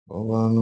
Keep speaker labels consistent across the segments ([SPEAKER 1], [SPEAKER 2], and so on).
[SPEAKER 1] Fulani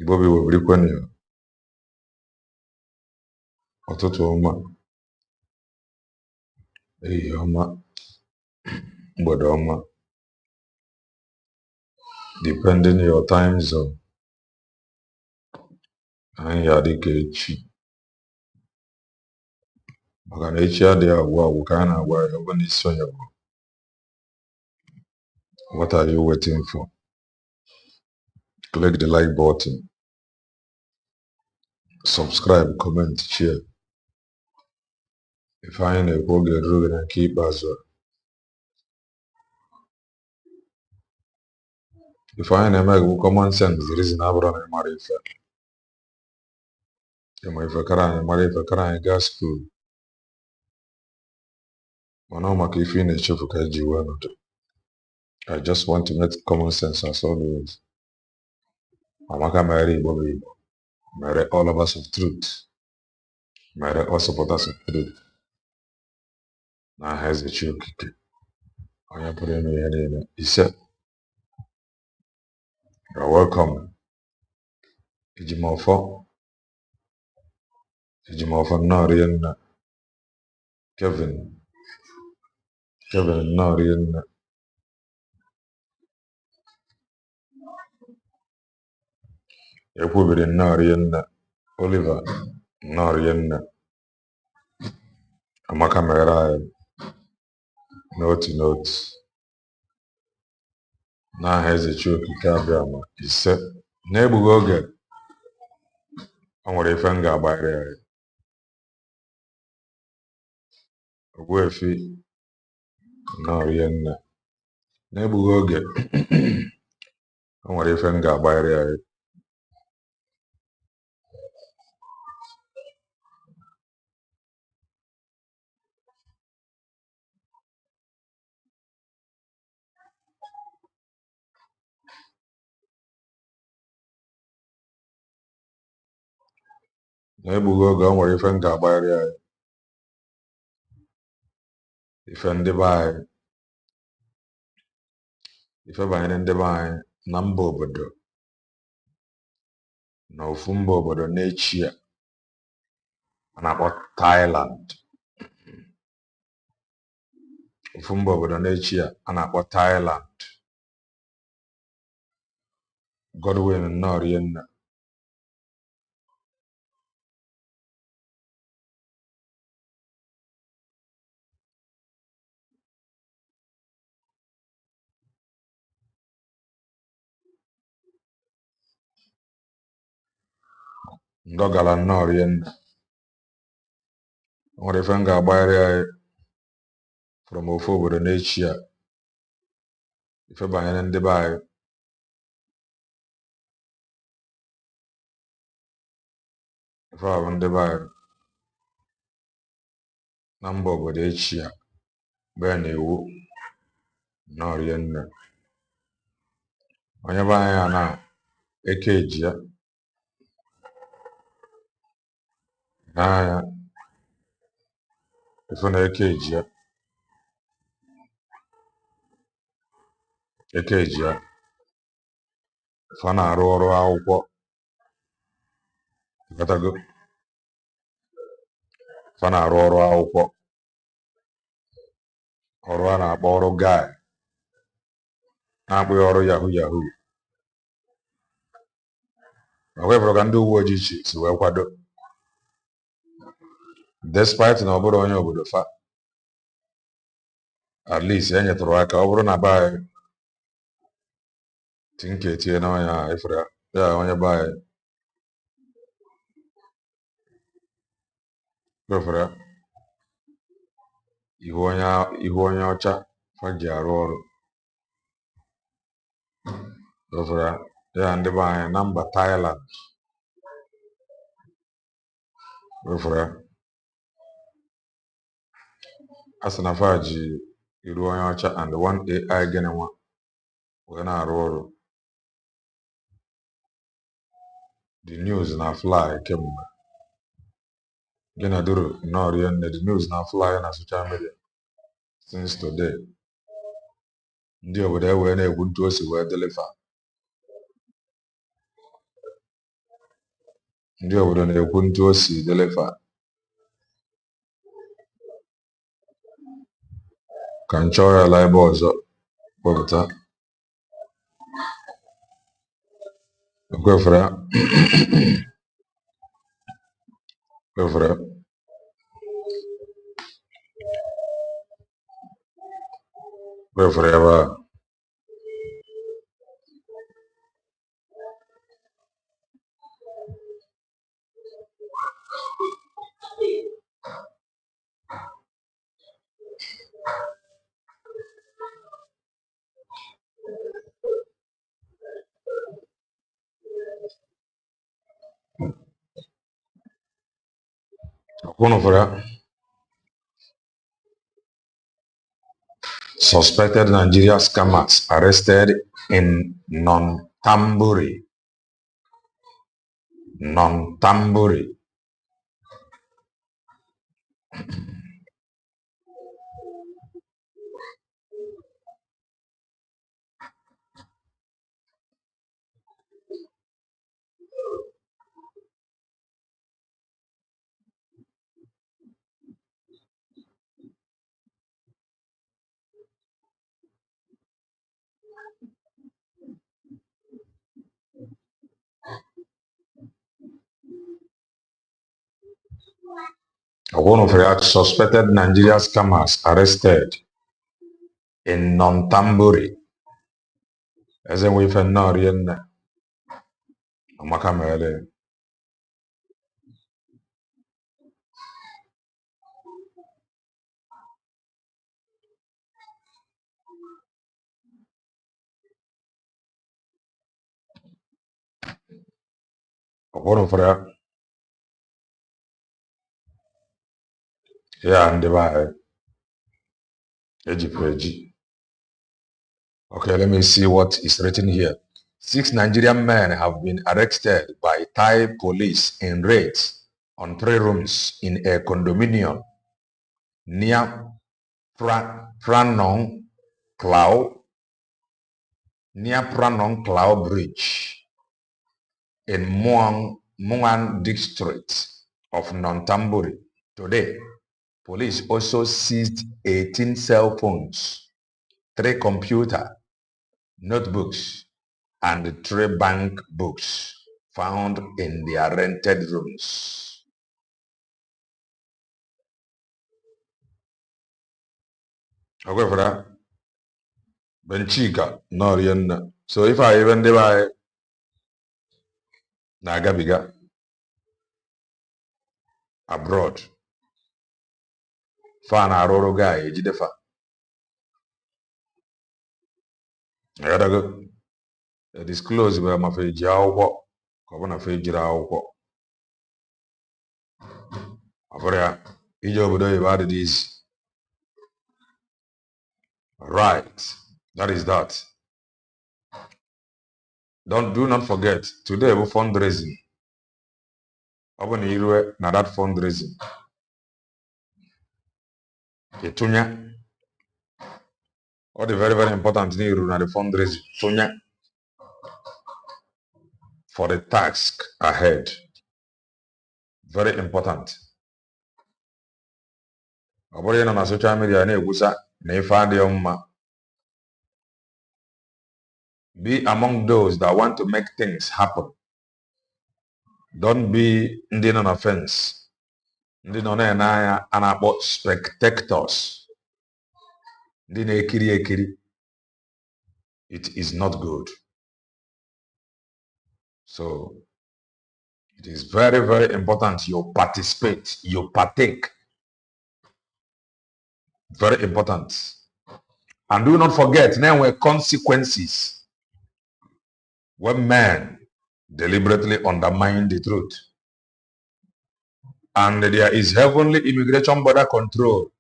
[SPEAKER 1] Igbo birikwanụ ya ụtụtụ ọma, ehihie ọma, mgbede ọma, depending your time zone. Anyị ya dịka echi maka na echi adịghị agwụ agwụ ka a na-agwa ya. Ọ bụ na isonyeghị, what are you waiting for? Click the like button, subscribe, comment, share. Ife anyị na-ekwu oge erughị na nke ikpeazụ a. Ife anyị na-eme bụ common sense, the reason abụrụ na ịmara ife. Ịma ife kara anyị mara ife kara anyị gaa skuul, mana ọ maka ife ị na-echefu ka eji wee nọdụ. I just want to make common sense as always. Amaka mere Igbo bụ Igbo. Mere all of us of truth. Mere all supporters of truth. N'aha Eze Chi Okike. Onye pụrụ ime ihe niile. Ise. You're welcome. Ejimofo nnọọ rie nne. Kevin nnọọ rie nne. Ekwubiri nnọọ rie nne. Oliver nnọọ rie nne. Amaka mere anyị n'otu n'otu. N'aha Eze Chi Okike abịama. Ise. N'egbughị oge o nwere ife m ga-agbarị anyị. Ogbuefi nnọọ rie nne. N'egbughị oge o nwere ife m ga-agbarị anyị. N'egbughị oge o nwere ife m ga-agbarị anyị. Ife ndị be anyị. Ife banyere ndị be anyị na mba obodo na ofu mba obodo n'echi a na-akpọ Thailand. Ofu mba obodo n'echi a na-akpọ Thailand. Godwin nnọọ rie nne. Ndọgala nnọọ rie nne. O nwere ife m ga-agbarị anyị from ofu obodo n'echi a. Ife banyere ndị be anyị. Ife a bụ ndị be anyị na mba obodo echi a be na-ewu nnọọ rie nne. Onye be anyị a na-eke eji ya n'anya ife na-eke eji ya ife na-arụ ọrụ akwụkwọ ịghọtago. Ife na-arụ ọrụ akwụkwọ ọrụ a na-akpọ ọrụ guy na-akpụghị ọrụ yahoo. O webụrụ ka ndị uwe ojii si wee kwado despite na ọ bụrụ onye obodo fa. At least e nyetụrụ aka ọ bụrụ na be anyị tinka etinye na onye a ifere ya onye be anyị kwefere ihu onye ọcha fa ji arụ ọrụ. Kwefere ya ndị be anyị na mba Thailand. Kwefere a sị na fa ji iru onye ọcha and one AI gịnị nwa wee na-arụ ọrụ. The news na fly kemgbe. Gịnị duru nnọọ rie nne. The news na fly na social media since today. Ndị obodo wee na-ekwu ntu o si wee delifa. Ndị obodo na-ekwu ntu o si delifa. Ka m chọọ ya ala ebe ọzọ kpọpụta. Kwefere ebe a. Suspected Nigerian scammers arrested in Non-Tamburi. non-tamburi. One of the suspected Nigerian scammers arrested in non-tamburi. As in we found Norian Amakamele. One of the yeah, and the Brgie. Okay, let me see what is written here. 6 Nigerian men have been arrested by Thai police in raids on 3 rooms in a condominium near Pranong Cloud Bridge in Muang district of Nontamburi. Today, police also seized 18 cell phones, 3 computers, notebooks, and 3 bank books found in their rented rooms. Okay, for that. Benchika, Norian. So if I even divide Nagabiga abroad, fan aroro guy, jidefa. I gotta go. Disclose where my face jaw. Kobana face jaw. Aforia, Ijobudo about this. Right. That is that. Do not forget, today we fundraising. Open Irwe na that fundraising. Ketunya. All the very, very important thing na the fundraising. Tunya for the task ahead. Very important. Obodo na social media na-egwusa na ife adịghị mma. Be among those that want to make things happen. Don't be ndị nọ na fence. Ndị nọ na-ene anya a na-akpọ spectators. Ndị na-ekiri ekiri. It is not good. So it is very, very important you participate, you partake. Very important. And do not forget, there were consequences when men deliberately undermine the truth. And there is heavenly immigration border control.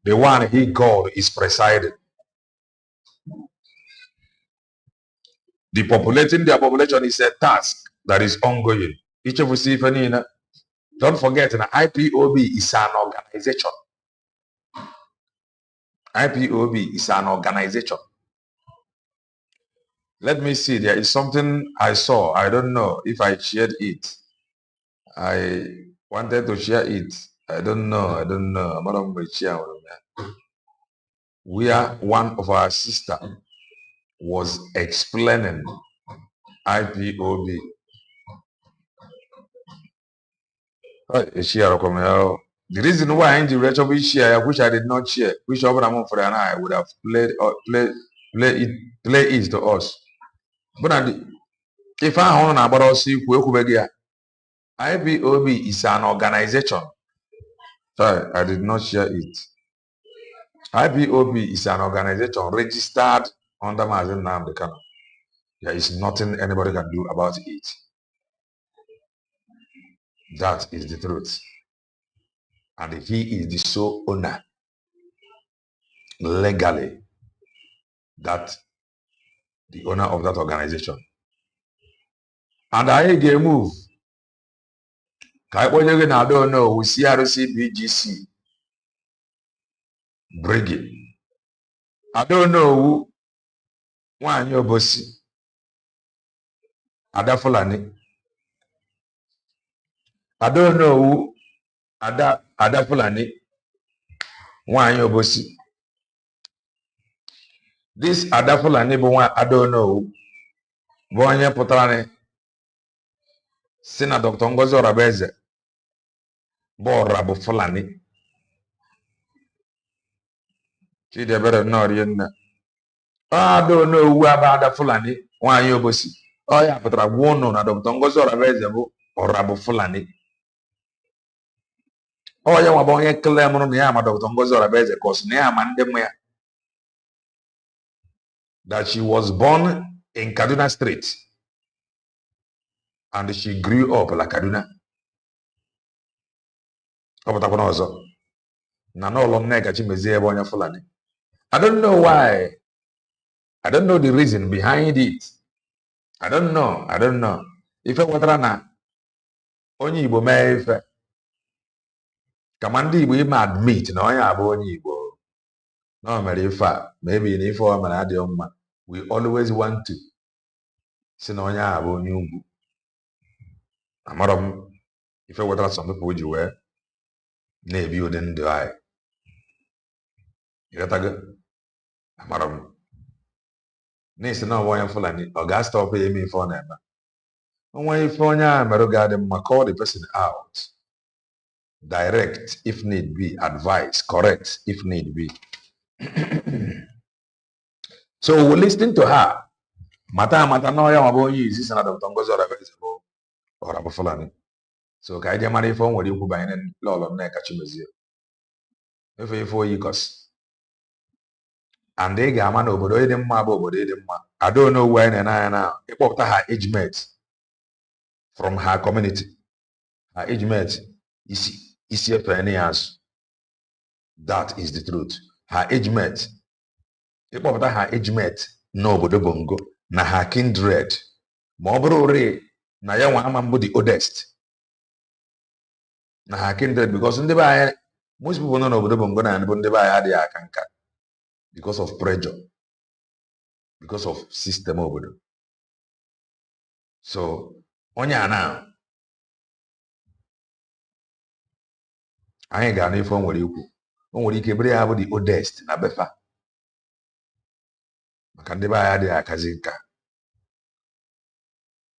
[SPEAKER 1] The one he God is presiding. Depopulating their population is a task that is ongoing. Each of us, don't forget, an IPOB is an organization. IPOB is an organization. Let me see, there is something I saw. I don't know if I shared it. I wanted to share it. I don't know. Where one of our sister was explaining IPOB. The reason why I did the share, which I did not share, which Abraham for and I would have play it to us. But if I own about us, IPOB is an organization. Sorry, I did not share it. IPOB is an organization registered under Mazen Namdekano. There is nothing anybody can do about it. That is the truth. And he is the sole owner legally that the owner of that organization. And I get move. I don't know with Crc Bgc Brgie. I don't know who one your bossy. Ada Fulani. I don't know who Ada Fulani. One your bossy. This Ada Fulani, but one I don't know. One year Putrani. Sina Dr. Ngozo Rabeze. Bo Rabu Fulani. She de better not yen. I don't know who about Ada Fulani. One your bossy. Oh yeah, but I won't know Dr. Ngozo Rabeze or Rabu Fulani. Oh yeah, about your claim on the Yama Dr. Ngozo Rabeze, cause near Mandemia. That she was born in Kaduna Street and she grew up like Kaduna. Nneka Chimeze Fulani. I don't know why. I don't know the reason behind it. I don't know. If I want onye Igbo mee ife, kama ndị Igbo ime admit na onye abụ onye Igbo. No mere ife a, maybe in ife o mere adịghị mma. We always want to si na onye abụ onye ugwu. Amara m ife wetara some people ji wee na-ebi ụdị ndụ anyị. Ịghọtago? Amara m n'isi na ọbụ onye Fulani ọ ga-stop ya ime ife ọ na-eme. Onwe ife onye a mere ga-adị mma, call the person out. Direct if need be, advise, correct if need be. So we listen to her. Mata no ya mabo onye izi sana Dr. Ngozi Orabezebo Orabu Fulani. So ka ije mara ife o nwere ikwu banyere lọlọ Nneka Chimeze. Ife oyikos. And ị ga-ama na obodo ịdị mma bụ obodo ịdị mma. I don't know why na ịkpọpụta her age mate from her community. Her age mate is years. That is the truth. Her age mate. Ịkpọpụta her age mate n'obodo Bongo na her kindred. Ma ọ bụrụ ore na ya nwa ama mbụ the oldest. Na her kindred because ndị be anyị, most people nọ n'obodo Bongo na ndị be anyị adịghị aka nka. Because of pressure, because of system obodo. So, onye a na anyị ga n'ife o nwere ikwu. O nwere ike bere ya bụ the oldest na Bafra. Maka ndị be anyị adịghị akazi nka.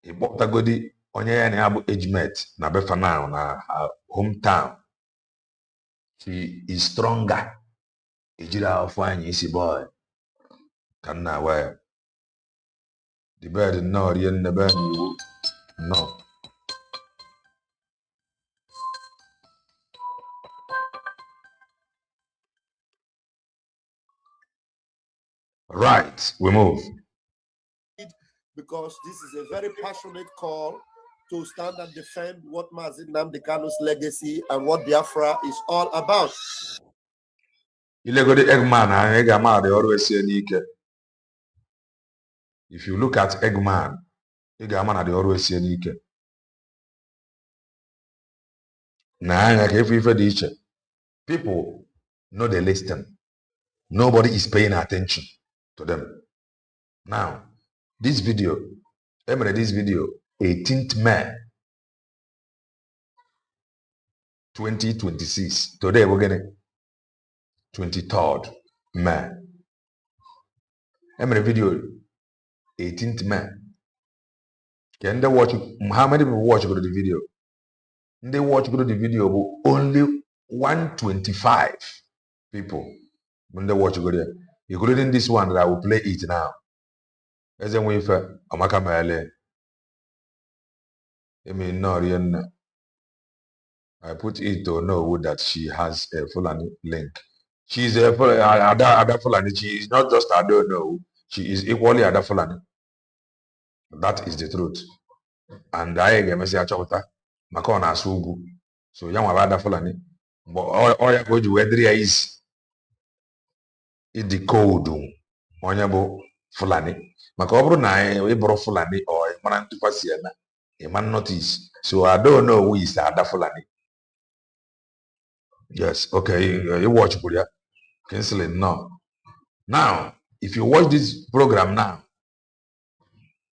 [SPEAKER 1] Ịkpọtagodi onye ya na ya bụ age mate na Bafra now na her hometown. She is stronger. Ejiri afọ anyị isi boy ka nna wee the bed no rie nnebe n'iwu no. Right, we move.
[SPEAKER 2] Because this is a very passionate call to stand and defend what Mazi Nnamdi Kanu's legacy and what Biafra is all about.
[SPEAKER 1] If you look at Eggman, they always say Nike. People know they listen. Nobody is paying attention to them. Now, this video, 18th May 2026. Today we're getting 23rd May. Video 18th May. Can they watch? How many people watch the video? They watch the video, but only 125 people when they watch the including this one that I will play it now. As a way for Amaka Male. I mean, no, I put it to know that she has a Fulani link. She's a Ada Fulani. She is not just I don't know. She is equally Ada Fulani. That is the truth. And I get message chopta makona asugu. So young Ada Fulani. But all you go to where there is it the code. Onyabo Fulani. Makobro na we bro Fulani or man to pasiana. A man notice. So I don't know who is that Fulani. Yes, okay, you watch Buria. Canceling no. Now, if you watch this program now,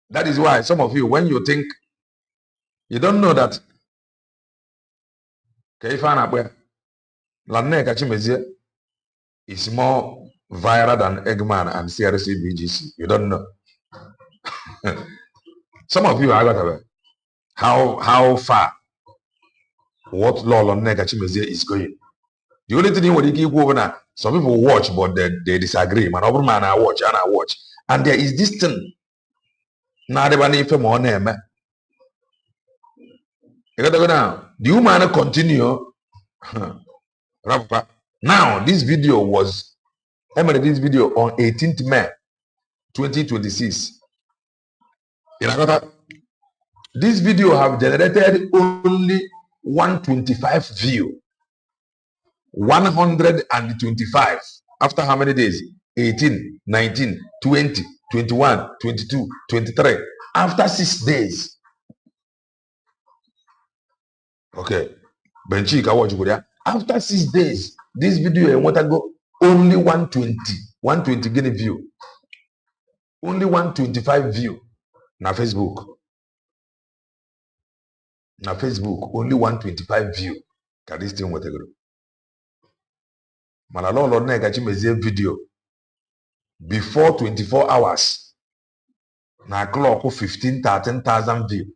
[SPEAKER 1] that is why some of you, when you think you don't know that Nneka Chimeze is more viral than Eggman and Crc Bgc. You don't know. Some of you are got how far what law on Nneka Chimeze is going. The only thing you want to keep over now, some people watch, but they disagree. Man, over man, I watch. And there is this thing. Now they want to more name. You got to go now. The woman continue. Now, this video was, I made this video on 18th May 2026. You know, this video have generated only 125 view. 125. After how many days? 18, 19, 20, 21, 22, 23. After 6 days. Okay. Benchika watch Korea. After 6 days, this video I want to go only 120 guinea view. Only 125 view. Na Facebook. Only 125 view. Can this thing what I go? Malalo Nneka Chimeze video before 24 hours. Na clock 13,000 view.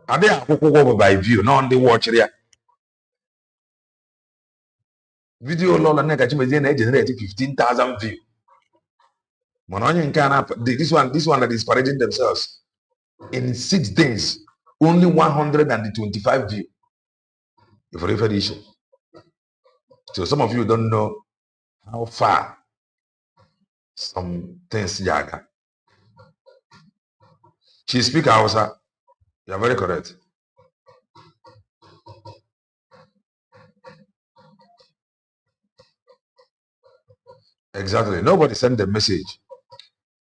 [SPEAKER 1] Are they go by view? No, on the watch there. Video Lola Nneka Chimeze na generate 15,000 view. This one that is parading themselves. In 6 days, only 125 view. If you refer issue. So some of you don't know how far some things yaga. She speak Hausa. You are very correct. Exactly. Nobody sent the message.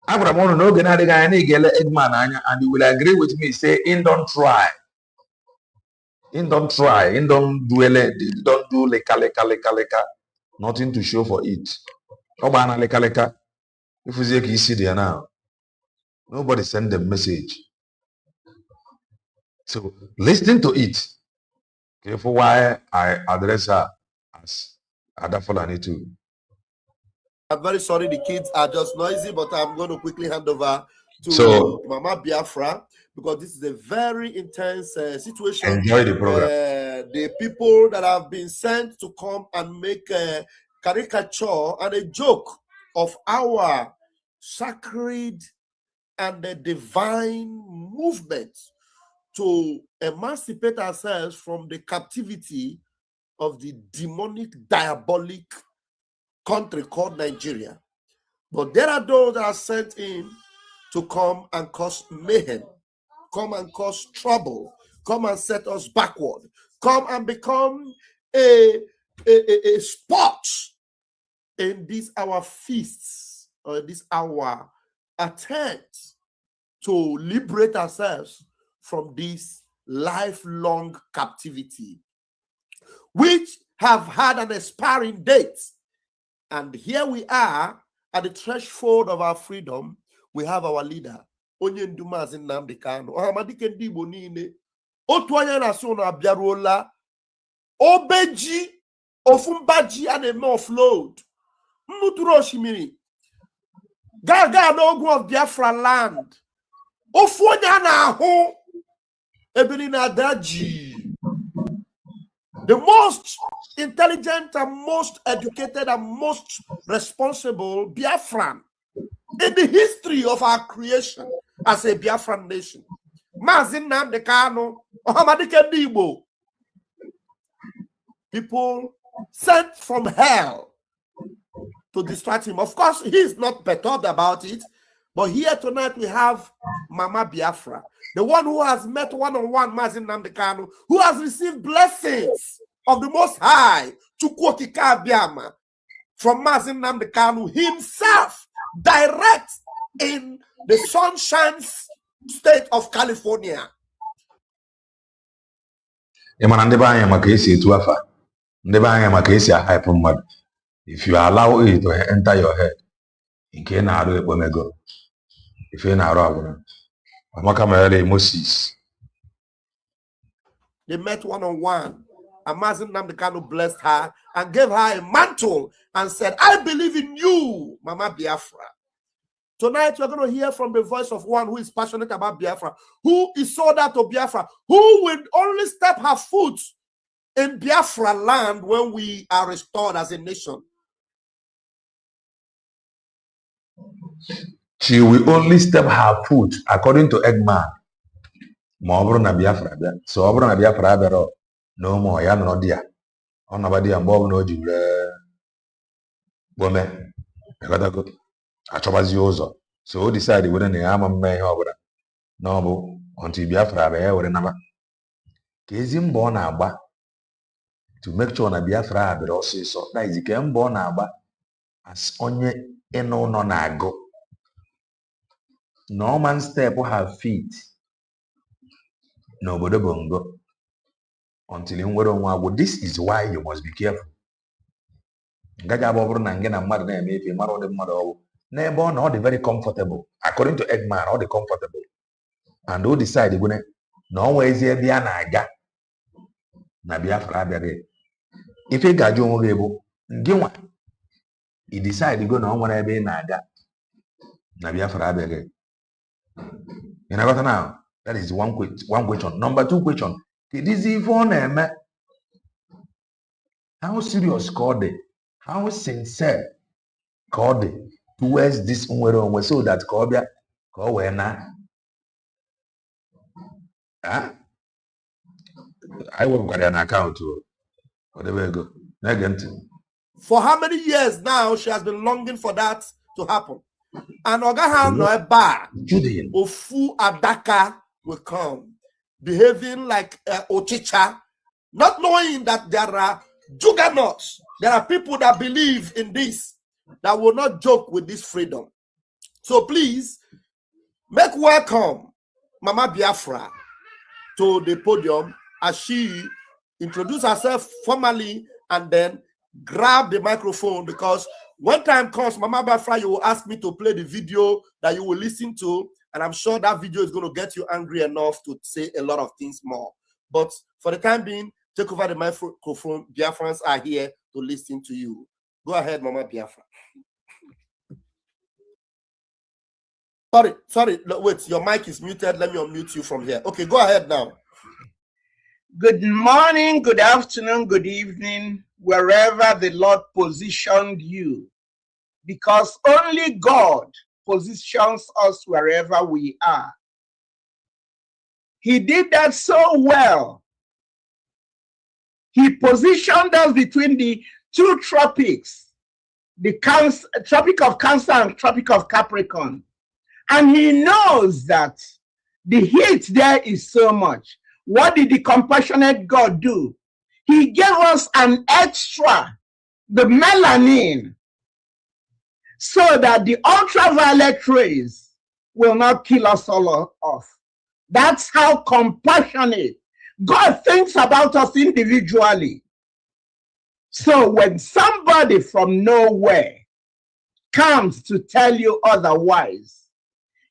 [SPEAKER 1] Abraham want to know and you will agree with me. Say, don't try. Don't try. Don't do leka. Nothing to show for it. Leka. If you see there now, nobody sent the message. So listen to it. Okay, for why I address her as Fulani too.
[SPEAKER 2] I'm very sorry, the kids are just noisy, but I'm going to quickly hand over to Mama Biafra because this is a very intense situation.
[SPEAKER 1] Enjoy the program.
[SPEAKER 2] The people that have been sent to come and make a caricature and a joke of our sacred and the divine movement to emancipate ourselves from the captivity of the demonic, diabolic country called Nigeria. But there are those that are sent in to come and cause mayhem, come and cause trouble, come and set us backward, come and become a spot in this our feasts, or this our attempt to liberate ourselves from this lifelong captivity, which have had an expiring date. And here we are at the threshold of our freedom. We have our leader, Onye Ndumazi Nnamdi Kanu. Ohamadike ndị Igbo niile. Otu onye na-asụ na abịaruola. Obeji ofumbaji a na-eme offload. Nnuturu osimiri. Gaga n'ogwu of Biafra land. Ofu onye a na-ahụ ebiri na daji. The most intelligent and most educated and most responsible Biafran in the history of our creation as a Biafran nation. Mazi Nnamdi Kanu, Ohamadike ndị Igbo. People sent from hell to distract him. Of course, he is not perturbed about it. But here tonight we have Mama Biafra, the one who has met one-on-one Mazi Nnamdi Kanu, who has received blessings of the Most High, Chukwu Okike Abiama, from Mazi Nnamdi Kanu himself, direct in the sunshine state of California.
[SPEAKER 1] If you allow it to enter your head, if you Moses.
[SPEAKER 2] They met one-on-one. Amazing Nneka blessed her and gave her a mantle and said, I believe in you, Mama Biafra. Tonight, we're going to hear from the voice of one who is passionate about Biafra, who is sold out to Biafra, who will only step her foot in Biafra land when we are restored as a nation.
[SPEAKER 1] She will only step her foot, according to Eggman. Na Biafra. So na Biafra no more. Ya no dia. On nobody and Bob no jure. Bome. So decide whether they am a man over. No, until Biafra be where number. Kezim born aba to make sure na Biafra be also so. That is the born aba as onye eno no na go. No man step have feet. Nobody bongo until in where this is why you must be careful. Gaja bobro na ngena mmadụ na-eme ife mara ụdị mmadụ ọwụ n'ebe ọ na ọ dị very comfortable according to Eggman ọ dị comfortable and o decide gwene na ọ nwee ezi ebe ya na-aga na Biafra abịaghị ife ga-ajụ onwe gị bụ gị nwa i decide go na ọ nwere ebe ị na-aga na Biafra abịaghị. You know what now? That is one question. Number two question. This is how serious called it? How sincere called it towards this unwero so that Kobia Kowena? I will get an account to whatever go. Again.
[SPEAKER 2] For how many years now she has been longing for that to happen? And Ogahan no bar Ofu Adaka will come, behaving like Ochicha, not knowing that there are juggernauts, there are people that believe in this, that will not joke with this freedom. So please, make welcome Mama Biafra to the podium as she introduce herself formally and then grab the microphone, because when time comes, Mama Bafra, you will ask me to play the video that you will listen to, and I'm sure that video is going to get you angry enough to say a lot of things more. But for the time being, take over the microphone. Biafrans are here to listen to you. Go ahead, Mama Biafra. Sorry, wait, your mic is muted. Let me unmute you from here. Okay, go ahead now.
[SPEAKER 3] Good morning, good afternoon, good evening, wherever the Lord positioned you, because only God positions us wherever we are. He did that so well. He positioned us between the two tropics, the Tropic of Cancer and Tropic of Capricorn. And he knows that the heat there is so much. What did the compassionate God do? He gave us an extra, the melanin, so that the ultraviolet rays will not kill us all off. That's how compassionate God thinks about us individually. So when somebody from nowhere comes to tell you otherwise,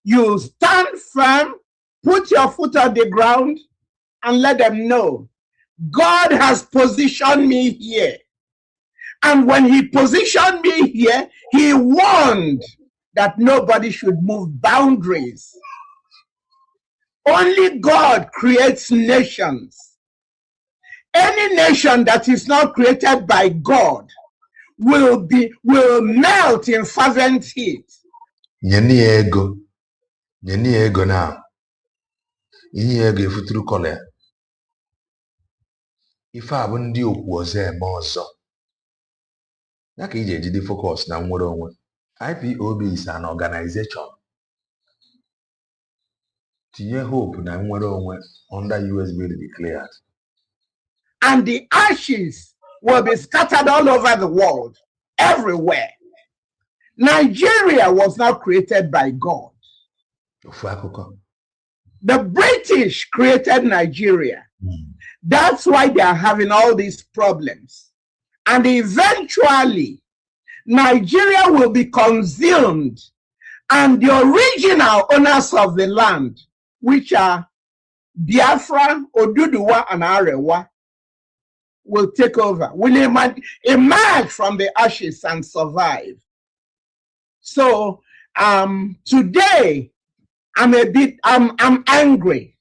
[SPEAKER 3] you stand firm, put your foot on the ground, and let them know God has positioned me here. And when he positioned me here, he warned that nobody should move boundaries. Only God creates nations. Any nation that is not created by God will melt in fervent heat.
[SPEAKER 1] Nyeni ego now. Ihe ego efuturu kole. Ife abụ ndị okwu ọzọ eme ọzọ. Ya ka iji ejide focus na nwere onwe. IPOB is an organization. Tinye hope na nwere onwe under US bill declared.
[SPEAKER 3] And the ashes will be scattered all over the world, everywhere. Nigeria was not created by God. The British created Nigeria. That's why they are having all these problems. And eventually, Nigeria will be consumed, and the original owners of the land, which are Biafra, Oduduwa, and Arewa, will take over, will emerge from the ashes and survive. So today, I'm angry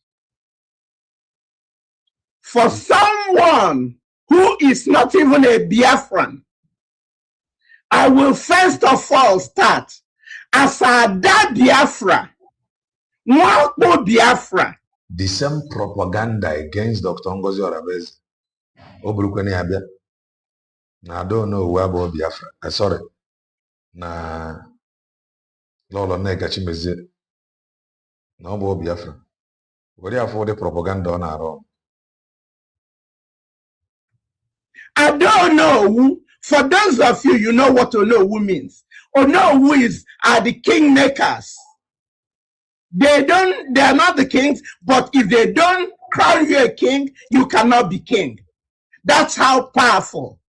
[SPEAKER 3] for someone who is not even a Biafran. I will first of all start as Ada Biafra, Mwakpo Biafra.
[SPEAKER 1] The same propaganda against Dr. Ngozi Orabeze. Obrukweni Abia. Now I don't know where about Biafra. Sorry. Na Lolo Nneka Chimeze. No about Biafra. What do you afford the propaganda on our own?
[SPEAKER 3] I don't know. For those of you, you know what Onowu means. Onowu is the kingmakers. They are not the kings, but if they don't crown you a king, you cannot be king. That's how powerful.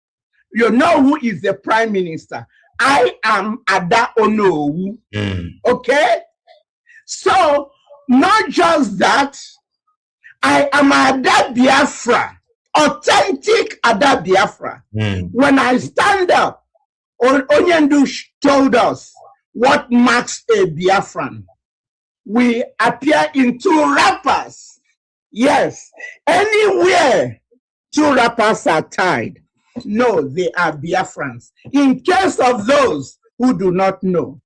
[SPEAKER 3] You know who is the prime minister. I am Ada Onowu. Okay? So, not just that, I am Ada Biafra. Authentic Ada Biafra. When I stand up, Onyendu told us what marks a Biafran. We appear in two wrappers. Yes, anywhere two wrappers are tied, no, they are Biafrans. In case of those who do not know.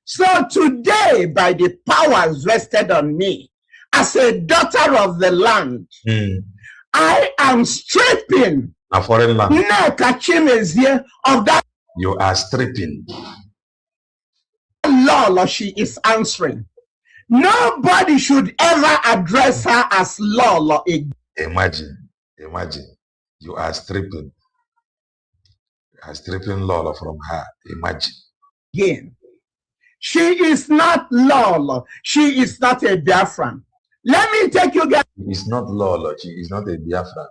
[SPEAKER 3] So today, by the powers vested on me, as a daughter of the land, I am stripping
[SPEAKER 1] a foreign land.
[SPEAKER 3] Nneka Chimeze of that.
[SPEAKER 1] You are stripping.
[SPEAKER 3] Lolo, she is answering. Nobody should ever address her as Lolo again.
[SPEAKER 1] Imagine. You are stripping. You are stripping Lolo from her. Imagine.
[SPEAKER 3] Again. She is not Lolo. She is not a Biafran. Let me take you guys.
[SPEAKER 1] It's not Lolo. She is not a Biafran.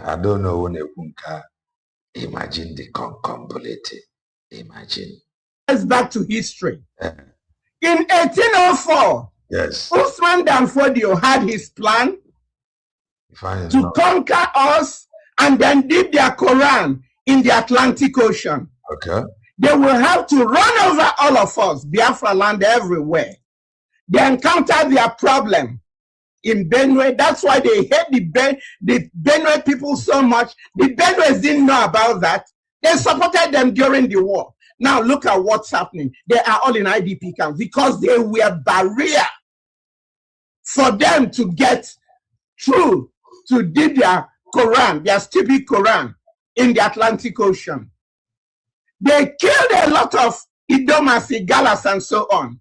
[SPEAKER 1] I don't know when imagine the concombolity. Imagine.
[SPEAKER 3] Let's back to history. In 1804,
[SPEAKER 1] yes,
[SPEAKER 3] Usman Danfodio had his plan to conquer us and then dip their Quran in the Atlantic Ocean.
[SPEAKER 1] Okay.
[SPEAKER 3] They will have to run over all of us, Biafra land everywhere. They encountered their problem in Benue. That's why they hate the Benue people so much. The Benues didn't know about that. They supported them during the war. Now look at what's happening. They are all in IDP camps because they were a barrier for them to get through to dip their Quran, their stupid Quran, in the Atlantic Ocean. They killed a lot of Idomas, Igalas, and so on.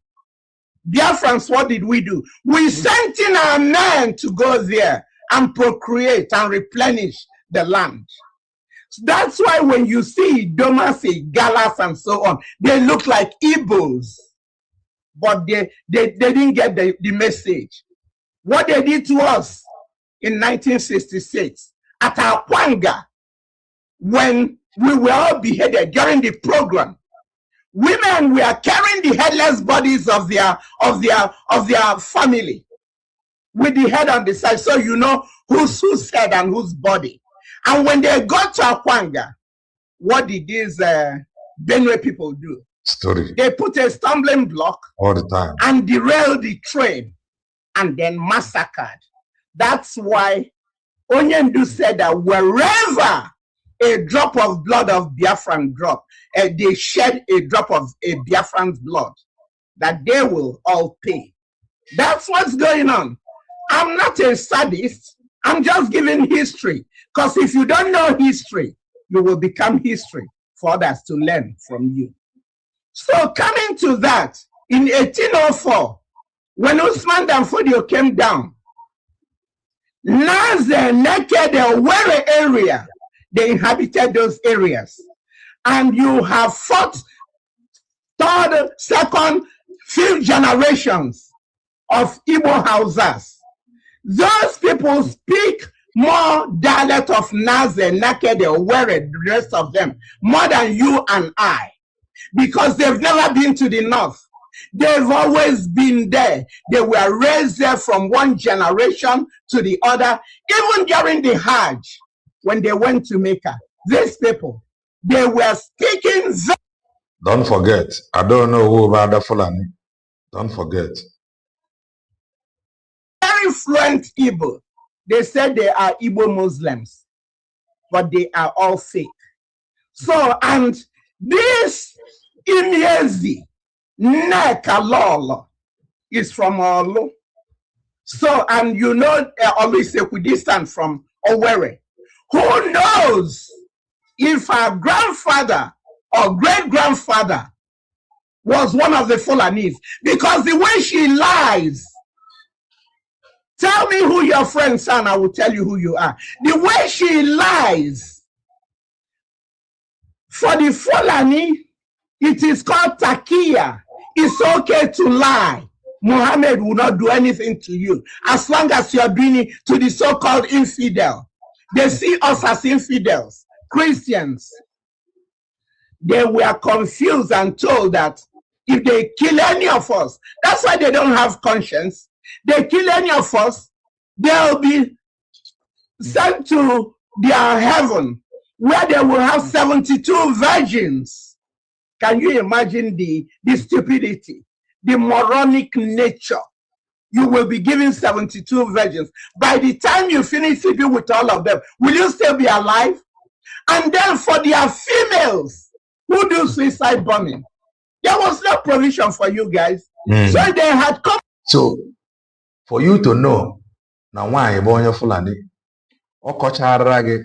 [SPEAKER 3] Biafrans, what did we do? We sent in our men to go there and procreate and replenish the land. So that's why when you see Idomas, Igalas, and so on, they look like Igbos. But they didn't get the message. What they did to us in 1966 at Akwanga, when we were all beheaded during the program, women were carrying the headless bodies of their family with the head on the side, so you know whose head and whose body. And when they got to Akwanga, what did these Benue people do?
[SPEAKER 1] Story.
[SPEAKER 3] They put a stumbling block
[SPEAKER 1] all the time
[SPEAKER 3] and derailed the train and then massacred. That's why Onyendu said that wherever a drop of blood of Biafran drop, they shed a drop of a Biafran's blood, that they will all pay. That's what's going on. I'm not a sadist. I'm just giving history. Because if you don't know history, you will become history for others to learn from you. So coming to that, in 1804, when Usman Danfodio came down, Naze, Naked, Were area, they inhabited those areas. and you have fought third, second, fifth generations of Igbo houses. Those people speak more dialect of Naze, Naked, Were, the rest of them, more than you and I, because they've never been to the north. They've always been there. They were raised there from one generation to the other. Even during the Hajj, when they went to Mecca, these people, they were speaking.
[SPEAKER 1] Don't forget, I don't know who about the Fulani. Don't forget.
[SPEAKER 3] Very fluent Igbo. They said they are Igbo Muslims, but they are all fake. So, and this Nneka Chimeze is from Olu. So, and you know, always equidistant from Owerri. Who knows if her grandfather or great-grandfather was one of the Fulanis? Because the way she lies, tell me who your friends are and I will tell you who you are. The way she lies, for the Fulani, it is called takia. It's okay to lie. Muhammad will not do anything to you as long as you're doing it to the so-called infidel. They see us as infidels, Christians. They were confused and told that if they kill any of us, that's why they don't have conscience. They kill any of us, they'll be sent to their heaven, where they will have 72 virgins. Can you imagine the stupidity, the moronic nature? You will be given 72 virgins. By the time you finish sleeping with all of them, will you still be alive? And then for their females who do suicide bombing, there was no provision for you guys. So they had come.
[SPEAKER 1] So, for you to know, now why you born your Fulani, or Kocharage,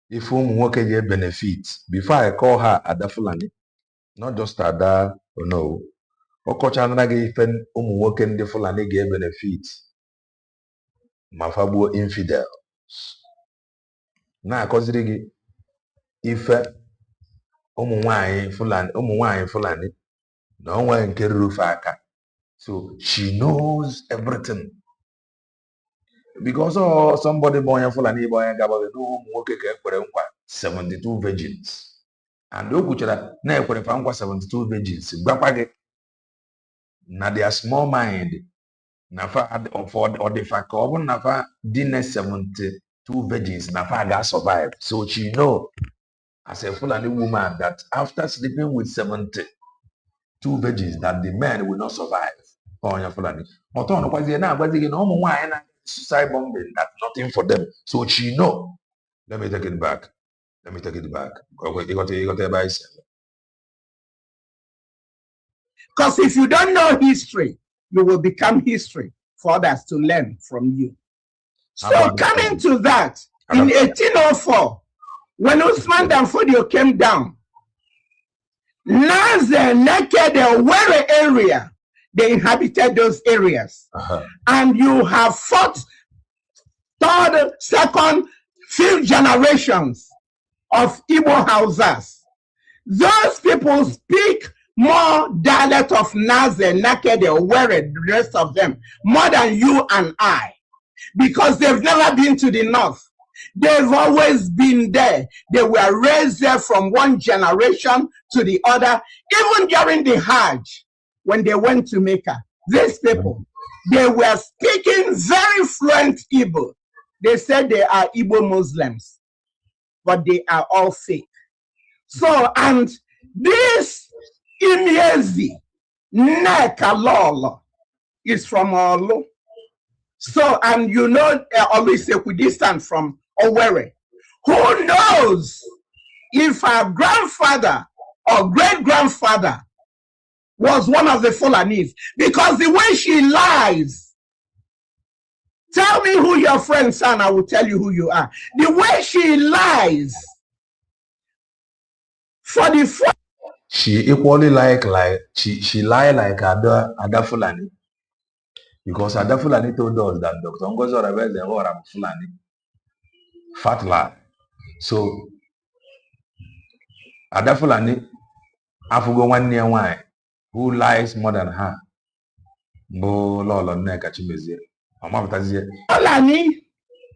[SPEAKER 1] if whom work a benefit, before I call her Ada Fulani, not just Ada, no. Or Kocharage, if working the Fulani gave benefit, Mafabu infidel. Now, cause if Fulani, no one can roof aka. So she knows everything. Because somebody born Fulani boy and Gaba do work 72 virgins. And do kuchara na ekwerefangwa 72 virgins. Gbapage na their small mind nafa or the fact nafa dinner 72 virgins nafa ga survive. So she know as a Fulani woman that after sleeping with 72 virgins that the men will not survive. Fulani. Suicide bombing, that's nothing for them. So she know. Let me take it back. You got a bicycle.
[SPEAKER 3] Because if you don't know history, you will become history for others to learn from you. So coming to that, in 1804, when Usman Danfodio came down, Naze, Naked, Were area, they inhabited those areas. And you have fought third, second, fifth generations of Igbo houses. Those people speak more dialect of Naze, Naked, Were, the rest of them, more than you and I, because they've never been to the north. They've always been there. They were raised there from one generation to the other. Even during the Hajj, when they went to Mecca, these people, they were speaking very fluent Igbo. They said they are Igbo Muslims, but they are all fake. So, and this Nneka Chimeze is from Olu. So, and you know, always equidistant from Owerri. Who knows if her grandfather or great-grandfather was one of the Fulanis? Because the way she lies, tell me who your friends are and I will tell you who you are. The way she lies, for the
[SPEAKER 1] she equally she lie like Ada Fulani. Because Ada Fulani told us that Dr. Ngozo Rebels and Fulani. Fat lie. So Ada Fulani afugo nwanne ya nwanyị who lies more than her. Bo lolo Nneka Chimeze. Ọmapụtazie.
[SPEAKER 3] Fulani,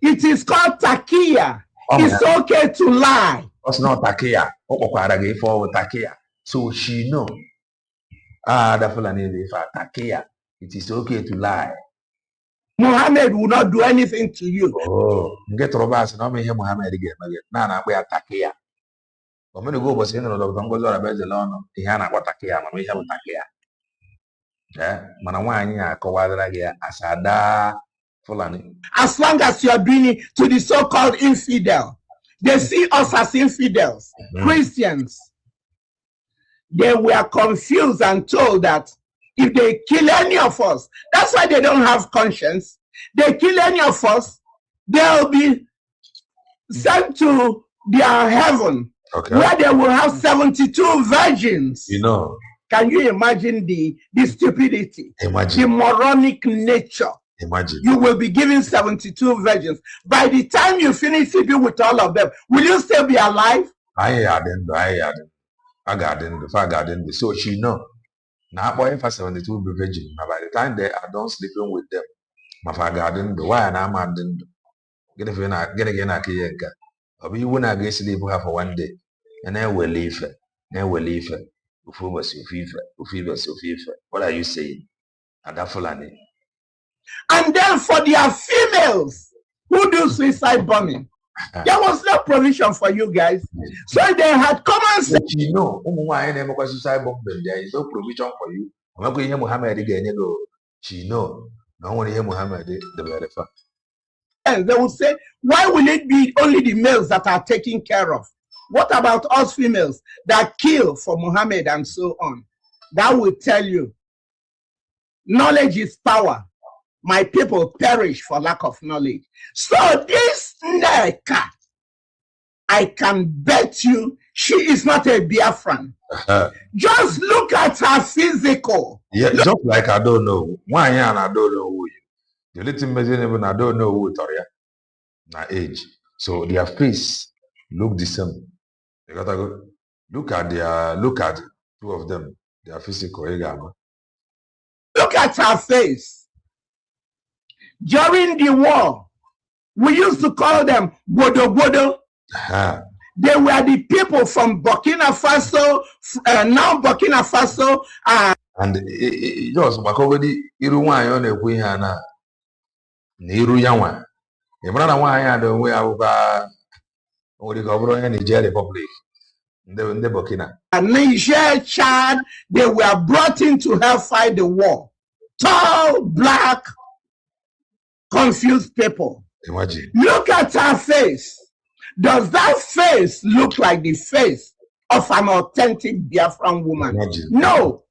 [SPEAKER 3] it is called takia. It's okay to lie.
[SPEAKER 1] It's not takia. Okwakwara gị for takia. So she know. Ada Fulani if takia. It is okay to lie.
[SPEAKER 3] Muhammad will not do anything to you.
[SPEAKER 1] Oh, get Robas and I'm here Muhammad again. Nana, we are takia. I'm going to go was in the Dr. Ngozo Abelon, Tiana, what takia, we have takia. Yeah, Manawanya, Kawadra, Asada, Fulani.
[SPEAKER 3] As long as you are doing it to the so-called infidel, they see us as infidels, Christians. They were confused and told that if they kill any of us, that's why they don't have conscience. They kill any of us, they'll be sent to their heaven, where they will have 72 virgins.
[SPEAKER 1] You know.
[SPEAKER 3] Can you imagine the stupidity,
[SPEAKER 1] imagine
[SPEAKER 3] the moronic nature?
[SPEAKER 1] Imagine.
[SPEAKER 3] You will be given 72 virgins. By the time you finish sleeping with all of them, will you still be alive?
[SPEAKER 1] I got in. So she know. Now, boy, for 72 be virgin. By the time they are done sleeping with them, my father the why and I'm at the get again. I can't get. Or you wouldn't get sleep for one day, and then we'll leave it. Then we'll leave it. What are you saying? Ada Fulani.
[SPEAKER 3] And then for their females who do suicide bombing, there was no provision for you guys. So they had common sense.
[SPEAKER 1] You know, suicide bombing, there is no provision for you. I'm not going to hear Muhammad again. She know. No one hear Muhammad the Biafra.
[SPEAKER 3] And they will say, why will it be only the males that are taken care of? What about us females that kill for Muhammad and so on? That will tell you, knowledge is power. My people perish for lack of knowledge. So this Nneka, I can bet you she is not a Biafran. Just look at her physical.
[SPEAKER 1] Yeah, just like I don't know. Why and I don't know who you. The little measure even I don't know who Toria. Na age. So their face look the same. You gotta go look at two of them. Their physical.
[SPEAKER 3] Look at her face. During the war, we used to call them Bodo Bodo. They were the people from Burkina Faso, now Burkina Faso.
[SPEAKER 1] And it was already Iruwan on a way na Niru Yawan. The brother one had the way over the government in Niger Republic. The Burkina.
[SPEAKER 3] Niger, Chad, they were brought in to help fight the war. Tall, black, confused people.
[SPEAKER 1] Imagine.
[SPEAKER 3] Look at her face. Does that face look like the face of an authentic Biafran woman?
[SPEAKER 1] Imagine.
[SPEAKER 3] No.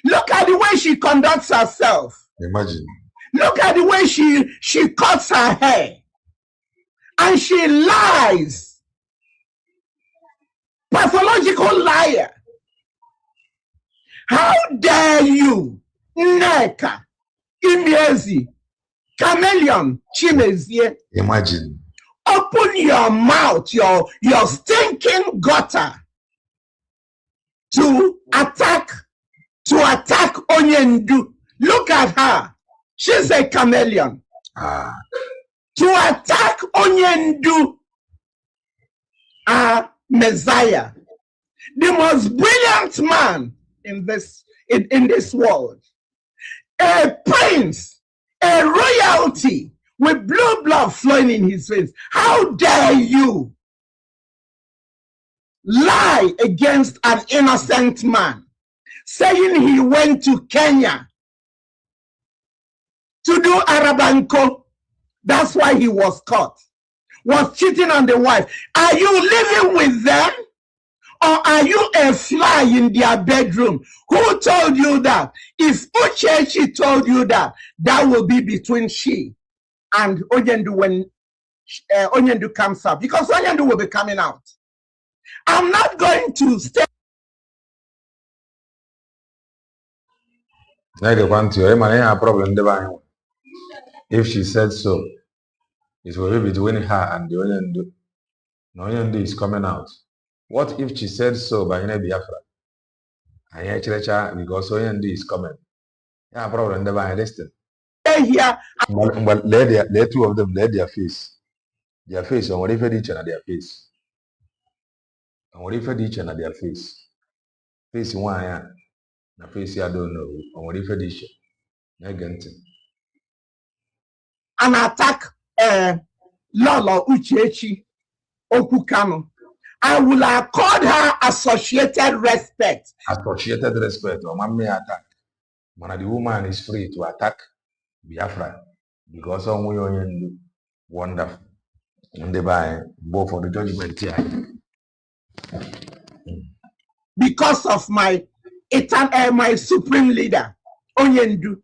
[SPEAKER 3] Look at the way she conducts herself.
[SPEAKER 1] Imagine.
[SPEAKER 3] Look at the way she cuts her hair. And she lies. Pathological liar. How dare you, Nneka Chimeze, Chameleon Chimeze.
[SPEAKER 1] Imagine.
[SPEAKER 3] Open your mouth, your stinking gutter to attack Onyendu. Look at her. She's a chameleon. To attack Onyendu, our Messiah, the most brilliant man in this world, a prince, a royalty with blue blood flowing in his veins. How dare you lie against an innocent man, saying he went to Kenya to do Arabanko? That's why he was caught. Was cheating on the wife. Are you living with them? Or are you a fly in their bedroom? Who told you that? If Uchechi told you that, that will be between she and Onyendu when Onyendu comes out. Because Onyendu will be coming out. I'm not going to stay.
[SPEAKER 1] If she said so, it will be between her and the Onyendu. The Onyendu is coming out. What if she said so by Biafra? And because OND is coming. Yeah, problem never listen.
[SPEAKER 3] Here.
[SPEAKER 1] But let two of them let their face. Their face, and whatever each other their face. And whatever each other their face. Face one, yeah. Na face I don't know. And whatever each other.
[SPEAKER 3] And attack Lolo Uchechi Okukano. I will accord her associated respect.
[SPEAKER 1] Associated respect. Or man may attack. When the woman is free to attack Biafra. Because some women wonderful. And they buy both for the judgment here.
[SPEAKER 3] Because of my supreme leader, Onyendu.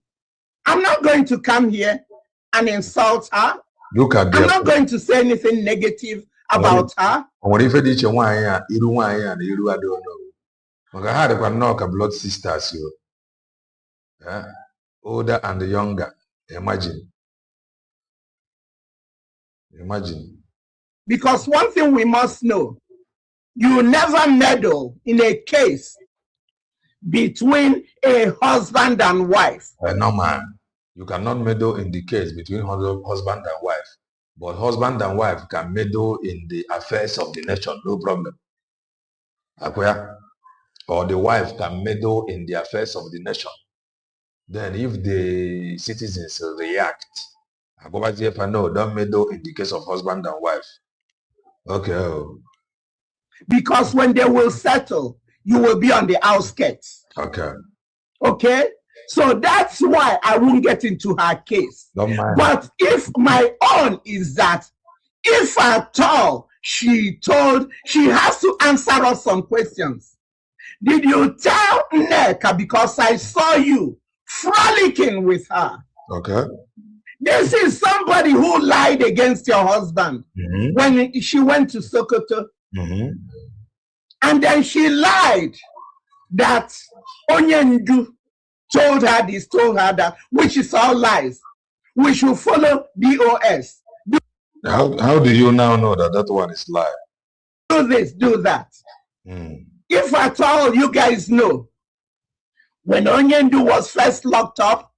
[SPEAKER 3] I'm not going to come here and insult her.
[SPEAKER 1] Look at
[SPEAKER 3] I'm not going to say anything negative about her.
[SPEAKER 1] What if it's a one year, I don't know. I had a knock a blood sisters, you. Older and younger. Imagine.
[SPEAKER 3] Because one thing we must know, you never meddle in a case between a husband and wife.
[SPEAKER 1] No, man. You cannot meddle in the case between husband and wife. But husband and wife can meddle in the affairs of the nation, no problem. Or the wife can meddle in the affairs of the nation. Then if the citizens react, I go back to if I know, don't meddle in the case of husband and wife. Okay.
[SPEAKER 3] Because when they will settle, you will be on the outskirts.
[SPEAKER 1] Okay.
[SPEAKER 3] Okay? So that's why I won't get into her case.
[SPEAKER 1] Don't mind.
[SPEAKER 3] But if my own is that, if at all she has to answer us some questions. Did you tell Nneka, because I saw you frolicking with her?
[SPEAKER 1] Okay.
[SPEAKER 3] This is somebody who lied against your husband when she went to Sokoto. And then she lied that Onyendu told her this, told her that, which is all lies. We should follow DOS.
[SPEAKER 1] How do you now know that that one is lie?
[SPEAKER 3] Do this, do that. If at all you guys know, when Onyendu was first locked up,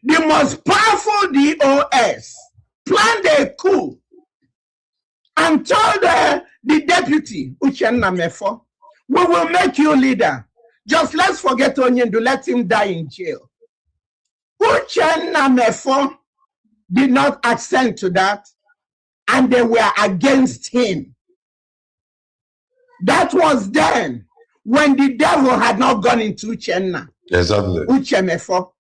[SPEAKER 3] the most powerful DOS planned a coup and told the deputy, Uchenna Mefo, we will make you leader. Just let's forget Onyendu, let him die in jail. Uchenna Mefo did not assent to that, and they were against him. That was then, when the devil had not gone into Uchenna.
[SPEAKER 1] Exactly.
[SPEAKER 3] Uchemefo.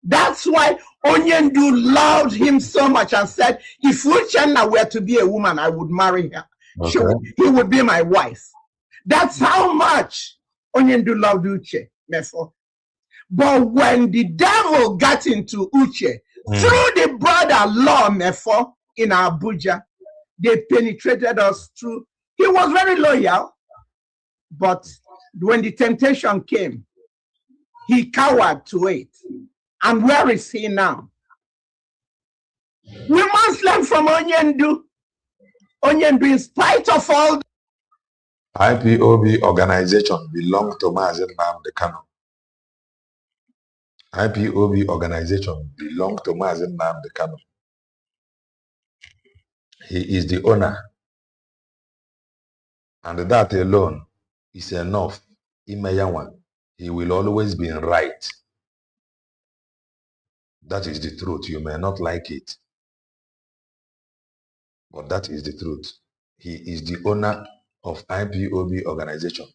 [SPEAKER 3] That's why Onyendu loved him so much and said, if Uchenna were to be a woman, I would marry her.
[SPEAKER 1] Okay.
[SPEAKER 3] He would be my wife. That's how much Onyendu loved Uchemefo. But when the devil got into Uche, through the brother-law Mefo in Abuja, they penetrated us through. He was very loyal, but when the temptation came, he cowered to it. And where is he now? We must learn from Onyendu. Onyendu, in spite of all the
[SPEAKER 1] IPOB organization belongs to Mazen Nnamdi Kanu. IPOB organization belongs to Mazen Nnamdi Kanu. He is the owner. And that alone is enough. Imeyawan, he will always be right. That is the truth. You may not like it, but that is the truth. He is the owner of IPOB organization.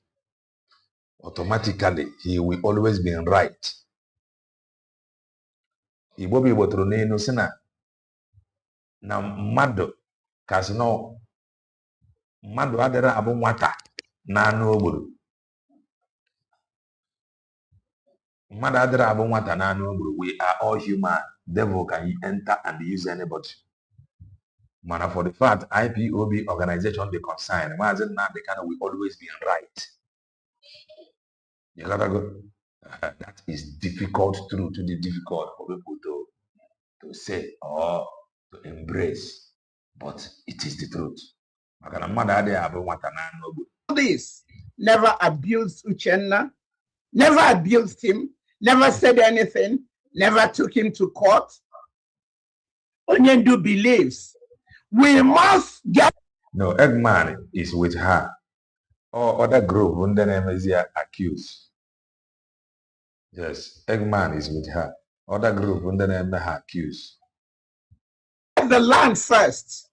[SPEAKER 1] Automatically, he will always be right. Igbo bụ Igbo tụrụ n'elu sị na mmadụ kasị na mmadụ adịrị abụ nwata na anụ ogburu. Mmadụ adịrị abụ nwata na anụ ogburu. We are all human. Devil can enter and use anybody. Man, for the fact IPOB organization be concerned, Mazen Nnamdi Kanu will always be right. You gotta go. That is difficult, true to the difficult for people to say or to embrace, but it is the truth.
[SPEAKER 3] this, never abused Uchenna, never abused him, never said anything, never took him to court. Onyendu believes we must get.
[SPEAKER 1] No, Eggman is with her. Or other group, and then Emezia accused. Yes, Eggman is with her. Other group, and then her accused.
[SPEAKER 3] The land first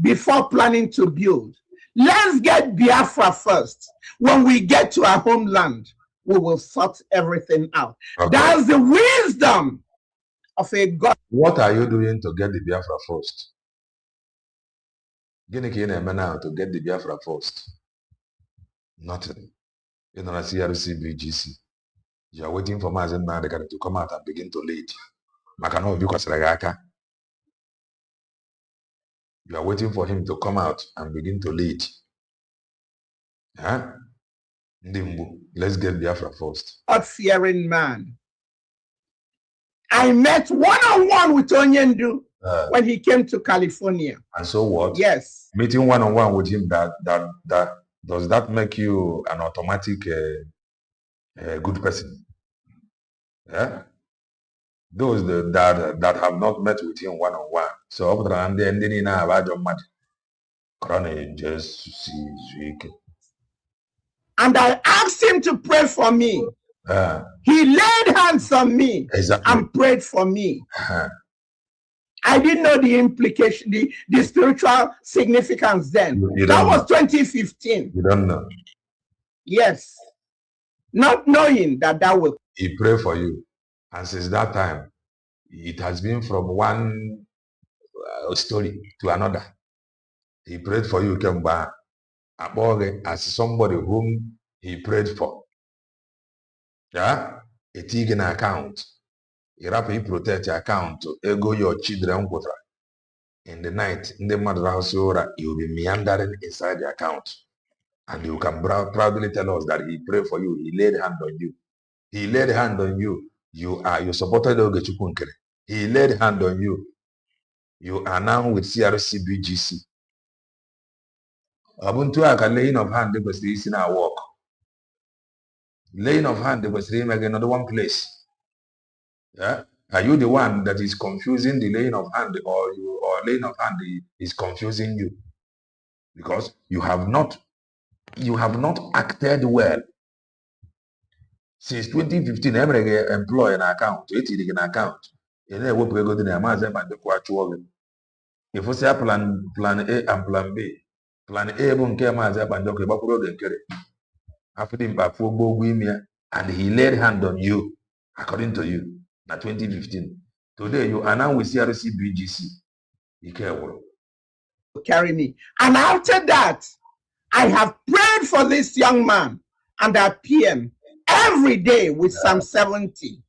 [SPEAKER 3] before planning to build. Let's get Biafra first. When we get to our homeland, we will sort everything out. Okay. That's the wisdom of a God.
[SPEAKER 1] What are you doing to get the Biafra first? Now to get the Biafra first. Nothing. You know, Crc Bgc. You are waiting for Mazen Mandeka to come out and begin to lead. You are waiting for him to come out and begin to lead. Huh? Let's get Biafra first.
[SPEAKER 3] God-fearing man. I met one-on-one with Onyendu when he came to California.
[SPEAKER 1] And so what?
[SPEAKER 3] Yes.
[SPEAKER 1] Meeting one-on-one with him, that does that make you an automatic good person? Yeah? Those that have not met with him one-on-one. So after and then in
[SPEAKER 3] and I asked him to pray for me. He laid hands on me and prayed for me. I didn't know the implication, the spiritual significance then. That was 2015.
[SPEAKER 1] You don't know?
[SPEAKER 3] Yes. Not knowing that will.
[SPEAKER 1] He prayed for you. And since that time, it has been from one story to another. He prayed for you, came back as somebody whom he prayed for. Yeah? A taking account. He protect your account. Ego your children in the night, in the mother house, you will be meandering inside the account. And you can proudly tell us that he prayed for you. He laid hand on you. He laid hand on you. You supported Ogechukunkere. He laid hand on you. You are now with Crc Bgc. Ubuntu aka laying of hand was in our work. Laying of hand was again another one place. Yeah? Are you the one that is confusing the laying of hand, or laying of hand is confusing you? Because you have not acted well. Since 2015, every employee an account, 80 an account. And then we go to the Amazon and the Quachuan. If we say plan A and plan B, plan A won't care much and the Bakuro and carry. After him by 4 Bogwimia, and he laid hand on you, according to you, in 2015. Today you are now with Crc Bgc. You care.
[SPEAKER 3] Carry me. And after that, I have prayed for this young man and our PM every day with Psalm 70.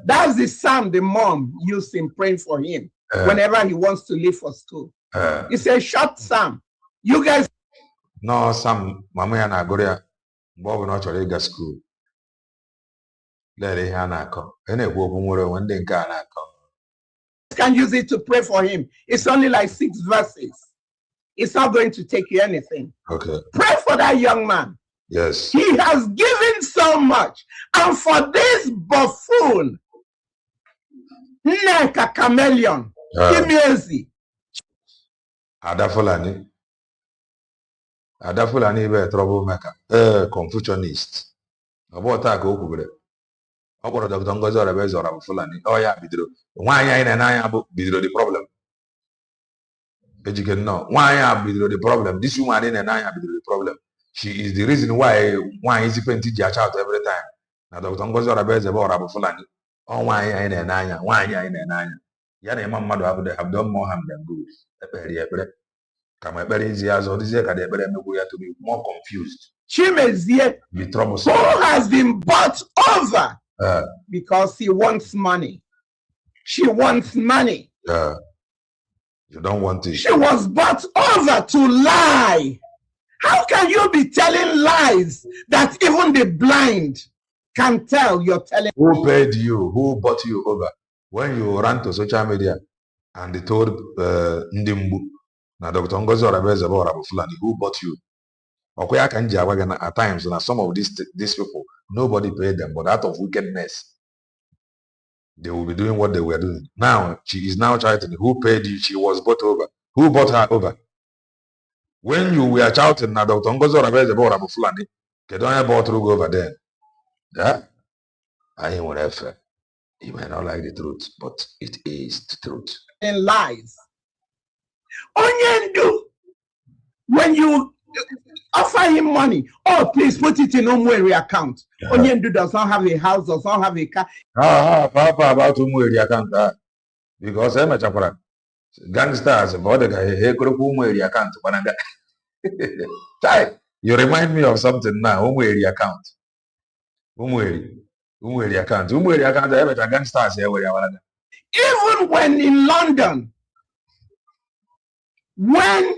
[SPEAKER 3] That's the psalm the mom used in praying for him whenever he wants to leave for school. It's a short psalm. You guys.
[SPEAKER 1] No, Sam, Mama and Agoria, Bob not to go school. Let it come. And it will be one day
[SPEAKER 3] can use it to pray for him. It's only like 6 verses. It's not going to take you anything.
[SPEAKER 1] Okay.
[SPEAKER 3] Pray for that young man.
[SPEAKER 1] Yes.
[SPEAKER 3] He has given so much. And for this buffoon, Nneka Chimeze.
[SPEAKER 1] Ada Fulani be troublemaker. Confucianist. About that go over there. Dr. Ngozi or Fulani. Oh yeah, bidro. Why bidro the problem? Educate no. Why bidro the problem? This woman in and I bidro the problem. She is the reason why is he teach your child every time. Now Dr. Ngozi or Fulani. Oh why in and I Yana Mamma have done more harm than good. Come easy as all this to be more confused.
[SPEAKER 3] Chimeze,
[SPEAKER 1] be troublesome.
[SPEAKER 3] Who has been bought over because he wants money. She wants money.
[SPEAKER 1] You don't want it.
[SPEAKER 3] She was bought over to lie. How can you be telling lies that even the blind can tell you're telling?
[SPEAKER 1] Who paid you? Who bought you over? When you ran to social media and they told Ndimbu, now Dr. Ngozi or Fulani, who bought you? At times, some of these people, nobody paid them, but out of wickedness, they will be doing what they were doing. Now, she is now shouting, who paid you? She was bought over. Who bought her over? When you were shouting, now Dr. Ngozo Rabeze bought Fulani, they don't have bought through over there. Yeah? I ain't whatever. You may not like the truth, but it is the truth.
[SPEAKER 3] And lies. Onyendu, when you offer him money, oh, please put it in Onowu account. Yeah. Onyendu does not have a house, does not have a car.
[SPEAKER 1] Papa about Onowu account. Because I'm a gangsters, Onowu account. You remind me of something now. Onowu account. Onowu account. Onowu account. I'm a gangsters here.
[SPEAKER 3] Even when in London, when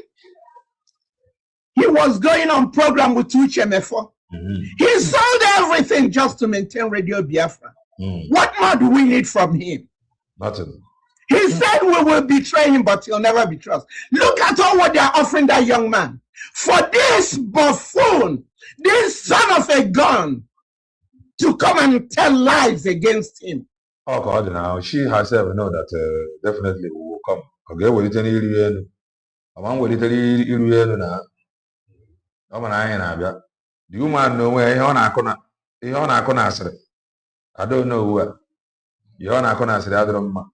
[SPEAKER 3] he was going on program with Uchemefo, he sold everything just to maintain Radio Biafra. What more do we need from him?
[SPEAKER 1] Nothing.
[SPEAKER 3] He said we will betray him, but he'll never betray us. Look at all what they're offering that young man. For this buffoon, this son of a gun, to come and tell lies against him.
[SPEAKER 1] Oh God, now she herself know that definitely will come. Okay, will it any real? I will it any real now? I'm an iron. Do you man know where you're not gonna answer? I don't know where you're not gonna answer the other man.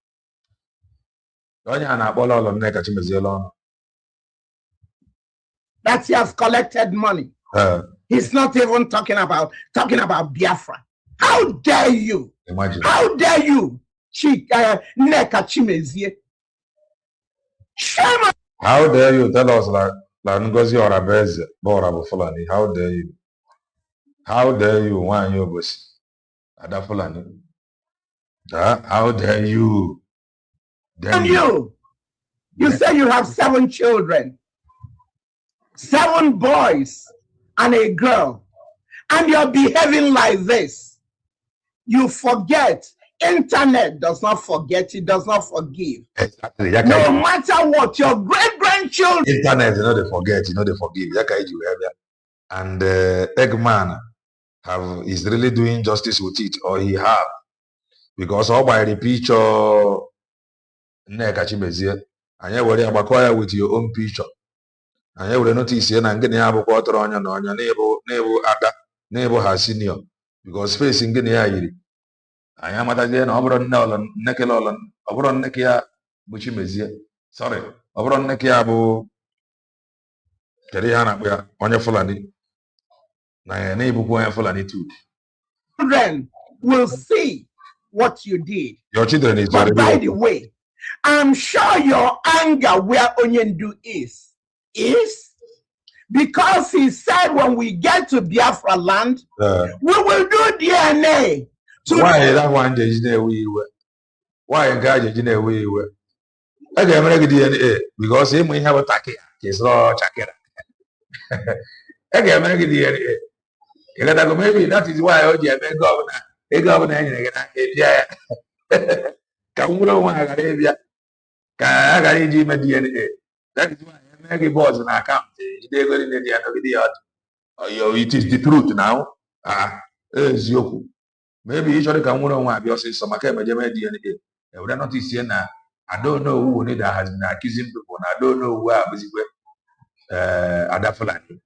[SPEAKER 1] Don't you know all of Nneka Chimeze alone?
[SPEAKER 3] That he has collected money. He's not even talking about Biafra. How dare you?
[SPEAKER 1] Imagine.
[SPEAKER 3] How dare you? Nneka Chimeze. Shame.
[SPEAKER 1] How dare you tell us that Ngozi or Abeze or Fulani? How dare you? How dare you? Why you boss? Ada Fulani? How dare you?
[SPEAKER 3] And you say you have 7 children, 7 boys and a girl, and you're behaving like this. You forget. Internet does not forget, it does not forgive.
[SPEAKER 1] Exactly.
[SPEAKER 3] No matter what, your great-grandchildren.
[SPEAKER 1] Internet, they forget, they forgive. And Eggman is really doing justice with it, or he have. Because all by the picture, Nneka Chimeze, and you worry about with your own picture. And you will notice here, and getting a quarter on your neighbor has senior. Because facing Guinea. I am at again over Nolan, Nekelolan, over on Nekia Buchimeze. Sorry, over on Nekia Bu Teriana, on your Fulani. My neighbor Fulani too.
[SPEAKER 3] Children will see what you did.
[SPEAKER 1] Your children is
[SPEAKER 3] but by the way, I'm sure your anger where Onyendu is because he said when we get to Biafra land, we will do DNA.
[SPEAKER 1] Why that one day we were? Why a guy we were? I can make DNA because him we have a take. He's raw chakera. I can make DNA. Maybe that is why I make governor. A governor in Kamuro Arabia. Kagari DNA. That is why I make a boss in account. They go in the end of the oh, it is the truth now. Is Yoku. Maybe usually can one be also some DNA. I would not see now. I don't know who that has been accusing people. I don't know where basically Adafulani.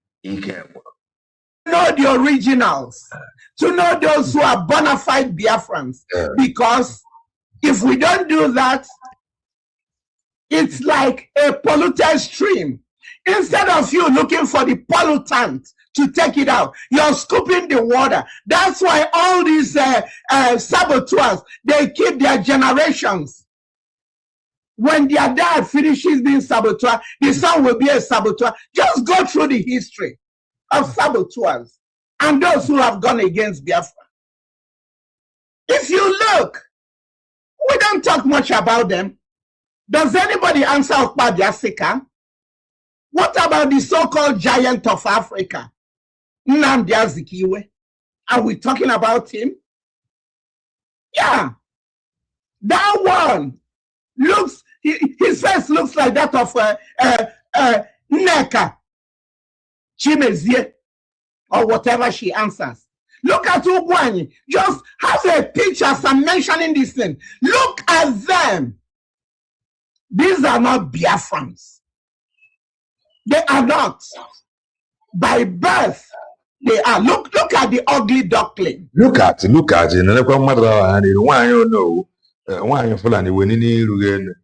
[SPEAKER 3] Know the originals, to know those who are bona fide Biafrans. Because if we don't do that, it's like a polluted stream. Instead of you looking for the pollutant to take it out, you're scooping the water. That's why all these saboteurs, they keep their generations. When their dad finishes being saboteur, the son will be a saboteur. Just go through the history of saboteurs and those who have gone against Biafra. If you look, we don't talk much about them. Does anybody answer Okpa Biasika? What about the so-called giant of Africa, Nnamdi Azikiwe? Are we talking about him? Yeah, that one looks, his face looks like that of Nneka Chimeze, or whatever she answers. Look at Ugwani. Just have a picture as I'm mentioning this thing. Look at them. These are not Biafrans. They are not. By birth, they are. Look at the ugly duckling.
[SPEAKER 1] Look at it. Nneka Chimeze why you know why you Fulani when you again.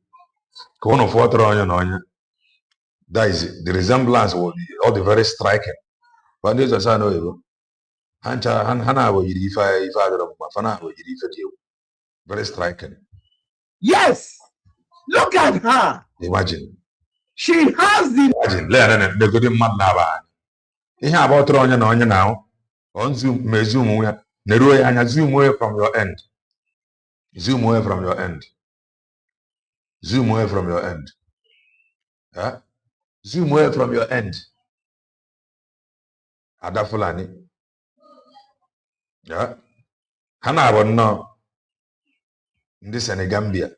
[SPEAKER 1] That is the resemblance was all the very striking. But this is no very striking.
[SPEAKER 3] Yes. Look at her.
[SPEAKER 1] Imagine.
[SPEAKER 3] She has the
[SPEAKER 1] The good man now. He have about on now. On zoom, me zoom where Neroy and zoom away from your end. Zoom away from your end. Zoom away from your end. Yeah? Zoom away from your end. Ada Fulani. Yeah. Hana no in this Senegambia.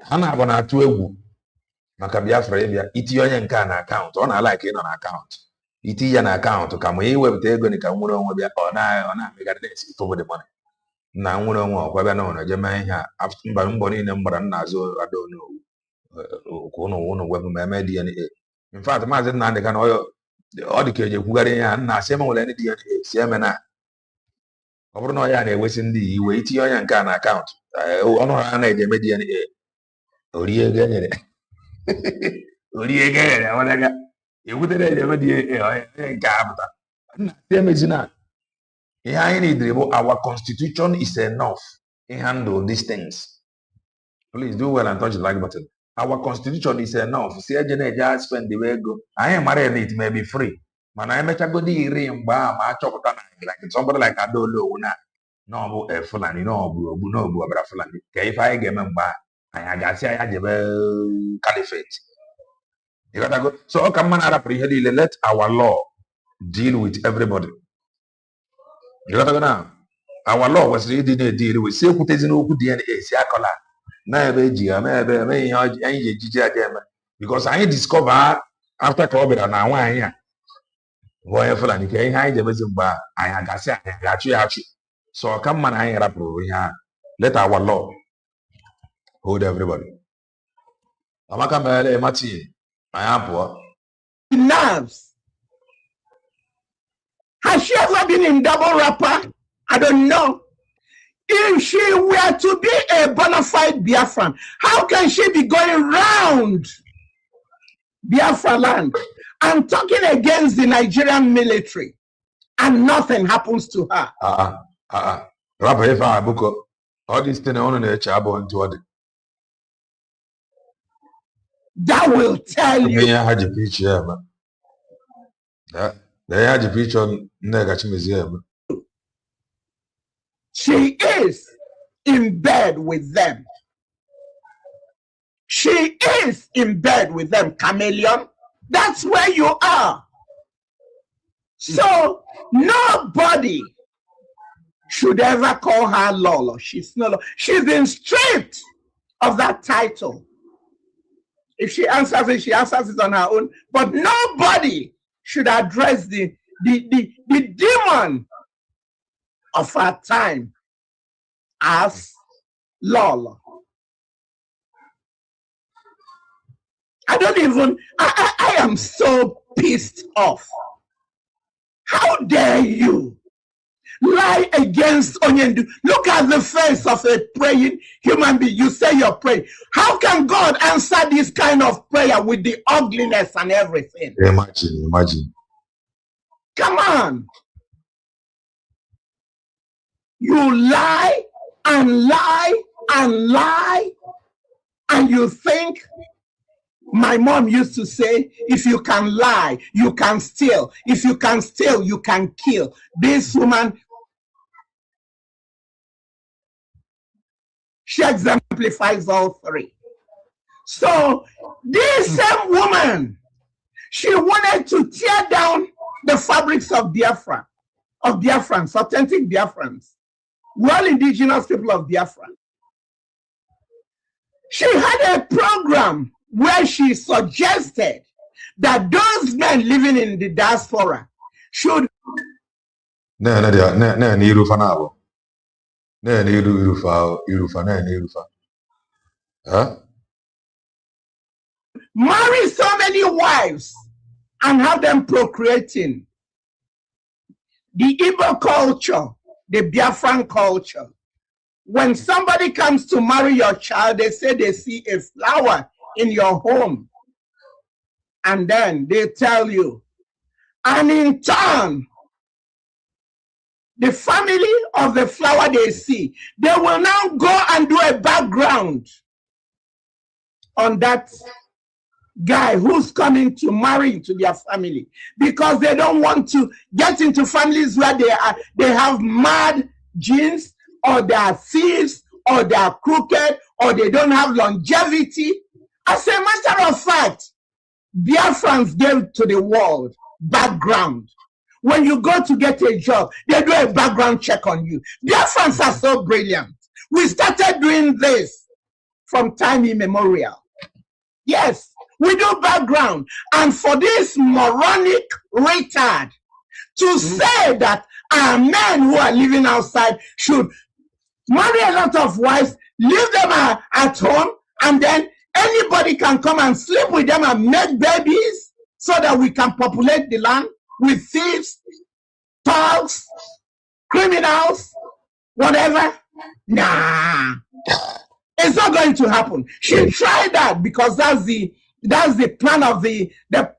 [SPEAKER 1] Hana abona atu egwu maka Biafra ebia iti onye nke na account ọ na like in on account iti ya na account ka mo iwepụta ego ni ka nwere onwe bịa ọ na megara this for the money na nwere onwe ọkwa bịa na ọ je mee ihe a mba mbọ niile mgbara nna azụ ada Onowu ka ụnụ wepụ ma eme DNA. In fact maazị Nnamdị ka na ọ dị ka eji ekwugharị ihe nna asị eme nwere DNA si eme na ọ bụrụ na ọ ya na-ewesị ndị iwe itinye onye nke na akaụntụ ọnụ ha na-eji eme DNA orie ego enyere ọdaga ewutere eji eme DNA onye nke apụta nna si emezina ihe anyị na-edere bụ our constitution is enough in handle these things. Please do well and touch the like button. Our constitution is enough. Si eje na-eje spend the ego anyị mara na it may be free. Mana emechagodi iri mgbe a ma achọpụta na like somebody like ada Onowu na ọ bụ Fulani na ọ bụ ogbu na ogbu ọbara Fulani ka ife anyị ga-eme mgbe anyị aga-asị anyị jebe caliphate. You gotta go. So ọ ka mma na-arapụrụ ihe niile. Let our law deal with everybody. You gotta go now. Our law kwesịrị ịdị na-ediri with si ekwutezi n'okwu DNA si akọla na ebe eji ya ma ebe eme ihe anyị ji ejiji aja eme because anyị discover after ka ọ bịara na nwaanyị a bụ onye Fulani ka ihe anyị ji emezi mgbe anyị agasị anyị ga-achụ ya achụ. So ka mma na anyị rapụrụ ihe ahụ. Let our law hold everybody. Amaka mere Martin anyị apụọ.
[SPEAKER 3] nerves. Has she ever been in double rapper? I don't know. If she were to be a bona fide Biafran, how can she be going round Biafra land and talking against the Nigerian military and nothing happens to her?
[SPEAKER 1] Rapper if I book all this thing on the chabo into what
[SPEAKER 3] That will tell you.
[SPEAKER 1] I had a picture, man. They had a picture on Nneka Chimeze.
[SPEAKER 3] She is in bed with them. She is in bed with them, chameleon. That's where you are. So nobody should ever call her Lolo. She's not. She's been stripped of that title. If she answers it, she answers it on her own. But nobody should address the demon of her time as Lolo. I am so pissed off. How dare you lie against Onyendu? Look at the face of a praying human being. You say you're praying. How can God answer this kind of prayer with the ugliness and everything?
[SPEAKER 1] Imagine.
[SPEAKER 3] Come on. You lie and lie and lie, and you think. My mom used to say, if you can lie, you can steal. If you can steal, you can kill. This woman, she exemplifies all three. So this same woman, she wanted to tear down the fabrics of Biafra, of Biafrans, authentic Biafrans, well indigenous people of Biafra. She had a program where she suggested that those men living in the diaspora should. Marry so many wives and have them procreating. The Igbo culture, the Biafran culture, when somebody comes to marry your child, they say they see a flower in your home. And then they tell you, and in turn, the family of the flower they see, they will now go and do a background on that guy who's coming to marry into their family, because they don't want to get into families where they have mad genes, or they are thieves, or they are crooked, or they don't have longevity. As a matter of fact, Biafrans gave to the world background. When you go to get a job, they do a background check on you. Biafrans are so brilliant. We started doing this from time immemorial. Yes, we do background. And for this moronic retard to say that our men who are living outside should marry a lot of wives, leave them at home, and then anybody can come and sleep with them and make babies so that we can populate the land with thieves, thugs, criminals, whatever. Nah, it's not going to happen. She tried that because that's the plan of the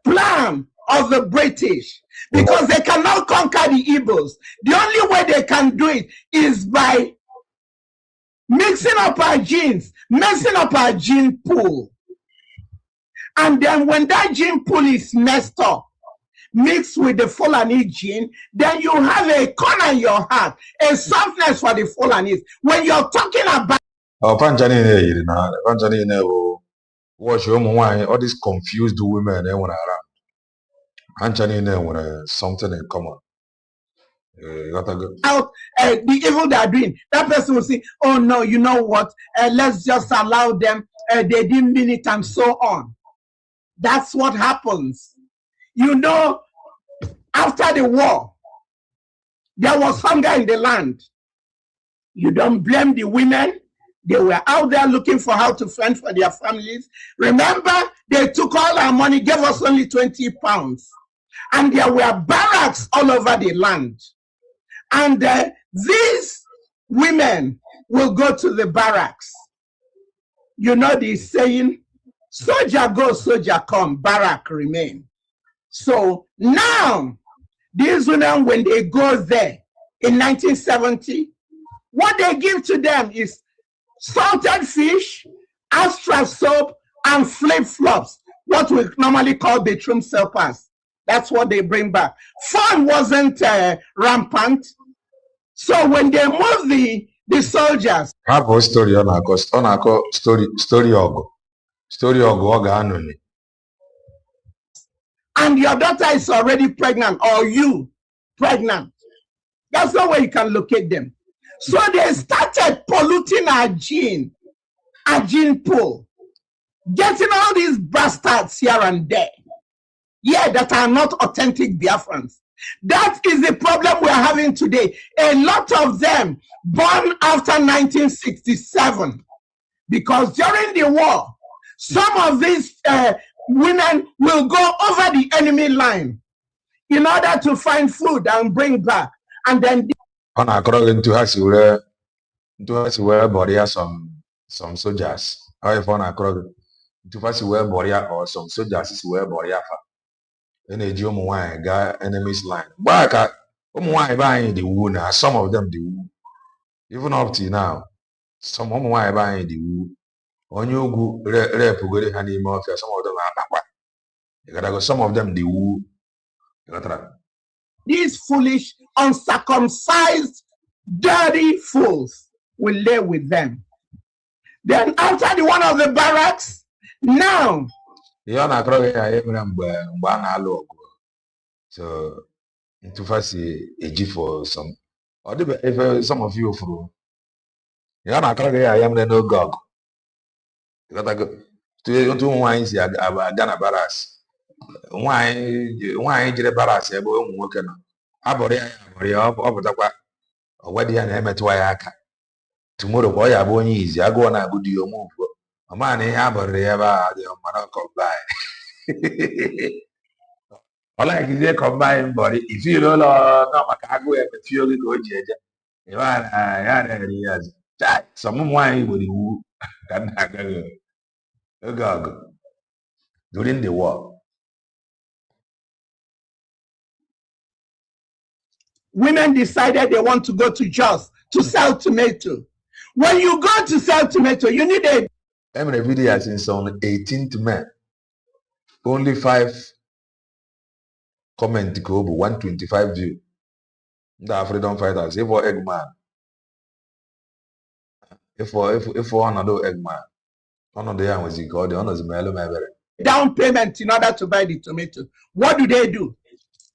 [SPEAKER 3] plan of the British, because they cannot conquer the Igbos. The only way they can do it is by mixing up our genes, messing up our gene pool. And then when that gene pool is messed up, mixed with the Fulani gene, then you have a corner in your heart, a softness for the Fulanis. When you're talking about
[SPEAKER 1] watch all these confused women around. Something in common.
[SPEAKER 3] Out the evil they are doing, that person will say, oh no, you know what, let's just allow them, they didn't mean it, and so on. That's what happens. You know, after the war, there was hunger in the land. You don't blame the women. They were out there looking for how to fend for their families. Remember, they took all our money, gave us only 20 pounds. And there were barracks all over the land. And these women will go to the barracks. You know the saying, soldier go, soldier come, barrack remain. So now, these women, when they go there in 1970, what they give to them is salted fish, Astra soap, and flip-flops, what we normally call bedroom slippers. That's what they bring back. Fun wasn't rampant. So when they moved the soldiers.
[SPEAKER 1] Have a story on our story og.
[SPEAKER 3] And your daughter is already pregnant, or you pregnant. That's no way you can locate them. So they started polluting our gene pool, getting all these bastards here and there. Yeah, that are not authentic Biafrans. That is the problem we're having today. A lot of them born after 1967, because during the war, some of these women will go over the enemy line in order to find food and bring back. And then
[SPEAKER 1] On a crowd into us, where body some soldiers. However, on a crowd to us, where body or some soldiers is where body. And a Jomo wine got enemy's line. Back at wine buying the wound, some of them do. Even up to now, some wine buying the wood. On you go rep good honey mouth, some of them are. You gotta go, some of them the wood.
[SPEAKER 3] These foolish, uncircumcised, dirty fools will lay with them. Then after the one of the barracks, now.
[SPEAKER 1] You're not so to first a G for some. Or if some of you for you're not I am the no gog. To wines, Ghana barracks. nwaanyị jere baras ebe ụmụ nwoke nọ abọrọ ya ọ pụtakwa ọgwadi ya na-emetụ ya aka tumoro kwa ọ ya bụ onye izi agụọ na-agụ dị omu ugbo ọma na ihe abọrịrị ya ebe a dị mmanụ kọmbaị ọ lagizie kọmbaị mbọrị ifile ụlọ nọ maka agụụ ya mefie oge ka o ji eje ya na-eri ya sọmụ nwaanyị Igbo iwu ka nna agaghị oge ọgụ during the war.
[SPEAKER 3] Women decided they want to go to Jos to sell tomato. When you go to sell tomato, you need a...
[SPEAKER 1] Every video has since on 18th May. Only 5 comment go over 125 view. The freedom fighters, if for Eggman. If for another Eggman. One of the young was called the honors
[SPEAKER 3] down payment in order to buy the tomato. What do?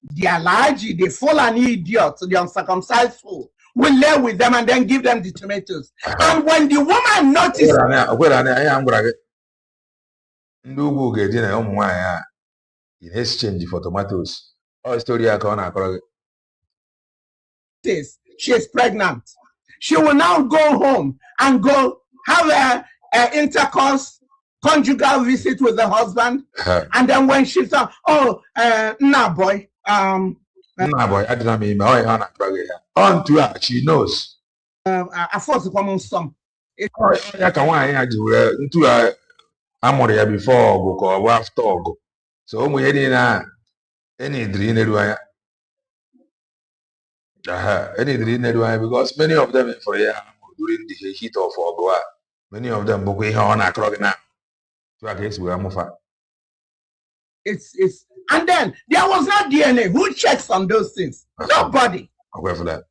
[SPEAKER 3] The Alaji, the Fulani idiots, the uncircumcised fool, will lay with them and then give them the tomatoes. And when the woman noticed,
[SPEAKER 1] in exchange for tomatoes, oh, story
[SPEAKER 3] she is pregnant. She will now go home and go have a intercourse, conjugal visit with the husband. And then when she's done, nah boy,
[SPEAKER 1] I didn't mean on to her, she knows.
[SPEAKER 3] I force the common sum.
[SPEAKER 1] Into a amoria before go or after go. So we had any dream any dream because many of them for during the heat of Ogwa, many of them book on a clock now.
[SPEAKER 3] It's and then there was not DNA. Who checks on those things? Nobody.
[SPEAKER 1] Aware for that.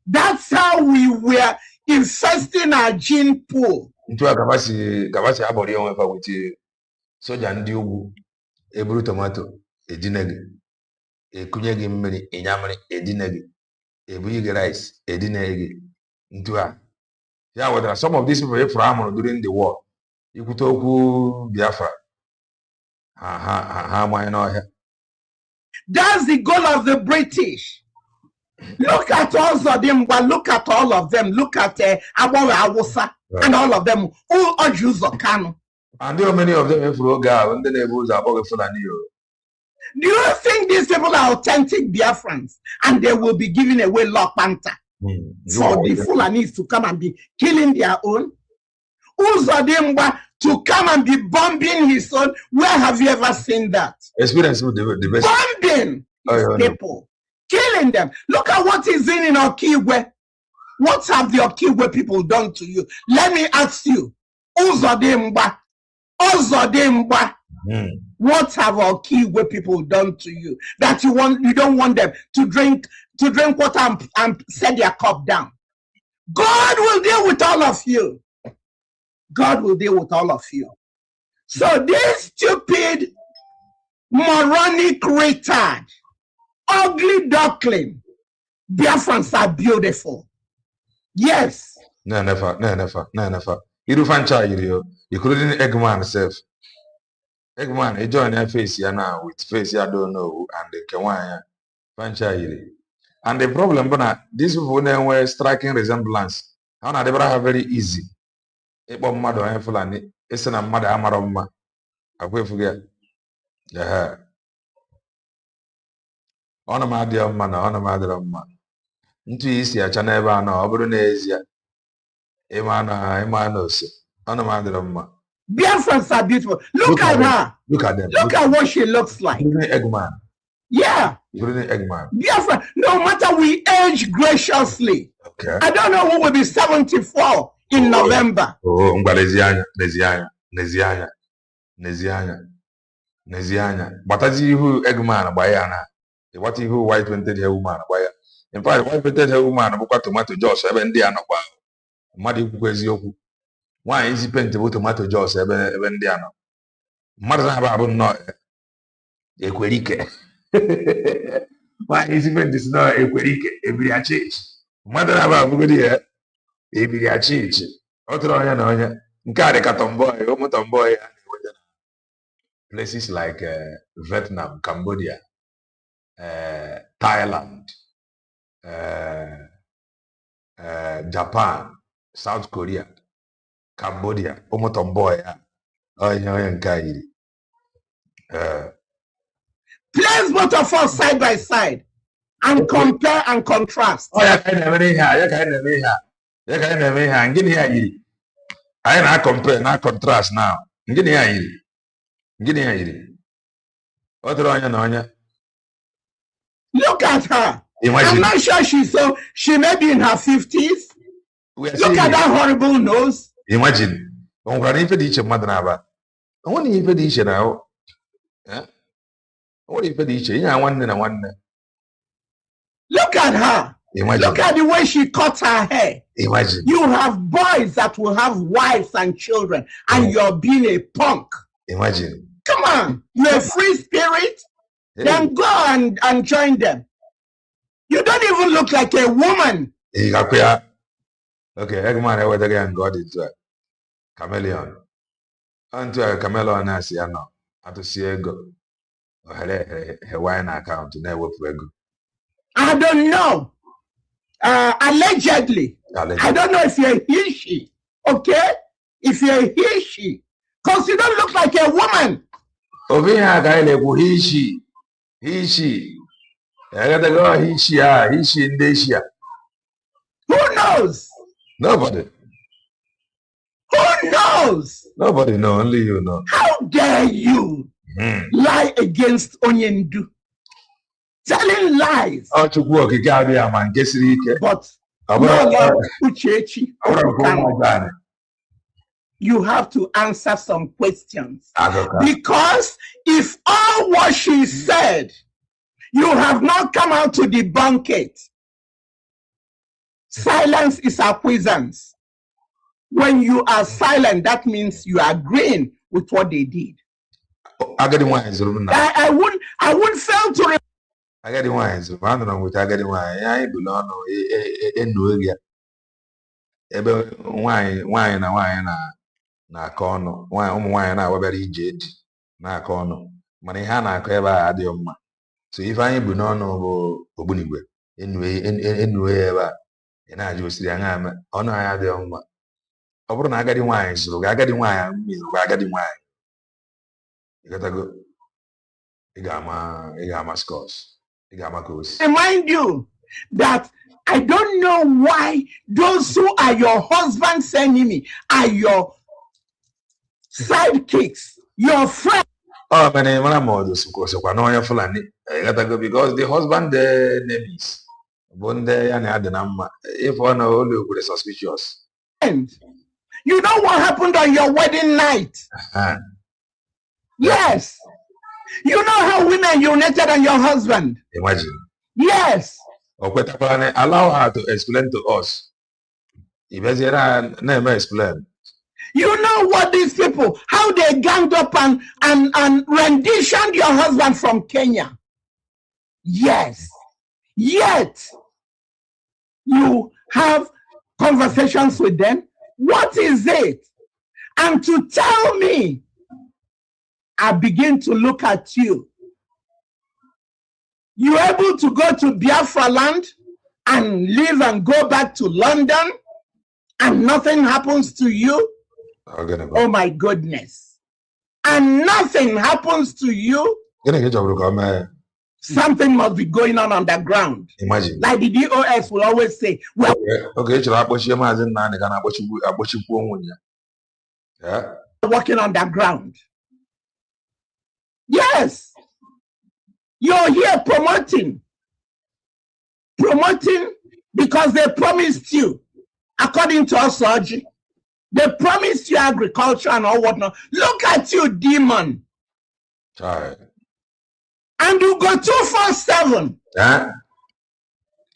[SPEAKER 3] That's how we were infesting our gene pool.
[SPEAKER 1] Into a Gavasi Abori on with you. Soja and Dugu, a blue tomato, a dineg, a kunyagi many, a yamani, a dineg, a big rice, a dineg. Into a yeah, well, there are some of these people from during the war. You could talk to Biafra.
[SPEAKER 3] That's the goal of the British. Look at all of them. Well, look at all of them. Look at Abawa Awusa and all of them. All are Jews of Kano.
[SPEAKER 1] And there are many of them if you go and the neighbors are about Fulani.
[SPEAKER 3] Do you think these people are authentic Biafrans and they will be giving away law panta for the Fulanis to come and be killing their own? Uzodimba to come and be bombing his son. Where have you ever seen that?
[SPEAKER 1] Experience with the best.
[SPEAKER 3] Bombing people, killing them. Look at what is in Okigwe. What have the Okigwe people done to you? Let me ask you, Uzodimba, what have Okigwe people done to you that you don't want them to drink water and set their cup down? God will deal with all of you. God will deal with all of you. So this stupid, moronic retard, ugly duckling, Biafrans are beautiful. Yes.
[SPEAKER 1] No, never. You do find child, you couldn't Eggman self. Eggman, he join your face here now with face I don't know and the Kawaya. Find child. And the problem, but these people were striking resemblance. How they have very easy. Ịkpọ mmadụ onye Fulani isi na mmadụ amara mma akwa efu gị ọnụ m adịghị mma na ọnụ m adịrọ mma ntu isi acha n'ebe a na ọ bụrụ n'ezie ịma na ose ọnụ m adịrọ mma.
[SPEAKER 3] Biafrans are beautiful. Look at her.
[SPEAKER 1] Look at them.
[SPEAKER 3] Look at what she looks like.
[SPEAKER 1] Eggman.
[SPEAKER 3] Yeah.
[SPEAKER 1] Eggman.
[SPEAKER 3] Biafra, no matter we age graciously.
[SPEAKER 1] Okay.
[SPEAKER 3] I don't know who will be 74 in November.
[SPEAKER 1] Oh, Nezianya. Batazi who Eggman bayana. What who white painted her woman by. In fact, white painted her woman about tomato Josh 7 day and Madi Kwezioku. Why is he painted tomato Josh 7 day? Mother about not a querike. Why is he painted not a querike? Every change. Mother about good here. Ebi ya chichi. Otro ya na onye. Nke a dị ka tomboy, ụmụ tomboy ya na-enweta places like Vietnam, Cambodia, Thailand, Japan, South Korea, Cambodia, Omotomboya,
[SPEAKER 3] Place both of us side by side and compare and contrast.
[SPEAKER 1] Oh, yeah, kind of here, yeah, kind of here, yeah, kind of here, and get here. I na compare, na contrast now. Get here, get here. What do I know?
[SPEAKER 3] Look at her.
[SPEAKER 1] Imagine.
[SPEAKER 3] I'm not sure she's so. She may be in her 50s. Look at that horrible nose.
[SPEAKER 1] Imagine. On va rien faire dire mother naba. On y fait dire now. Hein? On y fait dire. Yeah, one na one.
[SPEAKER 3] Look at her.
[SPEAKER 1] Imagine.
[SPEAKER 3] Look at the way she cuts her hair.
[SPEAKER 1] Imagine.
[SPEAKER 3] You have boys that will have wives and children, and you're being a punk.
[SPEAKER 1] Imagine.
[SPEAKER 3] Come on. You're a free spirit. Hey. Then go and join them. You don't even look like a woman.
[SPEAKER 1] Okay, Eggman, I went again got into a chameleon. Unto a chameleon, I see, I know. I to see a go. Her wine account, never go.
[SPEAKER 3] I don't know. Allegedly. I don't know if you're he, she. Okay? If you're he, she. Because you don't look like a woman.
[SPEAKER 1] Over here, guy, like he, she. He, she. I gotta go, he, she, in this year.
[SPEAKER 3] Who knows?
[SPEAKER 1] Nobody.
[SPEAKER 3] Who knows?
[SPEAKER 1] Nobody know, only you know.
[SPEAKER 3] How dare you lie against Onyendu? Telling lies.
[SPEAKER 1] Oh, to work, you can't be a man, guess it.
[SPEAKER 3] But you have to answer some questions. Because if all what she said, you have not come out to debunk it. Silence is acquiescence. When you are silent, that means you are agreeing with what they did. I wouldn't fail to.
[SPEAKER 1] I got the wines. I don't know what I got the wine. I belong in the wine na corner. Wine, I very jet na corner. Money hana creva adioma. So if I ain't no obuniwe, anyway, ever, and I just see an honor I had the oma. Over I got the wine, so I got the wine, I got the wine. You gotta go. You got my scores.
[SPEAKER 3] Remind you that I don't know why those who are your husband's enemy are your sidekicks, your friends.
[SPEAKER 1] Oh, my name is because I know you're Fulani. I gotta go because the husband enemies. If one only suspicious.
[SPEAKER 3] And you know what happened on your wedding night? Yes. You know how women urinated on your husband?
[SPEAKER 1] Imagine.
[SPEAKER 3] Yes.
[SPEAKER 1] Allow her to explain to us. If never explain.
[SPEAKER 3] You know what these people, how they ganged up and renditioned your husband from Kenya? Yes. Yet, you have conversations with them. What is it? And to tell me, I begin to look at you. You're able to go to Biafra land and live and go back to London and nothing happens to you? Oh my goodness. And nothing happens to you? Something must be going on underground.
[SPEAKER 1] Imagine.
[SPEAKER 3] Like the DOS will always say, well, working underground. Yes. You're here promoting because they promised you, according to us, they promised you agriculture and all whatnot. Look at you, demon.
[SPEAKER 1] Child.
[SPEAKER 3] And you go 247.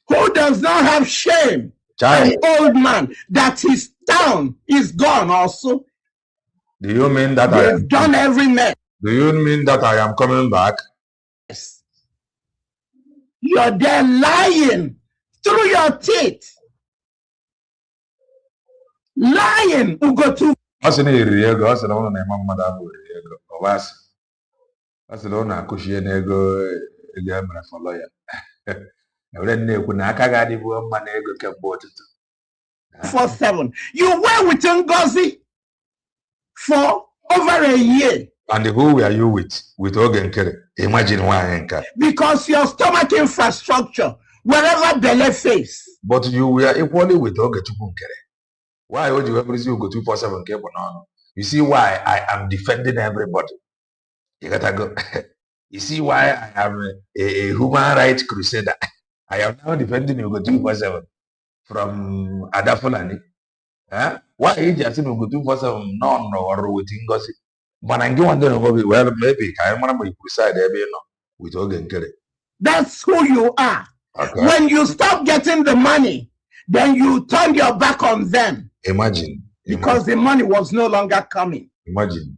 [SPEAKER 3] Who does not have shame? Child. An old man that his town is gone also.
[SPEAKER 1] Do you mean that
[SPEAKER 3] they've done every man?
[SPEAKER 1] Do you mean that I am coming back?
[SPEAKER 3] Yes. You're there lying through your teeth. Lying. Ugo to.
[SPEAKER 1] That's the one I could share nego gamma for lawyer. Then they could not carry the woman ego kept bought it.
[SPEAKER 3] 4/7. You were with Ngozi for over a year.
[SPEAKER 1] And who were you with? With Ogen Kerry. Imagine why anchor.
[SPEAKER 3] Because your stomach infrastructure, wherever Bele face.
[SPEAKER 1] But you were equally with Ogen Kerry. Why would you ever see you go 247 cable on? You see why I am defending everybody. You gotta go. You see why I am a human rights crusader. I am now defending you go 247 from Adafulani. Huh? Why you just go 247 no or with Ngozi? But I don't know, well, maybe I remember you decide with Ogen Kerry.
[SPEAKER 3] That's who you are.
[SPEAKER 1] Okay.
[SPEAKER 3] When you stop getting the money, then you turn your back on them.
[SPEAKER 1] Imagine.
[SPEAKER 3] Because the money was no longer coming.
[SPEAKER 1] Imagine.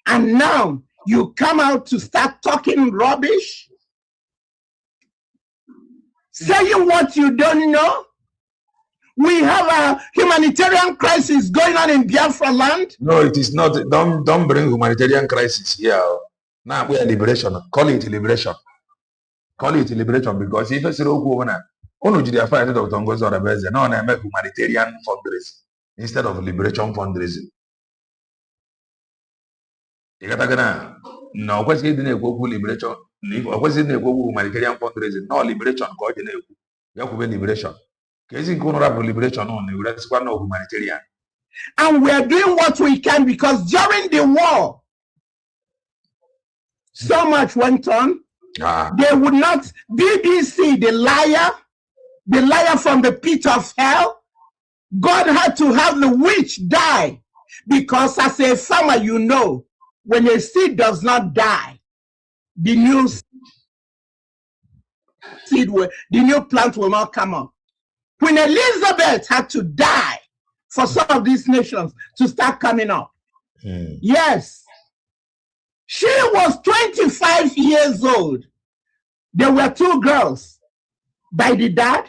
[SPEAKER 3] And now you come out to start talking rubbish, saying what you don't know. We have a humanitarian crisis going on in Biafra land.
[SPEAKER 1] No, it is not. Don't bring humanitarian crisis here. Now we are liberation. Call it liberation. Call it liberation because if it's fight of Tongo's or a no, I make humanitarian fundraising instead of liberation fundraising. You got to no question didn't go liberation. Or was it humanitarian fundraising? No liberation. You have liberation. Liberation only, no humanitarian.
[SPEAKER 3] And we are doing what we can because during the war, so much went on. They would not, BBC, the liar from the pit of hell, God had to have the witch die because as a farmer, you know, when a seed does not die, the new seed will, the new plant will not come up. Queen Elizabeth had to die for some of these nations to start coming up. Yes. She was 25 years old. There were two girls by the dad.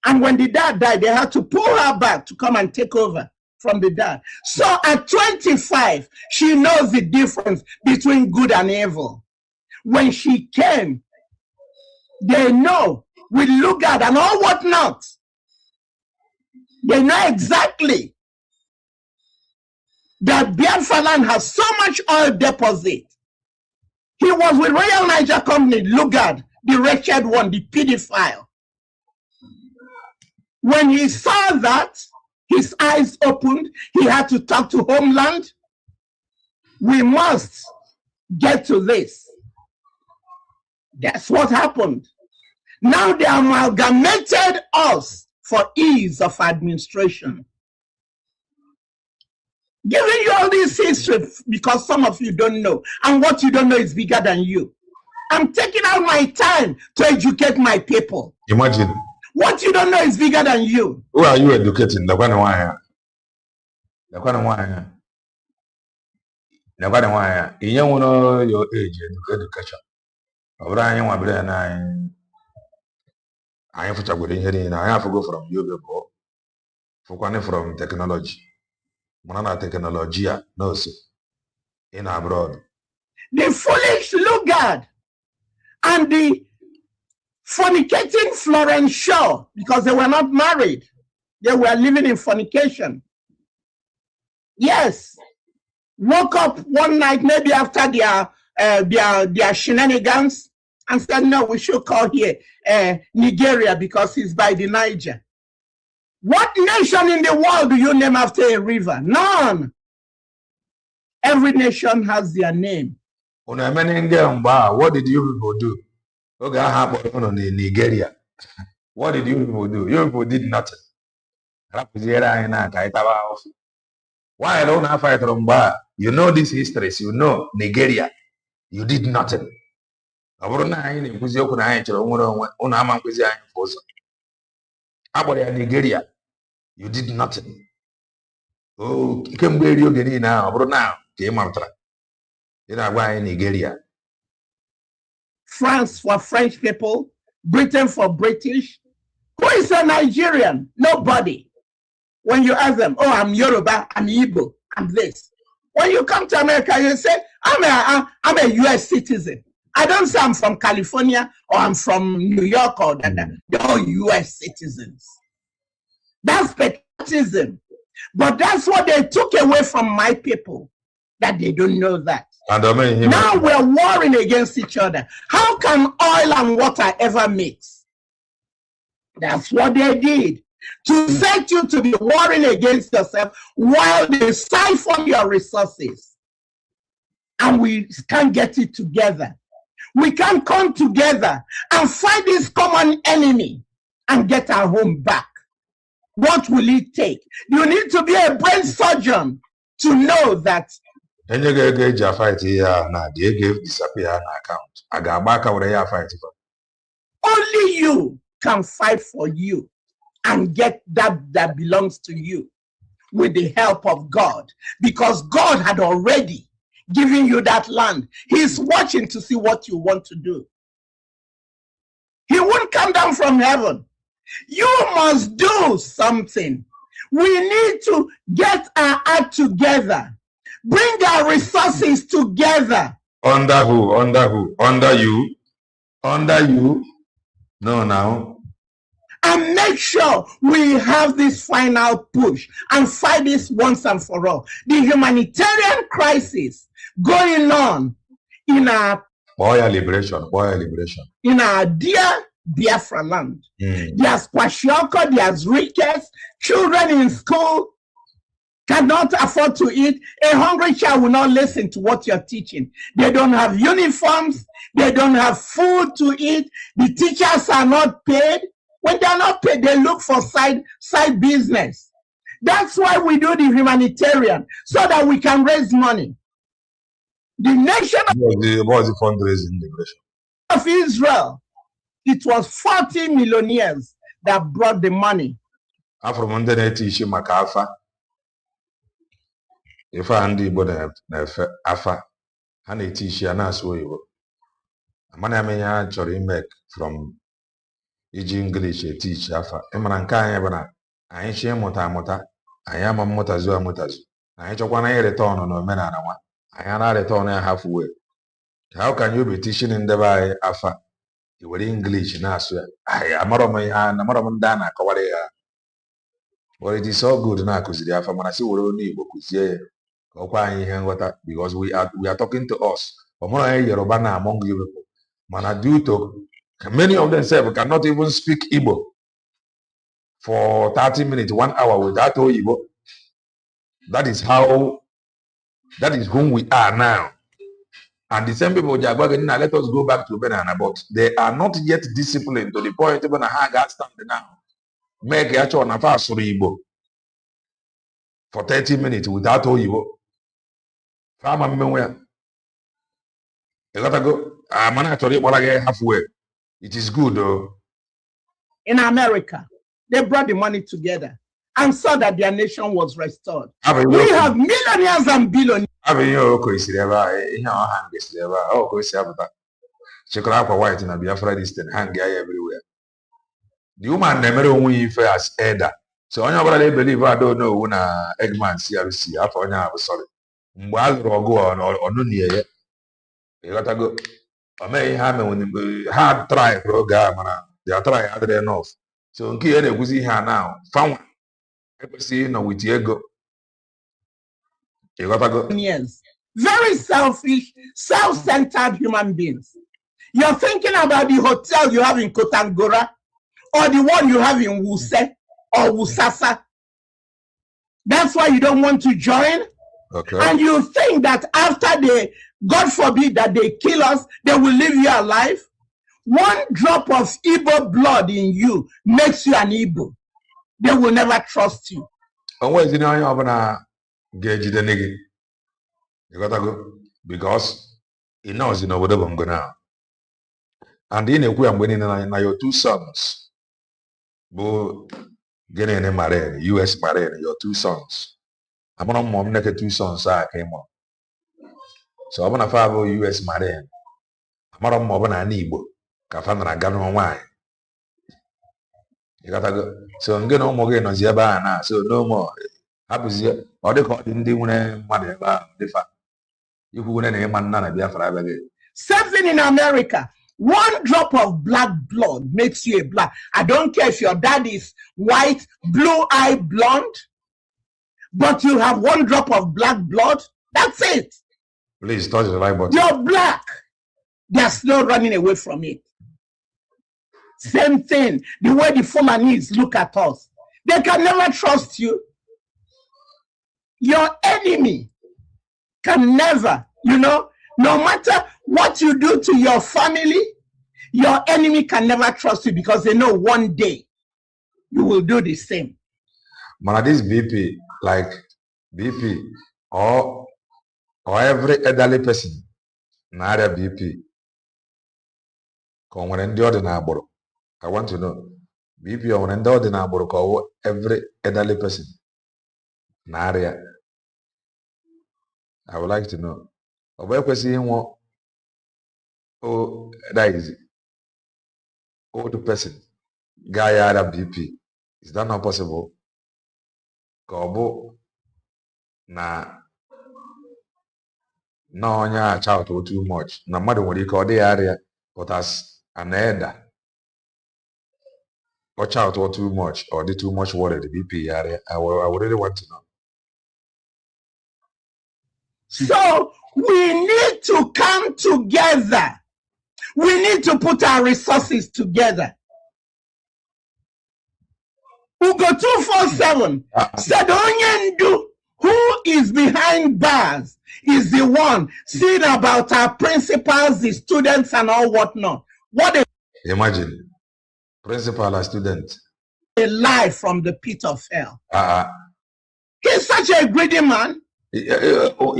[SPEAKER 3] And when the dad died, they had to pull her back to come and take over from the dad. So at 25, she knows the difference between good and evil. When she came, they know with Lugard and all whatnot. They know exactly that Biafra land has so much oil deposit. He was with Royal Niger Company, Lugard, the wretched one, the pedophile. When he saw that, his eyes opened. He had to talk to Homeland. We must get to this. That's what happened. Now they amalgamated us for ease of administration. Giving you all this history because some of you don't know, and what you don't know is bigger than you. I'm taking out my time to educate my people.
[SPEAKER 1] Imagine.
[SPEAKER 3] What you don't know is bigger than you.
[SPEAKER 1] Who are you educating? The one why? The one why? The one why? You know your age, education. Abraham, my brother, I am for Chagrin. I have to go from you for from technology. Manana technology, no, sir. In abroad.
[SPEAKER 3] The foolish Lugard and the fornicating Florence Shaw, because they were not married, they were living in fornication. Yes, woke up one night, maybe after their shenanigans, and said, no, we should call here Nigeria because it's by the Niger. What nation in the world do you name after a river? None. Every nation has their name.
[SPEAKER 1] What did you people do? Okay, I have on Nigeria. What did you people do? You people did nothing. Why don't I fight from Bar? You know these histories, you know Nigeria. You did nothing. Nigeria, you did nothing. Oh, you can wear you getting now, bro. Now, came after. You know why Nigeria?
[SPEAKER 3] France for French people, Britain for British. Who is a Nigerian? Nobody. When you ask them, oh, I'm Yoruba, I'm Igbo, I'm this. When you come to America, you say, I'm a US citizen. I don't say I'm from California or I'm from New York or that. They're all US citizens. That's patriotism. But that's what they took away from my people, that they don't know that. And now we're warring against each other. How can oil and water ever mix? That's what they did. To set you to be warring against yourself while they siphon your resources. And we can't get it together. We can't come together and fight this common enemy and get our home back. What will it take? You need to be a brain surgeon to know that only you can fight for you and get that belongs to you with the help of God, because God had already given you that land. He's watching to see what you want to do. He won't come down from heaven. You must do something. We need to get our act together. Bring our resources together.
[SPEAKER 1] Under who? Under who? Under you? Under you? No, now.
[SPEAKER 3] And make sure we have this final push and fight this once and for all. The humanitarian crisis going on in our
[SPEAKER 1] liberation.
[SPEAKER 3] In our dear Biafra land. There's kwashiorkor, there's rickets, children in school cannot afford to eat. A hungry child will not listen to what you're teaching. They don't have uniforms, they don't have food to eat, the teachers are not paid. When they're not paid, they look for side business. That's why we do the humanitarian, so that we can raise money. The nation
[SPEAKER 1] what was the fundraising
[SPEAKER 3] of Israel, it was 40 millionaires that brought the money.
[SPEAKER 1] From under the Makafa. If I and the Afa, and a teach you, and that's where you go. Actually make from English a teach Afa. Emananka, I ain't shame mota. I am a motazu. I ain't one I return on a man. I am not return halfway. How can you be teaching in the way Afa? You were English now, sir. I am not my hand, I'm not dana, Kawaria. Well, it is so good now because the Afa Manasi will only because we are talking to us. Yoruba among you people. Man, due to many of themselves cannot even speak Igbo for 30 minutes, 1 hour without Igbo. That is whom we are now. And the same people, let us go back to banana, but they are not yet disciplined to the point when I got standing now. Make a chon of us Igbo for 30 minutes without Igbo. Farmer, you gotta go. I'm actually what I get halfway. It is good though.
[SPEAKER 3] In America, they brought the money together and saw that their nation was restored. We have millionaires and billionaires.
[SPEAKER 1] White in a Biafra distant hang everywhere. The woman never win as Eda. So on your believe I don't know when a Eggman CRC after now sorry. While or go on or no near. You gotta go. I may have when hard try program. They are trying other enough. So in Kia we see her now. Found see no with Diego. You gotta go.
[SPEAKER 3] Yes. Very selfish, self-centered human beings. You're thinking about the hotel you have in Kotangora or the one you have in Wuse or Wusasa. That's why you don't want to join.
[SPEAKER 1] Okay.
[SPEAKER 3] And you think that after they, God forbid that they kill us, they will leave you alive. One drop of Igbo blood in you makes you an Igbo. They will never trust you.
[SPEAKER 1] And where is it now? You're gonna gauge the nigga. You gotta go because he knows you know whatever I'm gonna. And in a way, I'm winning now your two sons. Bo getting a marine, US marine, your two sons. I'm gonna mom naked two sons I came on. So I'm gonna follow US marine. I'm gonna mom an Igbo. Kafana Gano wine. You gotta go. So I'm gonna more again on the now. So no more. Happy Ọ dị ka ọ dị ndị nwere mmadụ ebe ahụ dịfa ikwu nwere na ịma nna na Biafra abịaghị.
[SPEAKER 3] Same thing in America. One drop of black blood makes you a black. I don't care if your dad is white, blue-eye, blonde, but you have one drop of black blood. That's it.
[SPEAKER 1] Please touch the right button.
[SPEAKER 3] You're black. There's no running away from it. Same thing. The way the Fulanis look at us. They can never trust you. Your enemy can never, no matter what you do to your family, your enemy can never trust you because they know one day you will do the same.
[SPEAKER 1] Man, this BP, like BP, or every elderly person, na BP, I want to know. BP or every elderly person, na I would like to know. Oh, that is old person, guy BP. Is that not possible? Kobo na onya child too much. Na mother when you call the area, but as an elder, or child too much, or the too much water the BP area. I would really want to know.
[SPEAKER 3] So we need to come together. We need to put our resources together. Ugo 247 said Onyendu, who is behind bars, is the one seeing about our principals, the students, and all whatnot. What a
[SPEAKER 1] imagine principal and student.
[SPEAKER 3] A lie from the pit of hell. He's such a greedy man.
[SPEAKER 1] Respond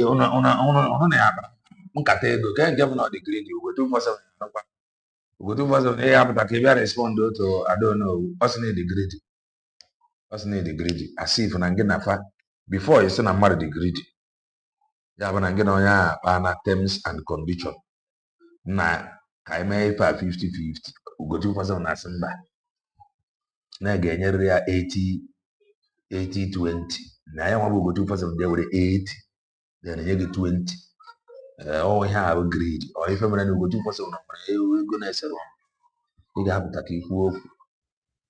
[SPEAKER 1] to I don't know what's in the greedy. What's in the greedy? As if nafa before you send a married the greedy. Yeah, but I'm terms and condition. Na I may pay 50-50. Go to person na samba. Na genyeria 80-20. Na ya wabu go to person there with 80. Then you get 20. Oh, we have greed. Or if I'm going to go to person, we're going to say,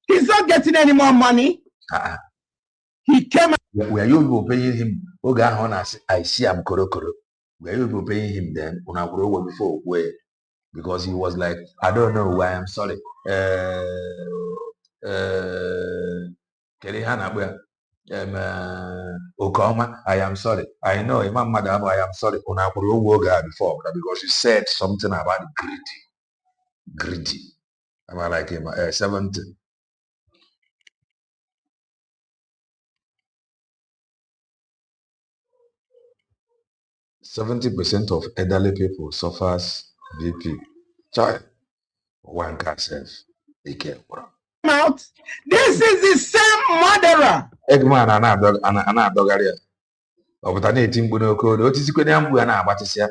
[SPEAKER 3] he's not getting any more money. He came.
[SPEAKER 1] Were you paying him? I see I'm korokoro. Were you paying him then? Before where? Because he was like, I don't know why I'm sorry. Okama, I am sorry. I know, Imam Madam, I am sorry. Before because you said something about greedy. Am I like him? 70. %70 of elderly people suffers BP. Child, one can self. Be careful.
[SPEAKER 3] Out. This is the same murderer.
[SPEAKER 1] Eggman and Dogaria. Of the native code, what is the Quidam Buana Batisia?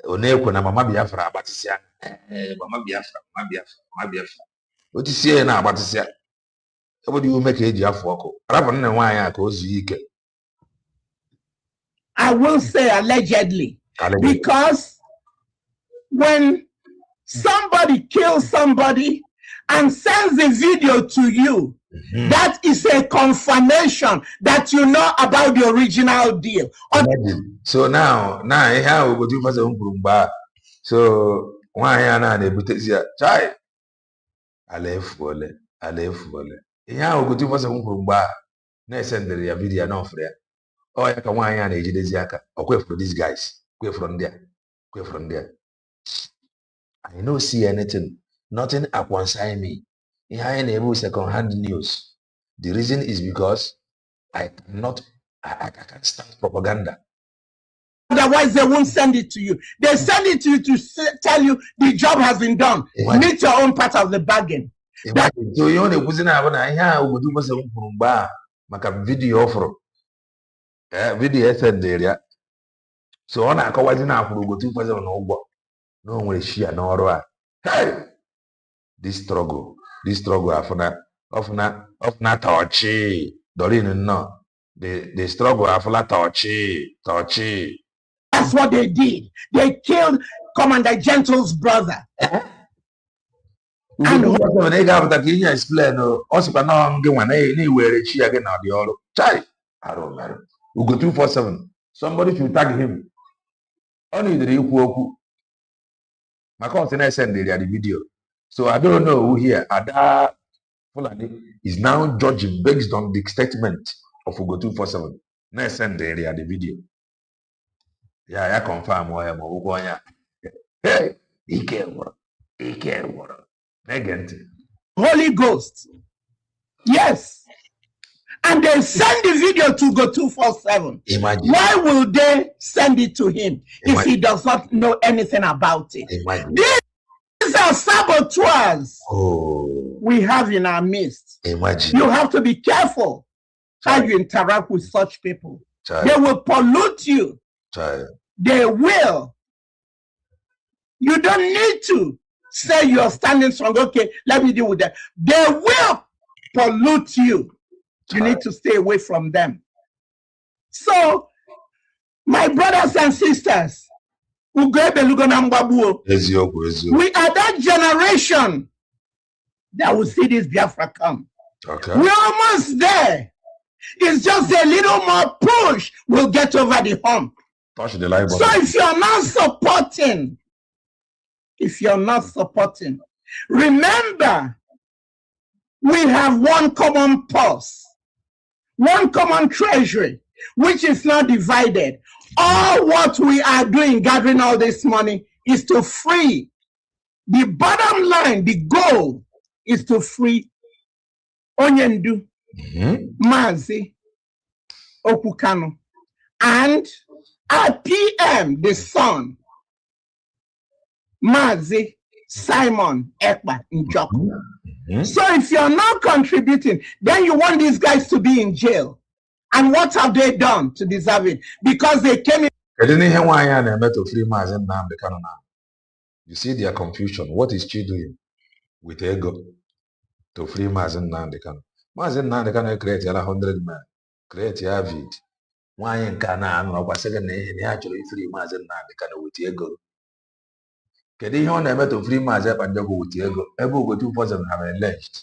[SPEAKER 1] Onewu na Mama Biafra Batisia. Mama Biafra. What is here now Batisia? What do you make a Jafwako? Ravan and why I cause you.
[SPEAKER 3] I will say allegedly. Because when somebody kills somebody and sends a video to you, that is a confirmation that you know about the original deal.
[SPEAKER 1] So now how we go do for some. So why are not able to say, child? I left for it. How we go do for some. Next send the video no free. Oh, I can why and age away from these guys. Away from there. I don't see anything. Nothing upon sign me. I enable second-hand news. The reason is because I can't stand propaganda.
[SPEAKER 3] Otherwise, they won't send it to you. They send it to you to tell you the job has been done. Meet your own part of the bargain.
[SPEAKER 1] So you only put in a video offer. Video send area. So on a kawaii now for go 2,000 no one share no. Hey, this struggle often touchy. Doreen no They struggle. I feel like touchy.
[SPEAKER 3] That's what they did. They killed Commander Gentle's brother.
[SPEAKER 1] And when they got that, you explain. Also, but now I'm going anywhere. She again now the all. Chai, I don't know. We go 247. Somebody should tag him. Only the equal. My cousin I send the video. So I don't know who here. Ada Fulani is now judging based on the statement of Ugo 247. Now send the video. Yeah, I confirm why I'm going. Hey, he can't work.
[SPEAKER 3] Holy Ghost. Yes. And they send the video to Go 247.
[SPEAKER 1] Imagine.
[SPEAKER 3] Why will they send it to him if he does not know anything about it?
[SPEAKER 1] Imagine.
[SPEAKER 3] These are saboteurs we have in our midst.
[SPEAKER 1] Imagine.
[SPEAKER 3] You have to be careful how you interact with such people. They will pollute you. They will. You don't need to say you're standing strong. Okay, let me deal with that. They will pollute you. You need to stay away from them. So, my brothers and sisters, we are that generation that will see this Biafra come.
[SPEAKER 1] Okay.
[SPEAKER 3] We're almost there. It's just a little more push. We'll get over the hump.
[SPEAKER 1] Touch the light button.
[SPEAKER 3] So if you're not supporting, remember, we have one common purse, one common treasury, which is not divided. All what we are doing, gathering all this money, is to free. The bottom line, the goal, is to free Onyendu, Mazi, Okukano, and our PM, the son, Mazi Simon Ekpa Njoku. So if you're not contributing, then you want these guys to be in jail. And what have they done to deserve it? Because they came in.
[SPEAKER 1] You see their confusion. What is she doing with ego to free Mazen Nandekano? Mazen Nandekano create 100 men, create Avid. Why in Ghana and over second actually free Mazen Nandekano with ego? Kedi on a met of free Mazep and Jogo with ego. Ebo go 247 have alleged.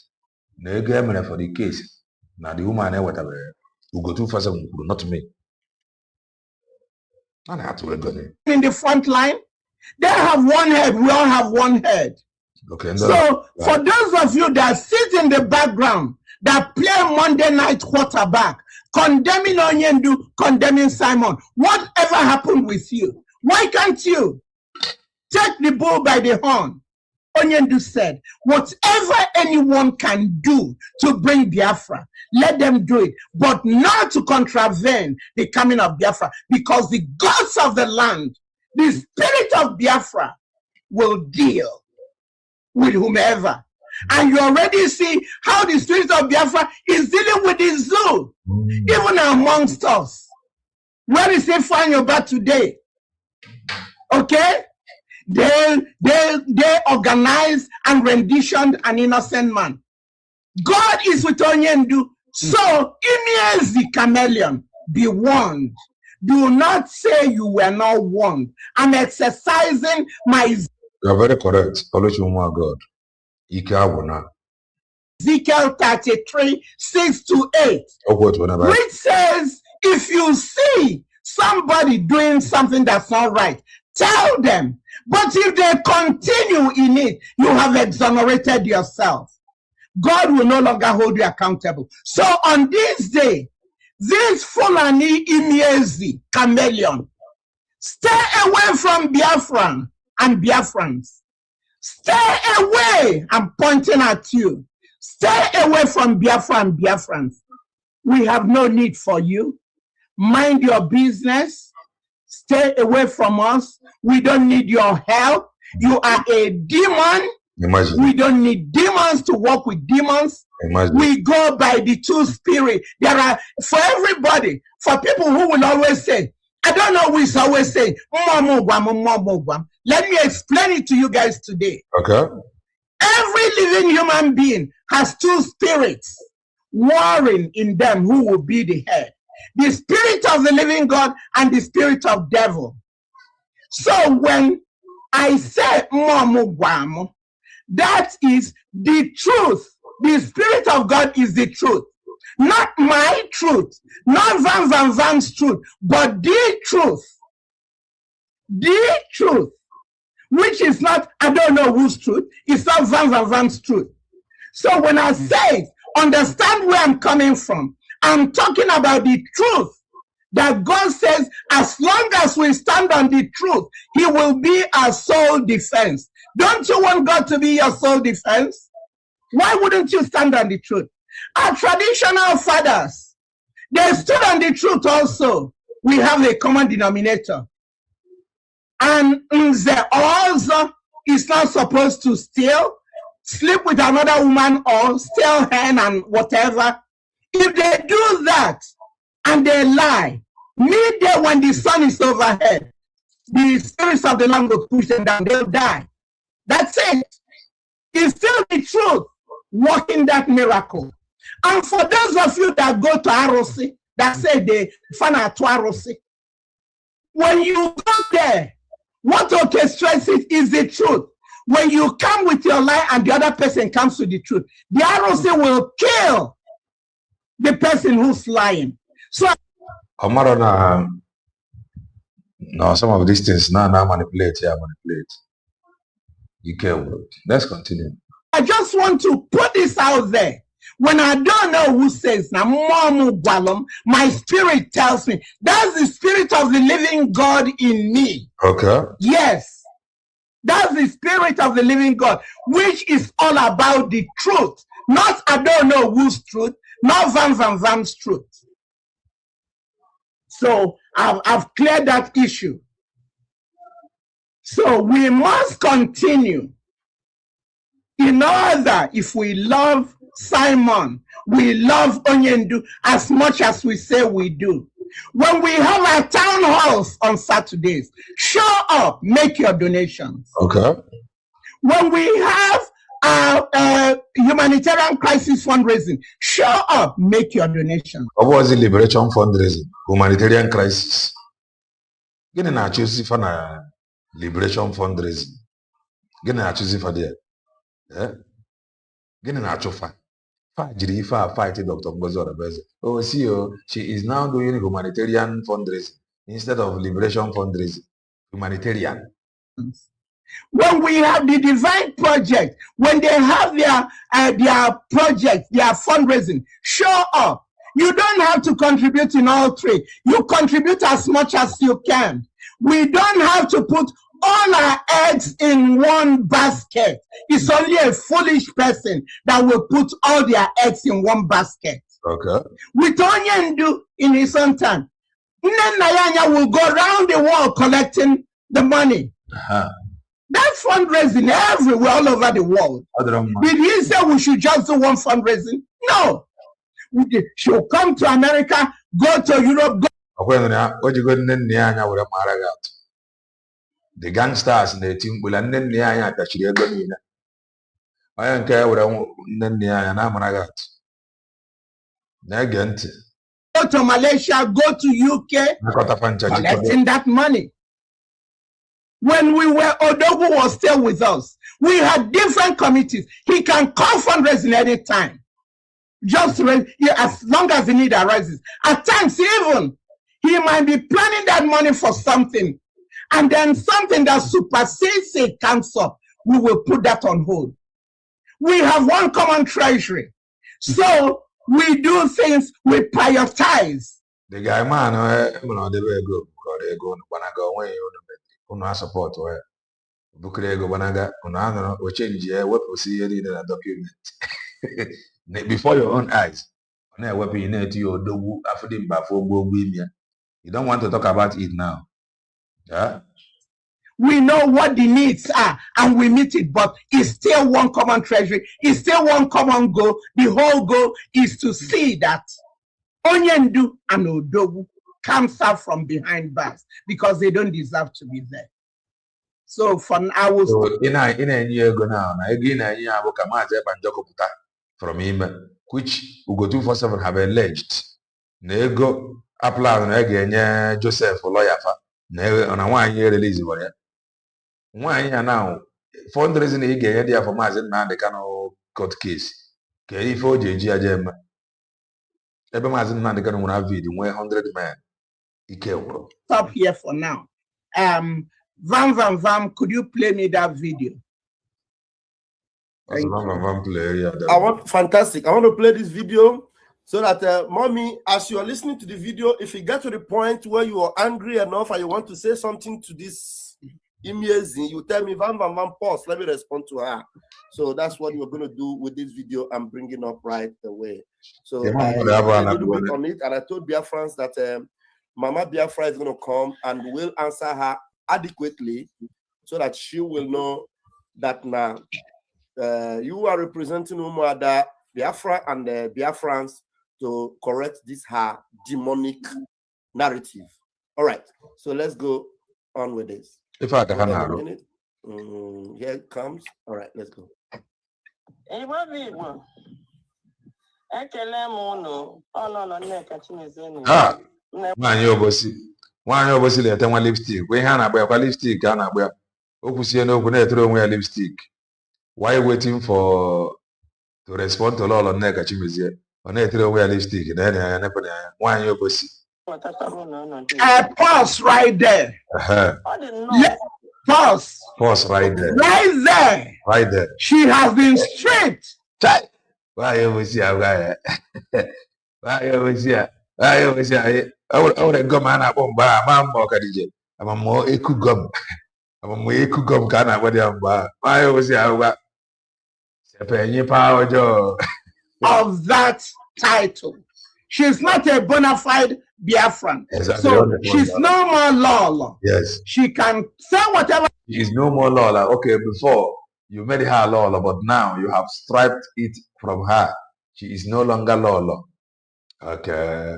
[SPEAKER 1] No game for the case. Now the woman whatever. Who go 247 not me. And I have to go
[SPEAKER 3] in the front line. They have one head. We all have one head.
[SPEAKER 1] Okay.
[SPEAKER 3] So for those of you that sit in the background, that play Monday night quarterback, condemning Onyendu, condemning Simon, whatever happened with you? Why can't you take the bull by the horn? Onyendu said, whatever anyone can do to bring Biafra, let them do it, but not to contravene the coming of Biafra, because the gods of the land, the spirit of Biafra, will deal with whomever. And you already see how the spirit of Biafra is dealing with the zoo, even amongst us. Where is it find your back today? Okay? They organized and renditioned an innocent man. God is with Onyendu. So, Ines the chameleon, be warned. Do not say you were not warned. I'm exercising my...
[SPEAKER 1] You are very correct. God.
[SPEAKER 3] Ezekiel 33, 6-8. Which says, if you see somebody doing something that's not right, tell them. But if they continue in it, you have exonerated yourself. God will no longer hold you accountable. So on this day, this Fulani Imiezi chameleon, stay away from Biafran and Biafrans. Stay away. I'm pointing at you. Stay away from Biafra and Biafrans. We have no need for you. Mind your business. Stay away from us. We don't need your help. You are a demon.
[SPEAKER 1] Imagine.
[SPEAKER 3] We don't need demons to work with demons.
[SPEAKER 1] Imagine.
[SPEAKER 3] We go by the two spirit. There are, for everybody, for people who will always say, I don't know who is always saying, let me explain it to you guys today.
[SPEAKER 1] Okay.
[SPEAKER 3] Every living human being has two spirits warring in them who will be the head. the spirit of the living God and the spirit of devil. So when I say Momu Guamo, that is the truth. The spirit of God is the truth. Not my truth, not Van Van's truth, but the truth. The truth. Which is not, I don't know whose truth, it's not Van Van's truth. So when I say, understand where I'm coming from, I'm talking about the truth that God says, as long as we stand on the truth, He will be our sole defense. Don't you want God to be your sole defense? Why wouldn't you stand on the truth? Our traditional fathers, they stood on the truth also. We have a common denominator. And Nze also is not supposed to steal, sleep with another woman, or steal hen and whatever. If they do that and they lie, midday when the sun is overhead, the spirits of the land will push them down, they'll die. That's it. It's still the truth working that miracle. And for those of you that go to Arosi, that say they fan to Arosi, when you go there, what orchestrates it is the truth. When you come with your lie and the other person comes with the truth, the Arosi will kill the person who's lying. So
[SPEAKER 1] Amara no, some of these things now manipulate. You care. Let's continue.
[SPEAKER 3] I just want to put this out there. When I don't know who says now, my spirit tells me that's the spirit of the living God in me.
[SPEAKER 1] Okay.
[SPEAKER 3] Yes. That's the spirit of the living God, which is all about the truth. Not I don't know whose truth, not Van Van's truth. So I've cleared that issue. So we must continue. In order, if we love Simon, we love Onyendu as much as we say we do. When we have our town halls on Saturdays, show up, make your donations.
[SPEAKER 1] Okay.
[SPEAKER 3] When we have our humanitarian crisis fundraising, show up, make your donations.
[SPEAKER 1] What was the liberation fundraising? Humanitarian crisis. Gini na choose for na liberation fundraising. Gini na choose for there. Gini na chofa. Jiri fight Dr. Ngozi Odebeze. Oh, see, she is now doing humanitarian fundraising instead of liberation fundraising. Humanitarian.
[SPEAKER 3] When we have the Divine Project, when they have their project, their fundraising, show up. You don't have to contribute in all three. You contribute as much as you can. We don't have to put all our eggs in one basket. It's only a foolish person that will put all their eggs in one basket.
[SPEAKER 1] Okay.
[SPEAKER 3] With Onyendu in his own time, Nneka will go around the world collecting the money. That's fundraising everywhere, all over the world. Did he say we should just do one fundraising? No. She'll come to America, go to Europe, go.
[SPEAKER 1] The gangsters in the team will and then the aya that she had done. I don't care what I want, then the aya and Amaragat. Negant.
[SPEAKER 3] Go to Malaysia, go to UK, collecting that money. When we were, Onowu was still with us. We had different committees. He can call fundraising any time. Just as long as the need arises. At times, even, he might be planning that money for something. And then something that supersedes it comes up, we will put that on hold. We have one common treasury. So we do things, we prioritize.
[SPEAKER 1] The guy, man, they will go, they go, when you support where Bukrego Banaga, Unano, or change what we see in a document. Before your own eyes, on a weapon you need to your do after them before you don't want to talk about it now. Yeah.
[SPEAKER 3] We know what the needs are and we meet it, but it's still one common treasury. It's still one common goal. The whole goal is to see that Onyendu and Onowu comes out from behind bars because they don't deserve to be there. So for now,
[SPEAKER 1] in a year ago now, again a year ago, from him, which Ugo 247 have alleged. Nego Aplan na ga-enye Joseph lawyer fa na nwaanyị release were ya. Nwaanyị ya now fundraising ị ga-enye dị ya for Maazị Nnamdi Kanu court case ka ife o ji eji ya je eme. Ebe Maazị Nnamdi Kanu nwere video nwee 100 men ike gwụrụ.
[SPEAKER 3] Stop here for now. Vam, could you play me that video?
[SPEAKER 1] I
[SPEAKER 2] want fantastic. I want to play this video so that mommy, as you are listening to the video, if you get to the point where you are angry enough and you want to say something to this amazing, you tell me, Vam, pause. Let me respond to her. So that's what we're going to do with this video I'm bringing up right away. So I did a little bit on it, and I told Biafrans that Mama Biafra is going to come and will answer her adequately so that she will know that now you are representing Umuada Biafra and the Biafrans to correct this her demonic narrative. All right, so let's go on with this.
[SPEAKER 1] If I can
[SPEAKER 2] here it comes. All right, let's go.
[SPEAKER 4] Nneka Chimeze.
[SPEAKER 1] Nwaanyị obosi lete nwa lipstick we ha na-agba kwa lipstick a na-agba o kwusie n'okwu na-etere onwe ya lipstick. Why waiting for to respond to Lolo Nneka Chimeze? Ọ na-etere onwe ya lipstick na ya nepere ya nwaanyị obosi.
[SPEAKER 3] Pause right there. Pause
[SPEAKER 1] right there.
[SPEAKER 3] Right there.
[SPEAKER 1] Right there.
[SPEAKER 3] She has been stripped.
[SPEAKER 1] Why obosi agwa ya? Why obosi ya? Why obosi ya? I would go man up on bar, Mamma Kadije. I'm a more ekugum. I'm a more ekugum can I wear bar. I always say, power job
[SPEAKER 3] of that title. She's not a bona fide Biafran.
[SPEAKER 1] Exactly.
[SPEAKER 3] So she's no more Lola.
[SPEAKER 1] Yes.
[SPEAKER 3] She can say whatever.
[SPEAKER 1] She's no more Lola. Okay, before you made her Lola, but now you have stripped it from her. She is no longer Lola. Okay.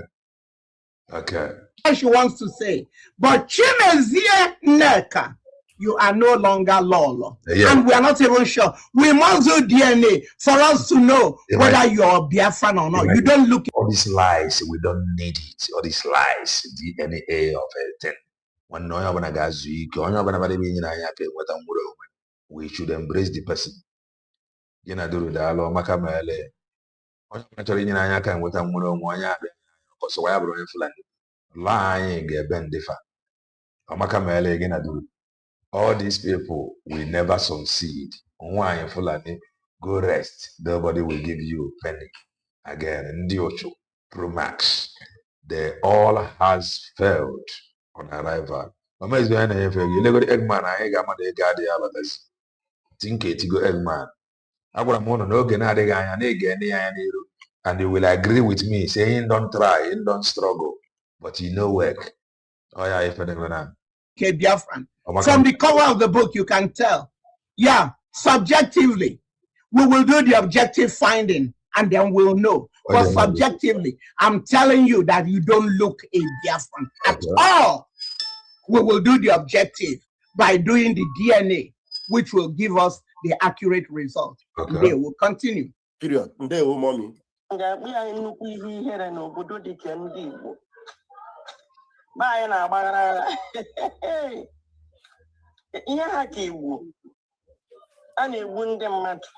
[SPEAKER 1] Okay.
[SPEAKER 3] She wants to say, but Chimeze Nneka, you are no longer Lolo. Yeah. And we are not even sure. We must do DNA for us to know whether you are Biafran or not. You don't look.
[SPEAKER 1] All these lies, we don't need it. All these lies, DNA of everything. We should embrace the person. Lying get differ. All these people will never succeed. Why Fulani go rest? Nobody will give you a penny. Again, Ndiocho, Pro Max, they all has failed on arrival. Mama is behind a you lego Eggman, I got the guard the others. Think it go Eggman. I got a mono no genade and they will agree with me, saying don't try, don't struggle, but you know work. Oh yeah, if
[SPEAKER 3] okay, Biafran. From the cover of the book, you can tell. Yeah, subjectively, we will do the objective finding and then we'll know. But subjectively, I'm telling you that you don't look a Biafran at all. We will do the objective by doing the DNA, which will give us the accurate result. Okay. They will continue.
[SPEAKER 2] Period. They will, mommy.
[SPEAKER 4] Ihe ha ka Igbo a na-egbu ndị mmadụ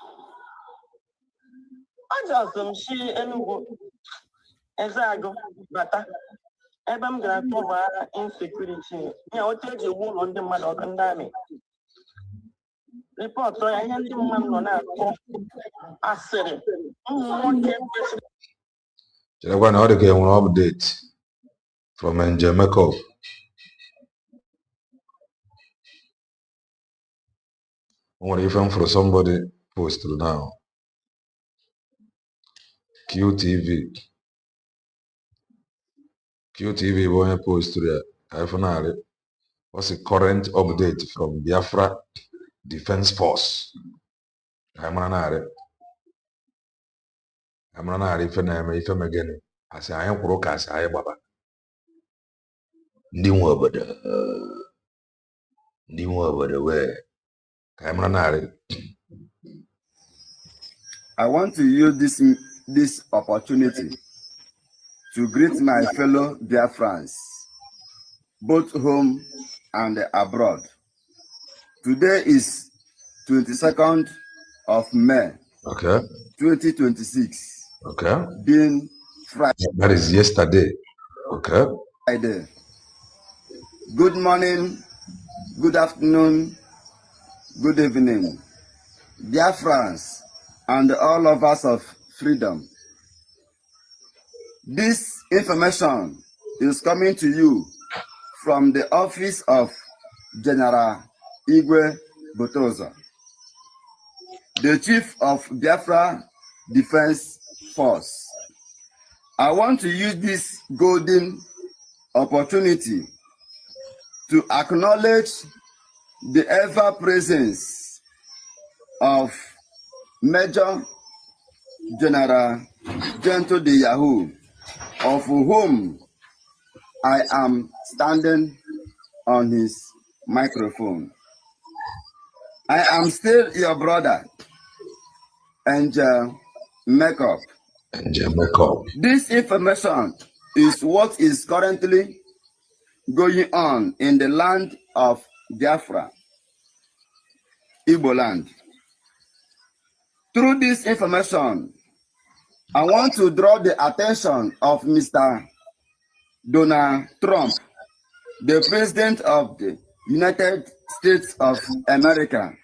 [SPEAKER 4] ọjọọ m si Enugu Ezeagụ bata ebe m gara tụbara insecurity ya otu eji egbu ụlọ ndị mmadụ ọgụ ndị amị rịpọtụ ya ihe ndị mmadụ nọ na-akọ asịrị ụmụ nwoke kwesịrị
[SPEAKER 1] cherekwa na ọ dị ka enwere update from Njemekov. What if I'm for somebody posted now? QTV when post there. iPhone. What's the current update from Biafra Defense Force? I'm running if I'm again. I say I am broadcast. I am Baba. New over the way.
[SPEAKER 5] I want to use this opportunity to greet my fellow Biafrans, both home and abroad. Today is 22nd of May,
[SPEAKER 1] Okay.
[SPEAKER 5] 2026.
[SPEAKER 1] Okay.
[SPEAKER 5] Being Friday.
[SPEAKER 1] That is yesterday. Okay.
[SPEAKER 5] Good morning, good afternoon, good evening, Biafrans, and all lovers of freedom. This information is coming to you from the office of General Igwe Botoza, the Chief of Biafra Defense Force. I want to use this golden opportunity to acknowledge the ever-presence of Major General Gento de Yahoo, of whom I am standing on his microphone. I am still your brother, Angel Makeup.
[SPEAKER 1] Angel Makeup.
[SPEAKER 5] This information is what is currently going on in the land of Biafra, Igbo land. Through this information, I want to draw the attention of Mr. Donald Trump, the President of the United States of America,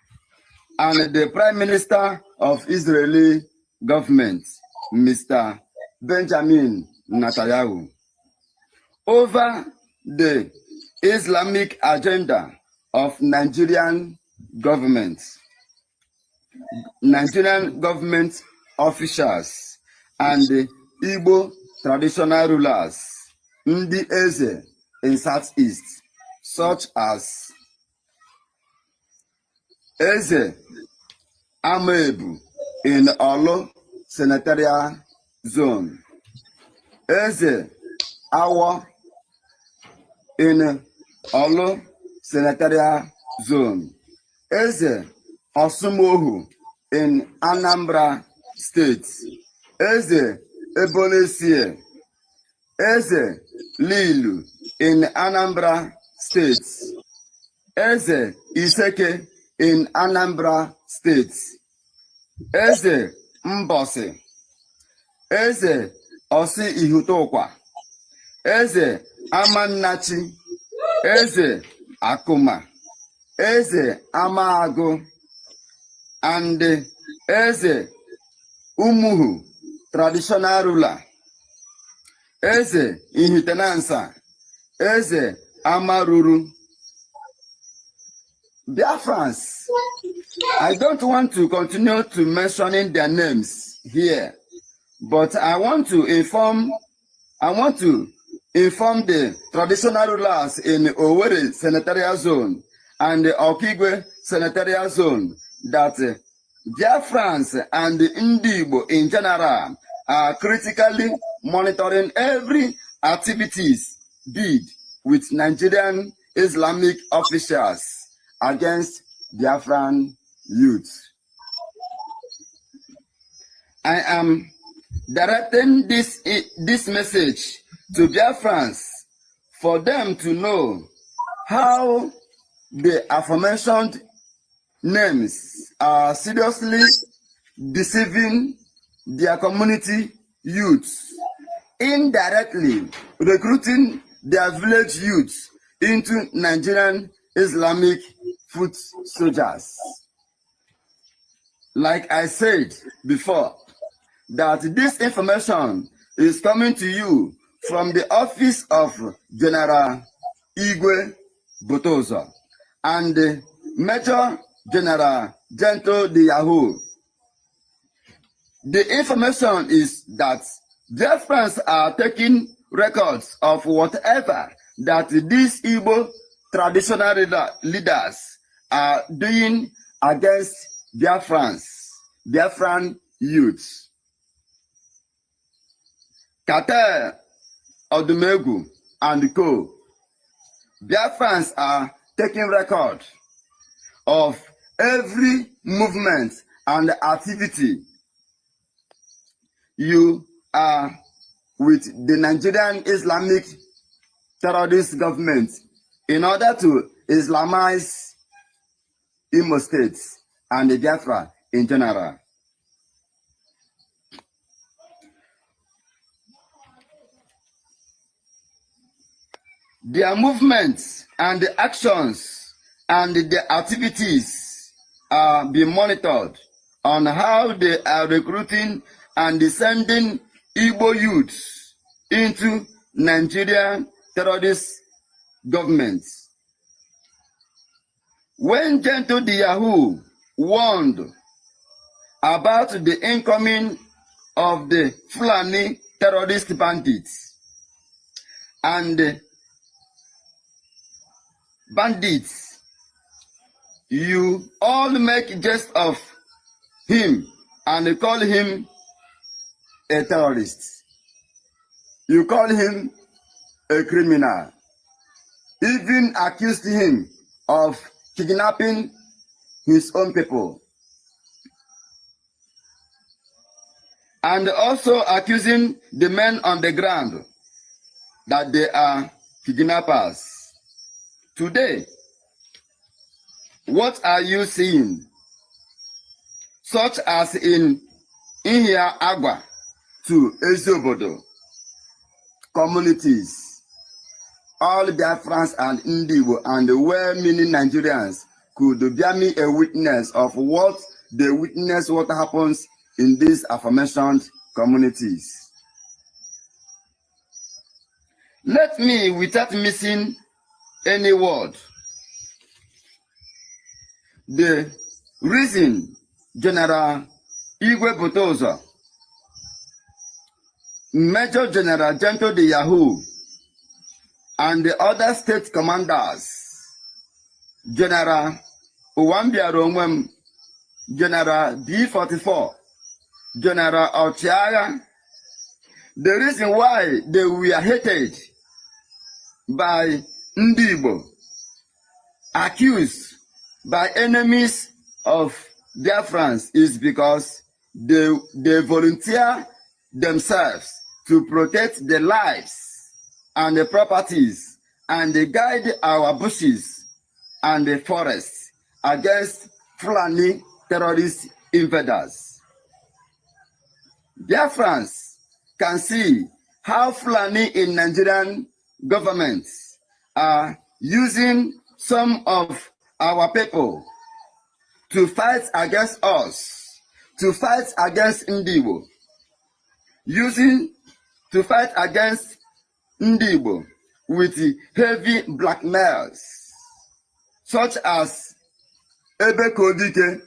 [SPEAKER 5] and the Prime Minister of Israeli government, Mr. Benjamin Netanyahu, over the Islamic agenda of Nigerian government officials, and the Igbo traditional rulers, Ndi Eze in Southeast, such as Eze Amebu in Olo Senatorial Zone, Eze Awo in Olo Senatorial Zone, Eze Osumohu in Anambra State, Eze Ebolesie, Eze Lilu in Anambra State, Eze Iseke in Anambra State, Eze Mbosi, Eze Osi Ihutokwa, Eze Amannachi, Eze Akuma, Eze Amago, and Eze Umuhu, traditional ruler, Eze Ihitenansa, Eze Amaruru. Biafrans, I don't want to continue to mentioning their names here, but I want to inform the traditional rulers in Owerri Senatorial Zone and the Okigwe Senatorial Zone that Biafrans and the Igbo in general are critically monitoring every activities did with Nigerian Islamic officials against Biafran youth. I am directing this message to Biafrans for them to know how the aforementioned names are seriously deceiving their community youths, indirectly recruiting their village youths into Nigerian Islamic foot soldiers. Like I said before, that this information is coming to you from the office of General Igwe Botoza and Major General Gento de Yahoo. The information is that Biafrans are taking records of whatever that these Igbo traditional leaders are doing against Biafran youths. Kate Odumegu and co. Biafrans are taking record of every movement and activity you are with the Nigerian Islamic terrorist government in order to Islamize Imo State and the Biafra in general. Their movements and the actions and the activities are being monitored on how they are recruiting and sending Igbo youths into Nigerian terrorist governments. When Gento the Yahoo warned about the incoming of the Fulani terrorist bandits and bandits, you all make jest of him and call him a terrorist. You call him a criminal. Even accused him of kidnapping his own people. And also accusing the men on the ground that they are kidnappers. Today, what are you seeing? Such as in Ihia Agwa to Ezobodo communities, all Biafrans and Indigo and the well-meaning Nigerians could bear me a witness of what they witness what happens in these aforementioned communities. Let me, without missing any word, the reason General Igwe Botozo, Major General Gento the Yahoo, and the other state commanders, General Uwambia Romwem, General D44, General Ochiaga, the reason why they were hated by Ndibo, accused by enemies of Biafrans, is because they volunteer themselves to protect the lives and the properties and they guide our bushes and the forests against Fulani terrorist invaders. Biafrans can see how Fulani in Nigerian governments are using some of our people to fight against us, to fight against Ndibo, using to fight against Ndibo with heavy blackmails, such as Ebe Kodike,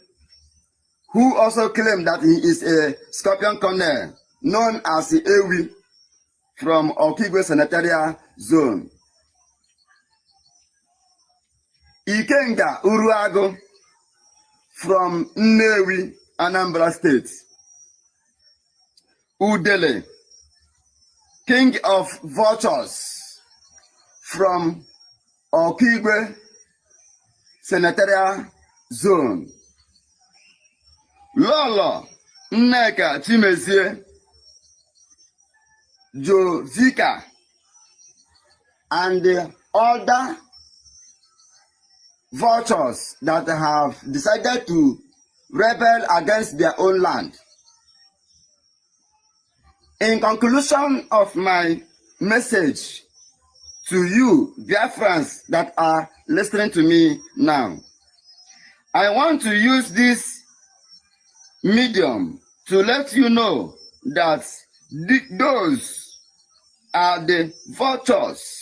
[SPEAKER 5] who also claimed that he is a scorpion colonel, known as Ewi, from Okigwe Senatorial Zone. Ikenga Uruago, from Nnewi, Anambra State. Udele, King of Vultures, from Okigwe Senatorial Zone. Lolo Nneka Chimeze, Jovika, and the other vultures that have decided to rebel against their own land. In conclusion of my message to you, Biafrans that are listening to me now, I want to use this medium to let you know that those are the vultures.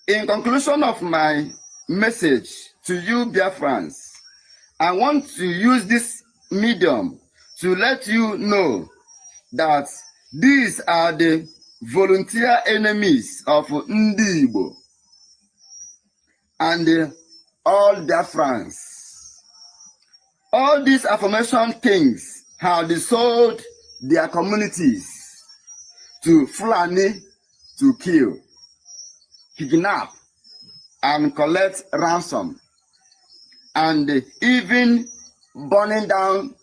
[SPEAKER 5] In conclusion of my message to you, Biafrans, I want to use this medium to let you know that these are the volunteer enemies of Ndibo and all Biafrans. All these aforementioned kings have sold their communities to Fulani to kill, kidnap, and collect ransom, and even burning down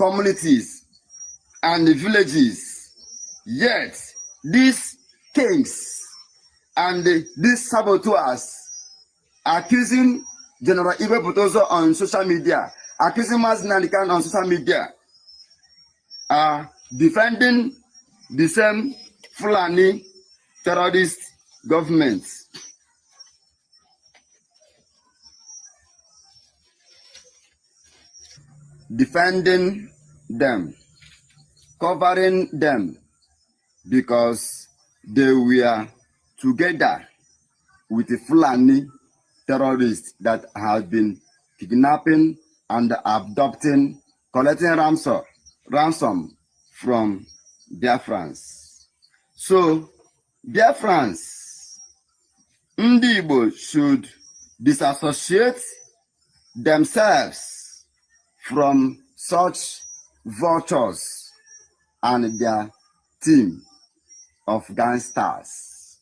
[SPEAKER 5] communities and villages. Yet, these kings and these saboteurs accusing General Ibe Botozo on social media, accusing Mazi Nnamdi Kanu on social media, are defending the same Fulani terrorist government. Defending them, covering them, because they were together with the Fulani terrorists that have been kidnapping and abducting, collecting ransom from Biafrans. So, Biafrans, Ndi Igbo should disassociate themselves from such vultures and their team of gangsters.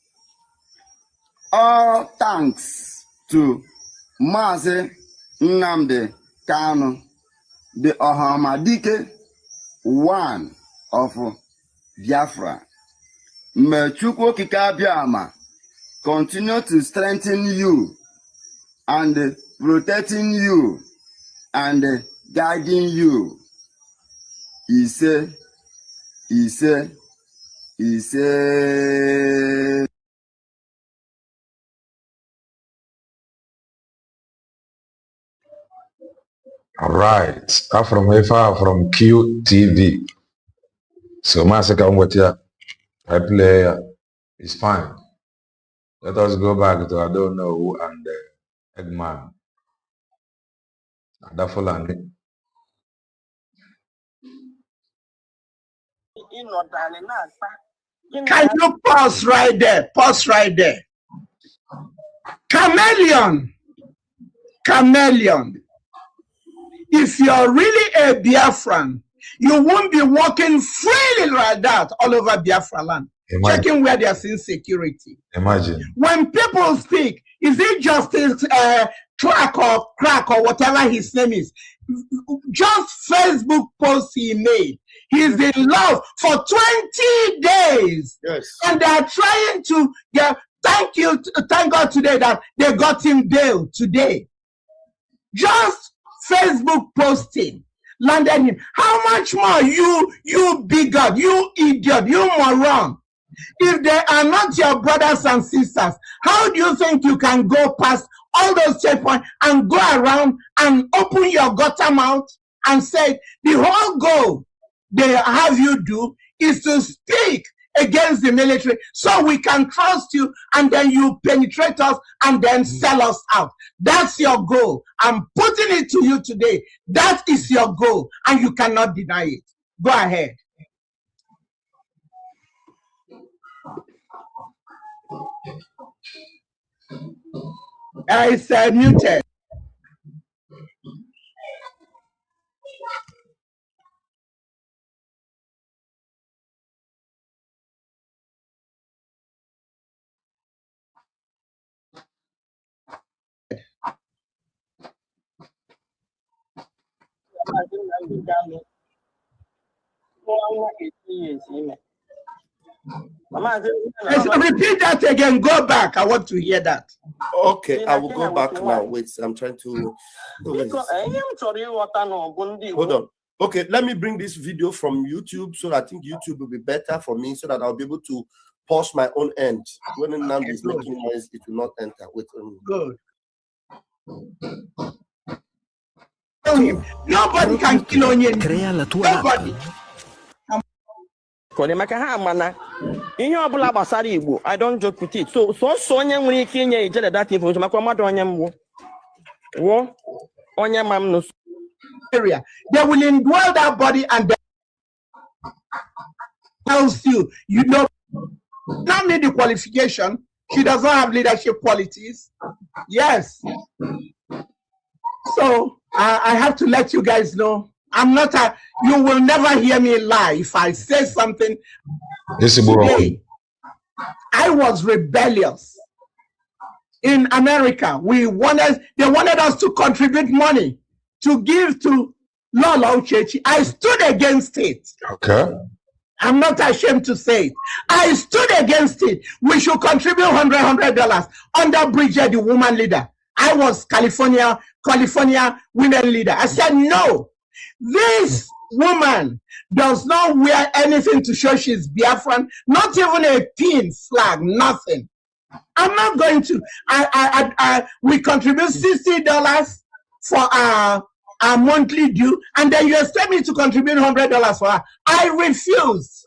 [SPEAKER 5] All thanks to Mazi Nnamdi Kanu, the Ohamadike one of Biafra. May Chukwu Okike Abiama continue to strengthen you and protecting you and guiding you. He said.
[SPEAKER 1] All right. I'm from Efa, from QTV. So Masaka Mwatia, I play is fine. Let us go back to I don't know who and Eggman. And that Fulani.
[SPEAKER 3] Can you pause right there? Pause right there. Chameleon. If you're really a Biafran, you won't be walking freely like that all over Biafra land.
[SPEAKER 1] Imagine.
[SPEAKER 3] Checking where there's insecurity.
[SPEAKER 1] Imagine.
[SPEAKER 3] When people speak, is it Justice Crc or whatever his name is? Just Facebook post he made. He's in love for 20 days.
[SPEAKER 2] Yes.
[SPEAKER 3] And they are trying to get, thank God today that they got him bail today. Just Facebook posting landed him. How much more you bigot, you idiot, you moron? If they are not your brothers and sisters, how do you think you can go past all those checkpoints and go around and open your gutter mouth and say the whole goal they have you do is to speak against the military so we can trust you and then you penetrate us and then sell us out? That's your goal. I'm putting it to you today. That is your goal and you cannot deny it. Go ahead. It's muted. Repeat that again. Go back. I want to hear that.
[SPEAKER 2] Okay, I will go back now. Wait, I'm trying to. Hold on. Okay, let me bring this video from YouTube so that I think YouTube will be better for me so that I'll be able to pause my own end. When the number is making noise, it will not enter. Wait a minute.
[SPEAKER 3] Good. Nobody can kill onion. Nobody.
[SPEAKER 4] I don't joke with it. So Sonia when he came here, that information.
[SPEAKER 3] Area. They will indwell that body and they tells you, you know, not need the qualification. She does not have leadership qualities. Yes. So I have to let you guys know. I'm not you will never hear me lie. If I say something today, I was rebellious. In America, they wanted us to contribute money to give to Lolo Uchechi, I stood against it.
[SPEAKER 1] Okay.
[SPEAKER 3] I'm not ashamed to say it. I stood against it. We should contribute $100 under Bridget, the woman leader. I was California women leader. I said, no, this woman does not wear anything to show she's Biafran, not even a pin, flag, nothing. I'm not going to. We contribute $60 for our monthly due, and then you expect me to contribute $100 for her. I refuse.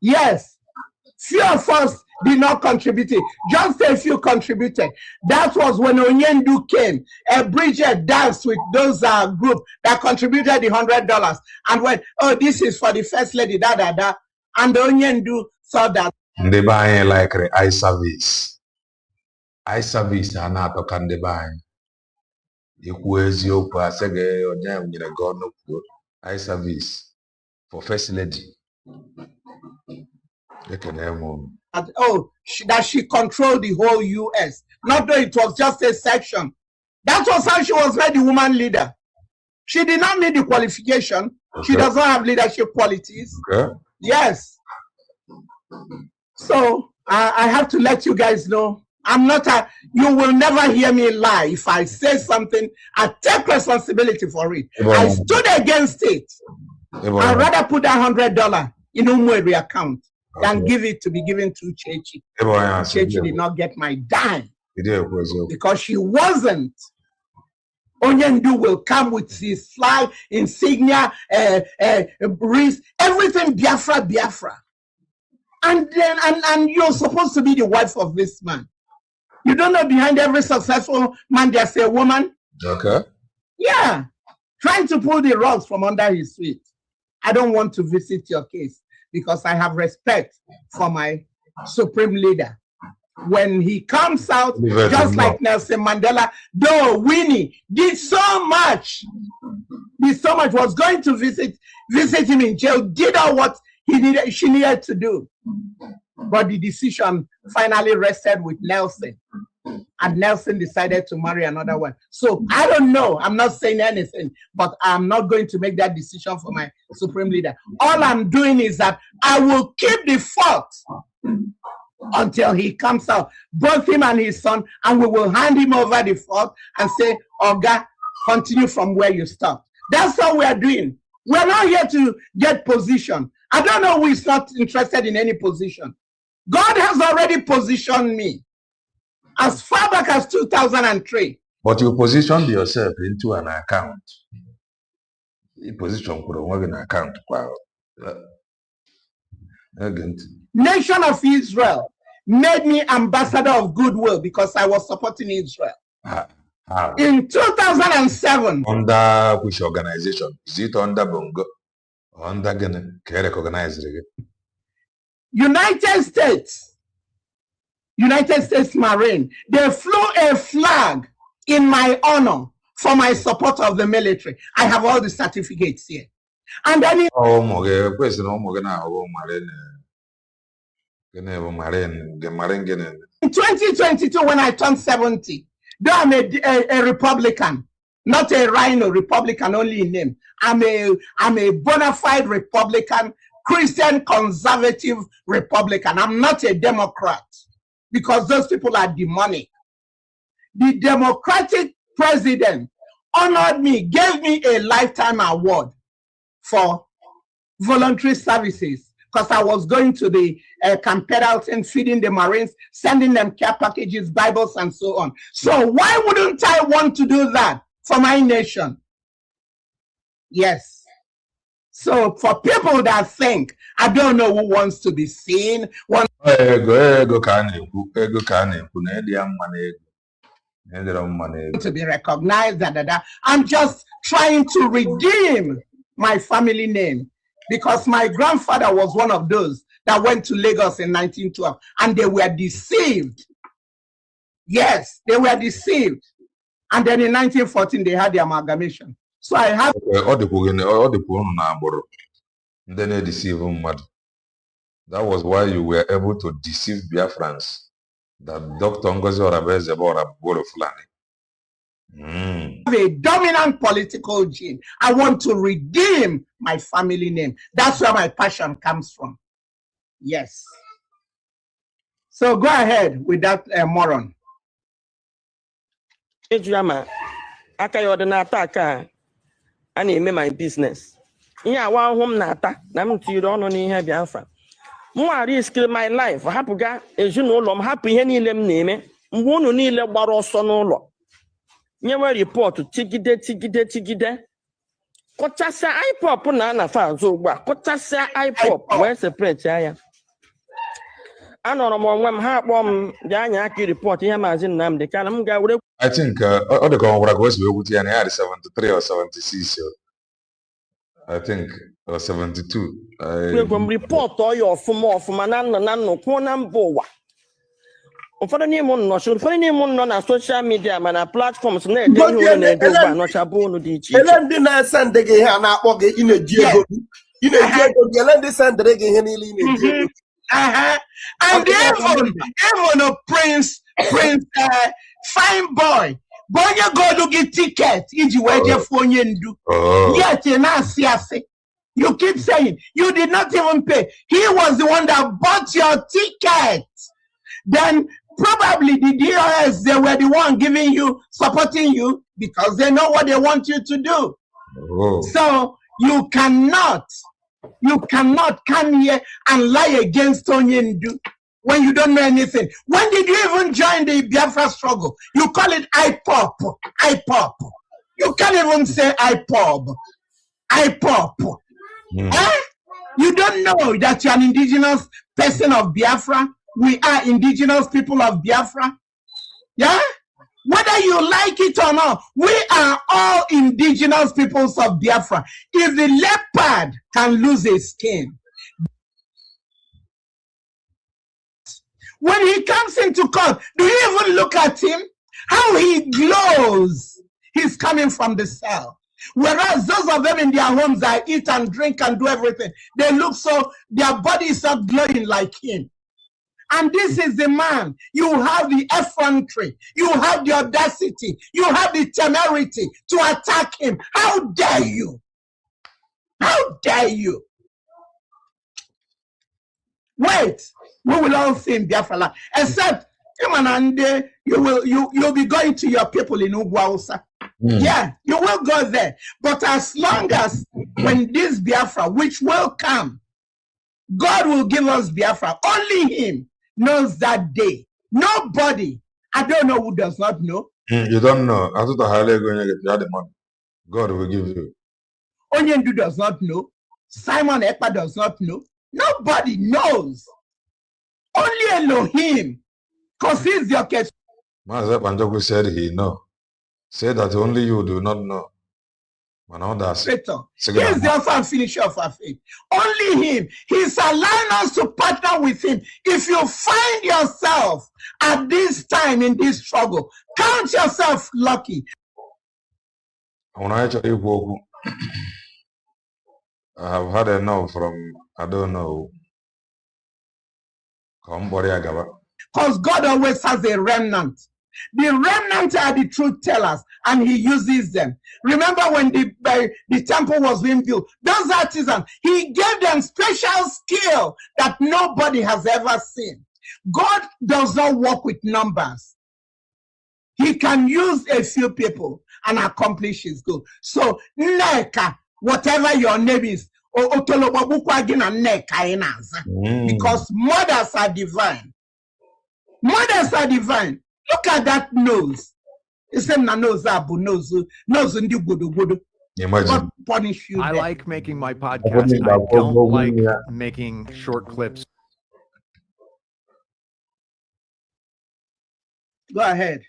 [SPEAKER 3] Yes, few of us did not contribute it. Just a few contributed. That was when Onyendu came. Bridget danced with those group that contributed the $100 and went, oh, this is for the first lady, da da da. And Onyendu saw that.
[SPEAKER 1] They buy like eye service. Eye service are not talking the buy. Eye service for first lady.
[SPEAKER 3] That she controlled the whole US. Not though it was just a section. That was how she was made the woman leader. She did not meet the qualification. Okay. She does not have leadership qualities.
[SPEAKER 1] Okay.
[SPEAKER 3] Yes. So I have to let you guys know, I'm not you will never hear me lie. If I say something, I take responsibility for it. I stood against it. I'd rather put that $100 in Umweri account than give it to be given to Chechi. Chechi did not get my dime because she wasn't. Onyendu will come with his flag, insignia, wrist, everything Biafra. And then and you're supposed to be the wife of this man. You don't know behind every successful man there's a woman.
[SPEAKER 1] Okay.
[SPEAKER 3] Yeah. Trying to pull the rugs from under his feet. I don't want to visit your case because I have respect for my supreme leader. When he comes out, just like Nelson Mandela, though Winnie did so much, was going to visit him in jail, did all what she needed to do. But the decision finally rested with Nelson. And Nelson decided to marry another one. So I don't know. I'm not saying anything, but I'm not going to make that decision for my supreme leader. All I'm doing is that I will keep the fort until he comes out, both him and his son, and we will hand him over the fort and say, Oga, continue from where you stopped. That's all we are doing. We're not here to get position. I don't know who is not interested in any position. God has already positioned me as far back as 2003.
[SPEAKER 1] But you positioned yourself into an account. You position for an account.
[SPEAKER 3] Nation of Israel made me ambassador of goodwill because I was supporting Israel. In 2007.
[SPEAKER 1] Under which organization? Is it under Bongo? Under can recognize it?
[SPEAKER 3] United States Marine. They flew a flag in my honor for my support of the military. I have all the certificates here. And then in 2022, when I turned 70, though I'm a Republican, not a rhino, Republican only in name. I'm a bona fide Republican, Christian conservative Republican. I'm not a Democrat because those people are demonic. The Democratic president honored me, gave me a lifetime award for voluntary services because I was going to the Camp Pendleton, feeding the Marines, sending them care packages, Bibles, and so on. So why wouldn't I want to do that for my nation? Yes. So for people that think, I don't know who wants to be seen, to be recognized, I'm just trying to redeem my family name because my grandfather was one of those that went to Lagos in 1912 and they were deceived. Yes, they were deceived. And then in 1914, they had the amalgamation. So I have
[SPEAKER 1] then they deceive them. That was why you were able to deceive Biafrans that Dr. Ngozi Orabeze bought a board of Fulani.
[SPEAKER 3] have a dominant political gene. I want to redeem my family name. That's where my passion comes from. Yes. So go ahead with that, moron.
[SPEAKER 4] I name my business. Yeah, one home nata. Nam to you don't only have Biafra. More risk my life. Happy guy, as you know, I'm happy any lem name. Won't need a barrel son or law. Never report to tigide. Kotasa ipop na fa zo gba. Kotasa ipop where separate ya. Anọ m ha kpọm dị anya aka report ihe maazị Nnamdi Kanu m ga were.
[SPEAKER 1] I think ọ dị ka ọ gwara ka o si wee gwute ya na ya dị 73 or 76. I think or 72.
[SPEAKER 4] From report ọya ọfụma na nnọ kwuo na mba ụwa. Ụfọdụ n'ime nọ na social media ma na platforms na-ede ihe unu na-ede ugbu a nọchabụ unu dị iche iche.
[SPEAKER 2] Ele ndị na-esend gị ihe a na-akpọ gị ị na-eji ego gị ele ndị sendịrị gị ihe niile ị na-eji ego.
[SPEAKER 3] And even a prince, fine boy you go to get ticket, yet you keep saying you did not even pay. He was the one that bought your ticket. Then probably the DRS, they were the one giving you, supporting you, because they know what they want you to do. So you cannot come here and lie against Onyendu when you don't know anything. When did you even join the Biafra struggle? You call it IPOP. You can't even say IPOP. You don't know that you're an indigenous person of Biafra. We are indigenous people of Biafra. Yeah? Whether you like it or not, we are all indigenous peoples of Biafra. If the leopard can lose his skin, when he comes into court, do you even look at him? How he glows. He's coming from the cell. Whereas those of them in their homes that eat and drink and do everything, they look so, their body is not glowing like him. And this is the man. You have the effrontery. You have the audacity. You have the temerity to attack him. How dare you? How dare you? Wait. We will all see in Biafra land. Except, you'll be going to your people in Ugwausa. Yeah, you will go there. But as long as when this Biafra, which will come, God will give us Biafra. Only him knows that day. Nobody. I don't know who does not know.
[SPEAKER 1] You don't know. I thought how they're going to get the money. God will give you.
[SPEAKER 3] Onyendu does not know. Simon Ekpa does not know. Nobody knows. Only Elohim. Because he's your case.
[SPEAKER 1] Mazep Anjoku said he know. Said that only you do not know. He's the author and finisher of our faith. Only him. He's allowing us to partner with him. If you find yourself at this time in this struggle, count yourself lucky. When I actually woke, I have had enough from, I don't know.
[SPEAKER 3] Because God always has a remnant. The remnant are the truth tellers, and he uses them. Remember when the temple was being built, those artisans, he gave them special skill that nobody has ever seen. God does not work with numbers. He can use a few people and accomplish his goal. So, Nneka, whatever your name is, because mothers are divine. Mothers are divine. Look at that nose. Imagine. God punish you.
[SPEAKER 6] I like making my podcast. I don't like making short clips.
[SPEAKER 3] Go ahead.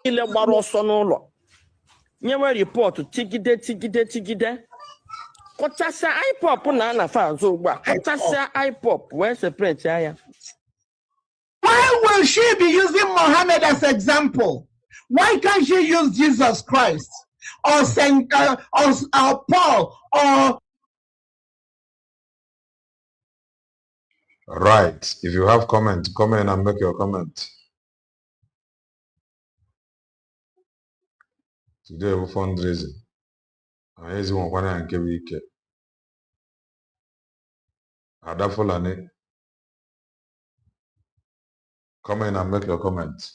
[SPEAKER 4] Report tigide. Kotasa IPOP na fa zo gba. Kotasa IPOP where separate ya.
[SPEAKER 3] Why will she be using Muhammad as example? Why can't she use Jesus Christ or Saint or Paul or
[SPEAKER 1] Right. If you have comment, comment and make your comment. Today we fundraising. And here's one and week. Ada Fulani. Comment and make your comment.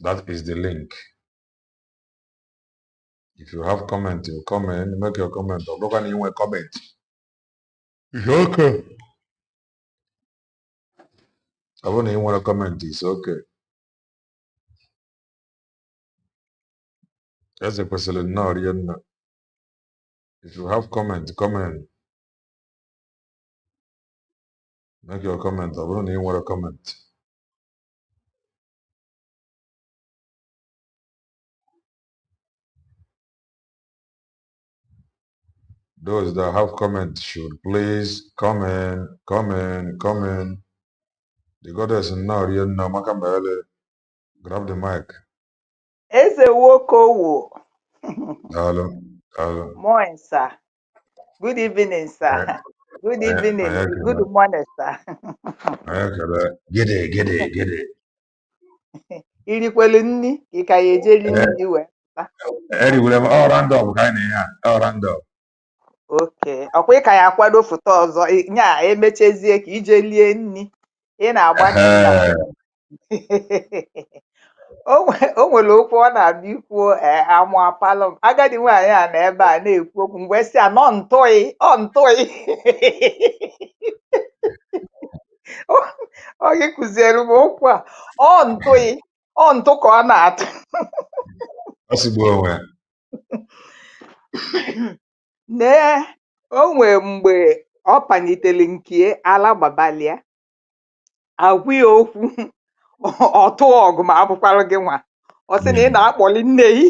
[SPEAKER 1] That is the link. If you have comment, you comment, make your comment. Or look at you comment. It's okay. I want you want to comment, it's okay. That's a question now. If you have comment, comment. Make your comment. I want you want to comment. Those that have comment should please comment. The goddess now, grab the mic.
[SPEAKER 7] Eze Wokowo.
[SPEAKER 1] Hello. Hello.
[SPEAKER 7] Morning, sir. Good evening, sir. Good evening. Good morning, sir.
[SPEAKER 1] Get it.
[SPEAKER 7] Irikwelu nni ka ị ka ya ejeri nri wee pụta.
[SPEAKER 1] Anyway, all random kind of all random.
[SPEAKER 7] Okay. Ọkwa ị ka ya akwado foto ọzọ nya emechezie ka ije lie nri. Ị na-agba ka ị ga. O nwere okwu ọ na-abịa ikwuo amụ apalụ m agadi nwaanyị a na ebe a na-ekwu okwu mgbe si a nọ ntụị ọ gị kụziere m okwu a ọ ntụ ka ọ na-atụ nee o nwee mgbe ọ panitere nke ala gbabalia agwụ ya okwu ọtụ ọgụ ma abụkwara gị nwa ọ sị na ị na-akpọli nne yi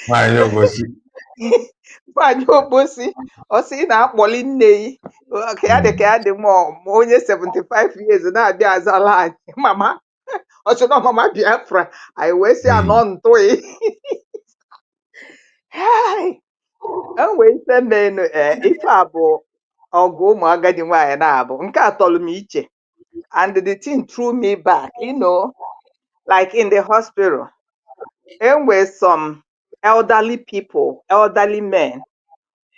[SPEAKER 7] nwanyị obosi ọ sị ị na-akpọli nne yi ka ya dị ma onye 75 years na-abịa azala anyị mama ọchọna mama Biafra anyị wee sị anọ ntụị enwee ise menu ife a bụ ọgụ ụmụ agadi nwaanyị na-abụ nke a tọrọ m iche and the thing threw me back, like in the hospital enwee some elderly people, elderly men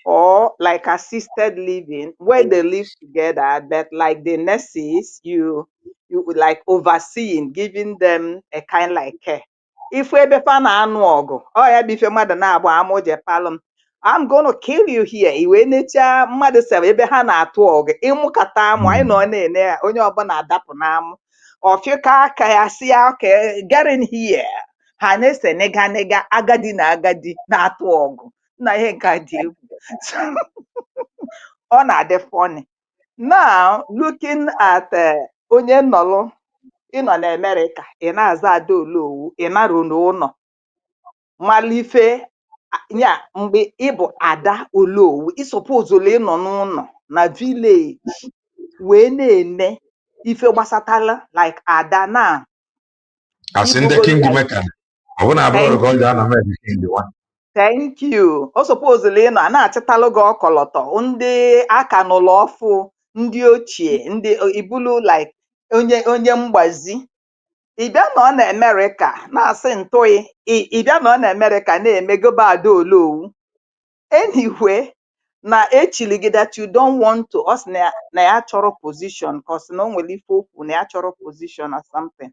[SPEAKER 7] or like assisted living where they live together, that like the nurses you like overseeing, giving them a kind like care. If we be fan anụ ọgụ ọ ya bụ ife mmadụ na-agba amụje palụm I'm gonna kill you here iwe necha mmadụ sebe ebe ha na-atụ ọgụ ịmụkata amụ anyị nọ na-ene ya onye ọbụla adapụ n'amụ ọfịka aka ya si ya okay get in here ha na-ese nega agadi na agadi na-atụ ọgụ na ihe nke a dị egwu ọ na-adị funny. Now looking at onye nnọlụ ịnọ na America ị na-aza ada Onowu ị naro n'ụlọ malife ya mgbe ị bụ ada Onowu ịsọpozụlụ ịnọ n'ụlọ na village wee na-eme ife gbasatala like ada na thank you. O suppose le no na-achịtalụ gị ọkọlọtọ ndị aka n'ụlọ ọfụ ndị ochie ndị ibulu like onye mgbazi ịbịa nọ na America na-asị ntụị ịbịa nọ na America na-eme goba ada Onowu anyway na echili gị that you don't want to us na ya chọrọ position cause na o nwere ife okwu na ya chọrọ position or something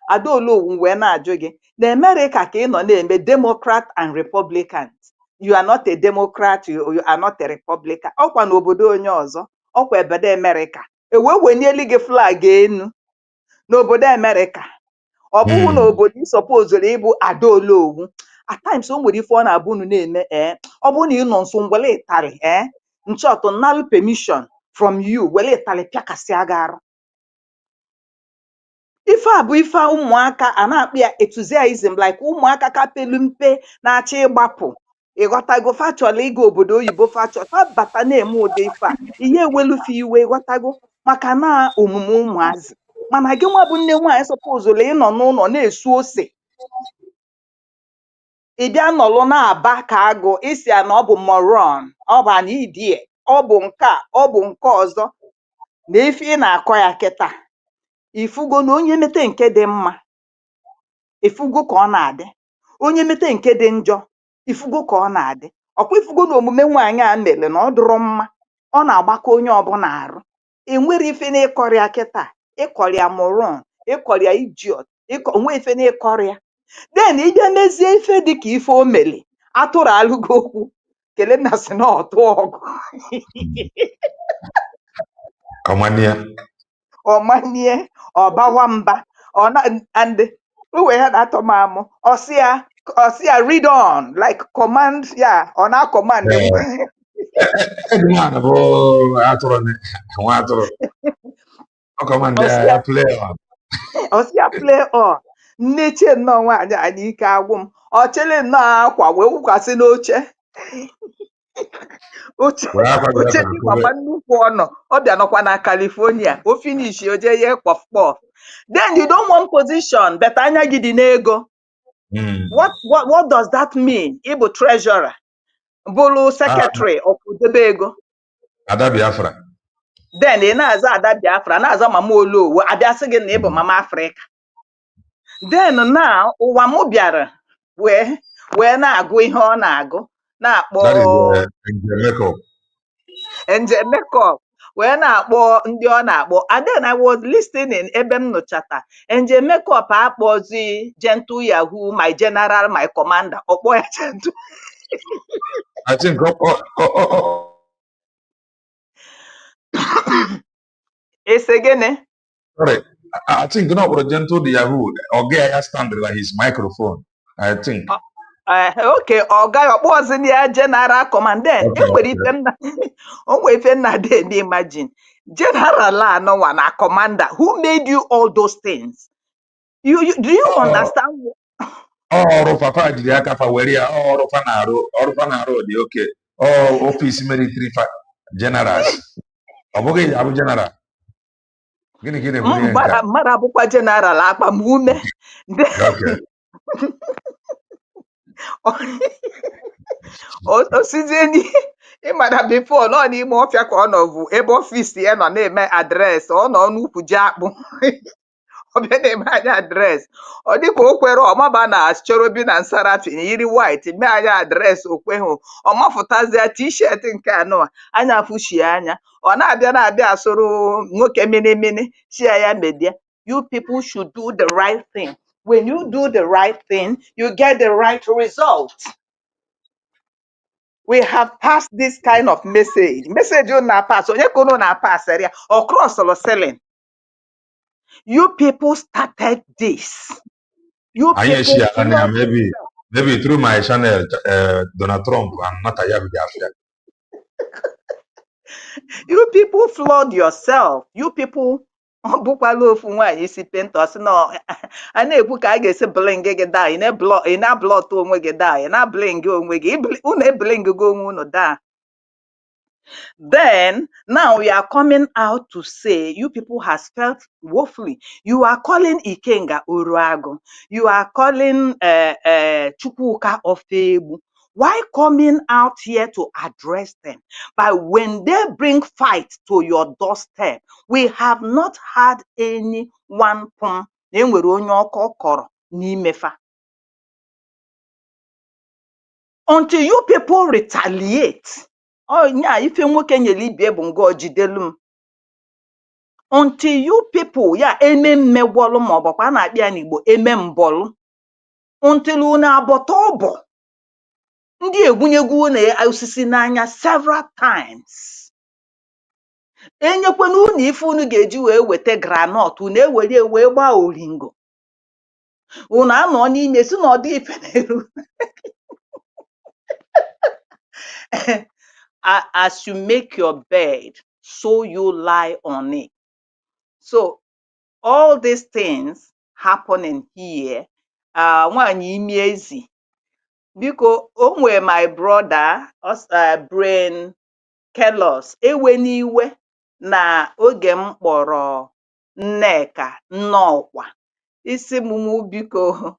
[SPEAKER 7] ada Onowu wee na-ajụ gị na America ka ị nọ na-eme Democrat and Republican. You are not a Democrat, you are not a Republican. Ọkwa n'obodo onye ọzọ ọkwa obodo America ewe wenyeli gị flag enu n'obodo America ọ bụghị n'obodo ịsọpozụrụ ịbụ ada Onowu. At times o nwere ife ọ na-abụ unu na-eme ọ bụrụ na ị nọ nso ngwele ịtarị nchọtụ nnalụ permission from you wele ịtarị pịakasịa gị arụ ife a bụ ife ụmụaka a na-akpụ ya enthusiasm like ụmụaka ka pelu mpe na-achọ ịgbapụ ịghọtago fachọla ịga obodo oyibo fachọ bata na-eme ụdị ife a ihe ewelufe iwe ịghọtago maka na omume ụmụazị mana gị nwa bụ nne nwaanyị sọpozụlụ ịnọ n'ụlọ na-esu ose ị bịa nọlụ na-aba ka agụ isi ya na ọ bụ moron, ọ bụ an idiot, ọ bụ nke a, ọ bụ nke ọzọ, na ife ị na-akọ ya kịta ifugo na onye mete nke dị mma ifugo ka ọ na-adị, onye mete nke dị njọ ifugo ka ọ na-adị. Ọkwa ifugo na omume nwaanyị a mere na ọ dụrụ mma, ọ na-agbakọ onye ọbụla arụ. Enwere ife na ịkọrịa kịta, ịkọrịa moron, ịkọrịa idiot, onwe ife na ịkọrịa. Then ịbịa mezie ife dị ka ife o meli, atụrụ alụgo okwu, Kelenna sị na ọtụ ọgụ
[SPEAKER 1] Kamania.
[SPEAKER 7] ọmanie ọbawa mba and uwe ya na-atọ m amụ ọsịa read on like command ya ọ na command
[SPEAKER 1] Man, atụrụ nwa atụrụ. Ọ kọmandị ya play on.
[SPEAKER 7] ọsịa play on. Nne chie nnọọ nwaanyị anyị ike agwụ m, ọ chịrị nnọọ akwa wee wụkwasị n'oche oche dị mama nnukwu ọnọ, ọ bịa nọkwa na California, o finish oje ye kpọf kpọf. Then you don't want position, but anya gị dị n'ego. What does that mean? Ịbụ treasurer, bụrụ secretary of Udebe ego.
[SPEAKER 1] Ada Biafra.
[SPEAKER 7] Then ị na-aza Ada Biafra, na-aza Mama Onowu, abịasị gị na ịbụ Mama Africa. Then now ụwa m bịara wee na-agụ ihe ọ na-agụ, na-akpọ nje makeup, wee na-akpọ ndị ọ na-akpọ. And then I was listening ebe m nụchata nje makeup akpọzi gentle Yahoo, my general, my commander, ọkpọ ya gentle.
[SPEAKER 1] I think
[SPEAKER 7] Ese gịnị?
[SPEAKER 1] Sorry, I think not for gentle the Yahoo or get ya stand like his microphone. I think.
[SPEAKER 7] Okay, ọga ọkpọzi ya general commander. Enwere ife nna dey imagine. General anọwa na commander. Who made you all those things? Do you understand?
[SPEAKER 1] Oh, Papa did ya kafa weria or Fanaro the okay. Oh, office military generals. Oboge Abu General. Gini
[SPEAKER 7] mara bụkwa general akpamume. Osizieni ịmara before nọ n'ime ọfịa ka ọ nọ bụ ebe ọfisi ya nọ na-eme adreesị, ọ nọ n'ukwu ji akpụ ọ bịa na-eme anya adreesị, ọ dịka o kwere ọmaba na Chorobi na Nsarafi yiri white mee anya adreesị okweghị, ọmafụtazia t-shirt nke anọ anya fụchie anya, ọ na-abịa asụrụ nwoke mini chia ya media. You people should do the right thing. When you do the right thing, you get the right result. We have passed this kind of message. Message you na pass. Onye kono na pass area or cross or selling. You people started this. You people
[SPEAKER 1] maybe through my channel, Donald Trump and not Biafra.
[SPEAKER 7] You people flawed yourself. You people bụkwala ofu nwaanyị isi penta ọsị na a na-ekwu ka a ga-esi bling gị daa, ị na-blọt onwe gị daa, ị na-bling onwe gị, unu ebling gị onwe unu daa. Then now we are coming out to say you people has felt woefully. You are calling Ikenga Oruago. You are calling Chukwuka Ofebu. Why coming out here to address them? But when they bring fight to your doorstep, we have not had any one pum. Until you people retaliate. Oh, yeah, if you can you until you people, yeah, me wolu mobokwa na abia n'Igbo mbolu. Until una abotobo. Ndị egwunyegwu na osisi n'anya several times. Enyekwenu unu ife unu ga-eji wee wete granọt, unu ewere wee gbaa oringo. Unu anọ n'ime si na ọ dị ife n'elu. As you make your bed, so you lie on it. So all these things happening here, nwaanyị imi ezi. Biko onwe my brother brain Kelos ewe n'iwe na oge m kpọrọ Nneka Nnọkwa isi mumu biko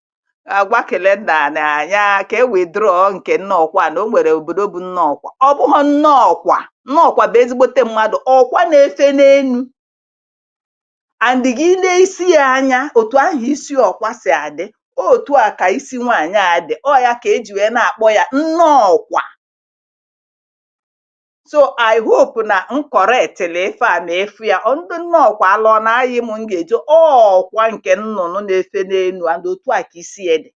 [SPEAKER 7] agwa kelenda na anya ka e withdraw nke nnọọkwa na o nwere obodo bụ nnọọkwa. Ọ bụghị nnọọkwa. Nnọọkwa bụ ezigbote mmadụ. Ọkwa na-efe n'enu. And gị na-esi ya anya otu ahụ isi ọkwa si adị, otu a ka isi nwaanyị adị. Ọ ya ka eji wee na-akpọ ya nnọọkwa. So I hope na m correct ife a ma efu ya. Ndị nnọọkwa alọ na ayị m ga-eji ọkwa nke nnụnụ na-efe n'enu and otu a ka isi ya dị.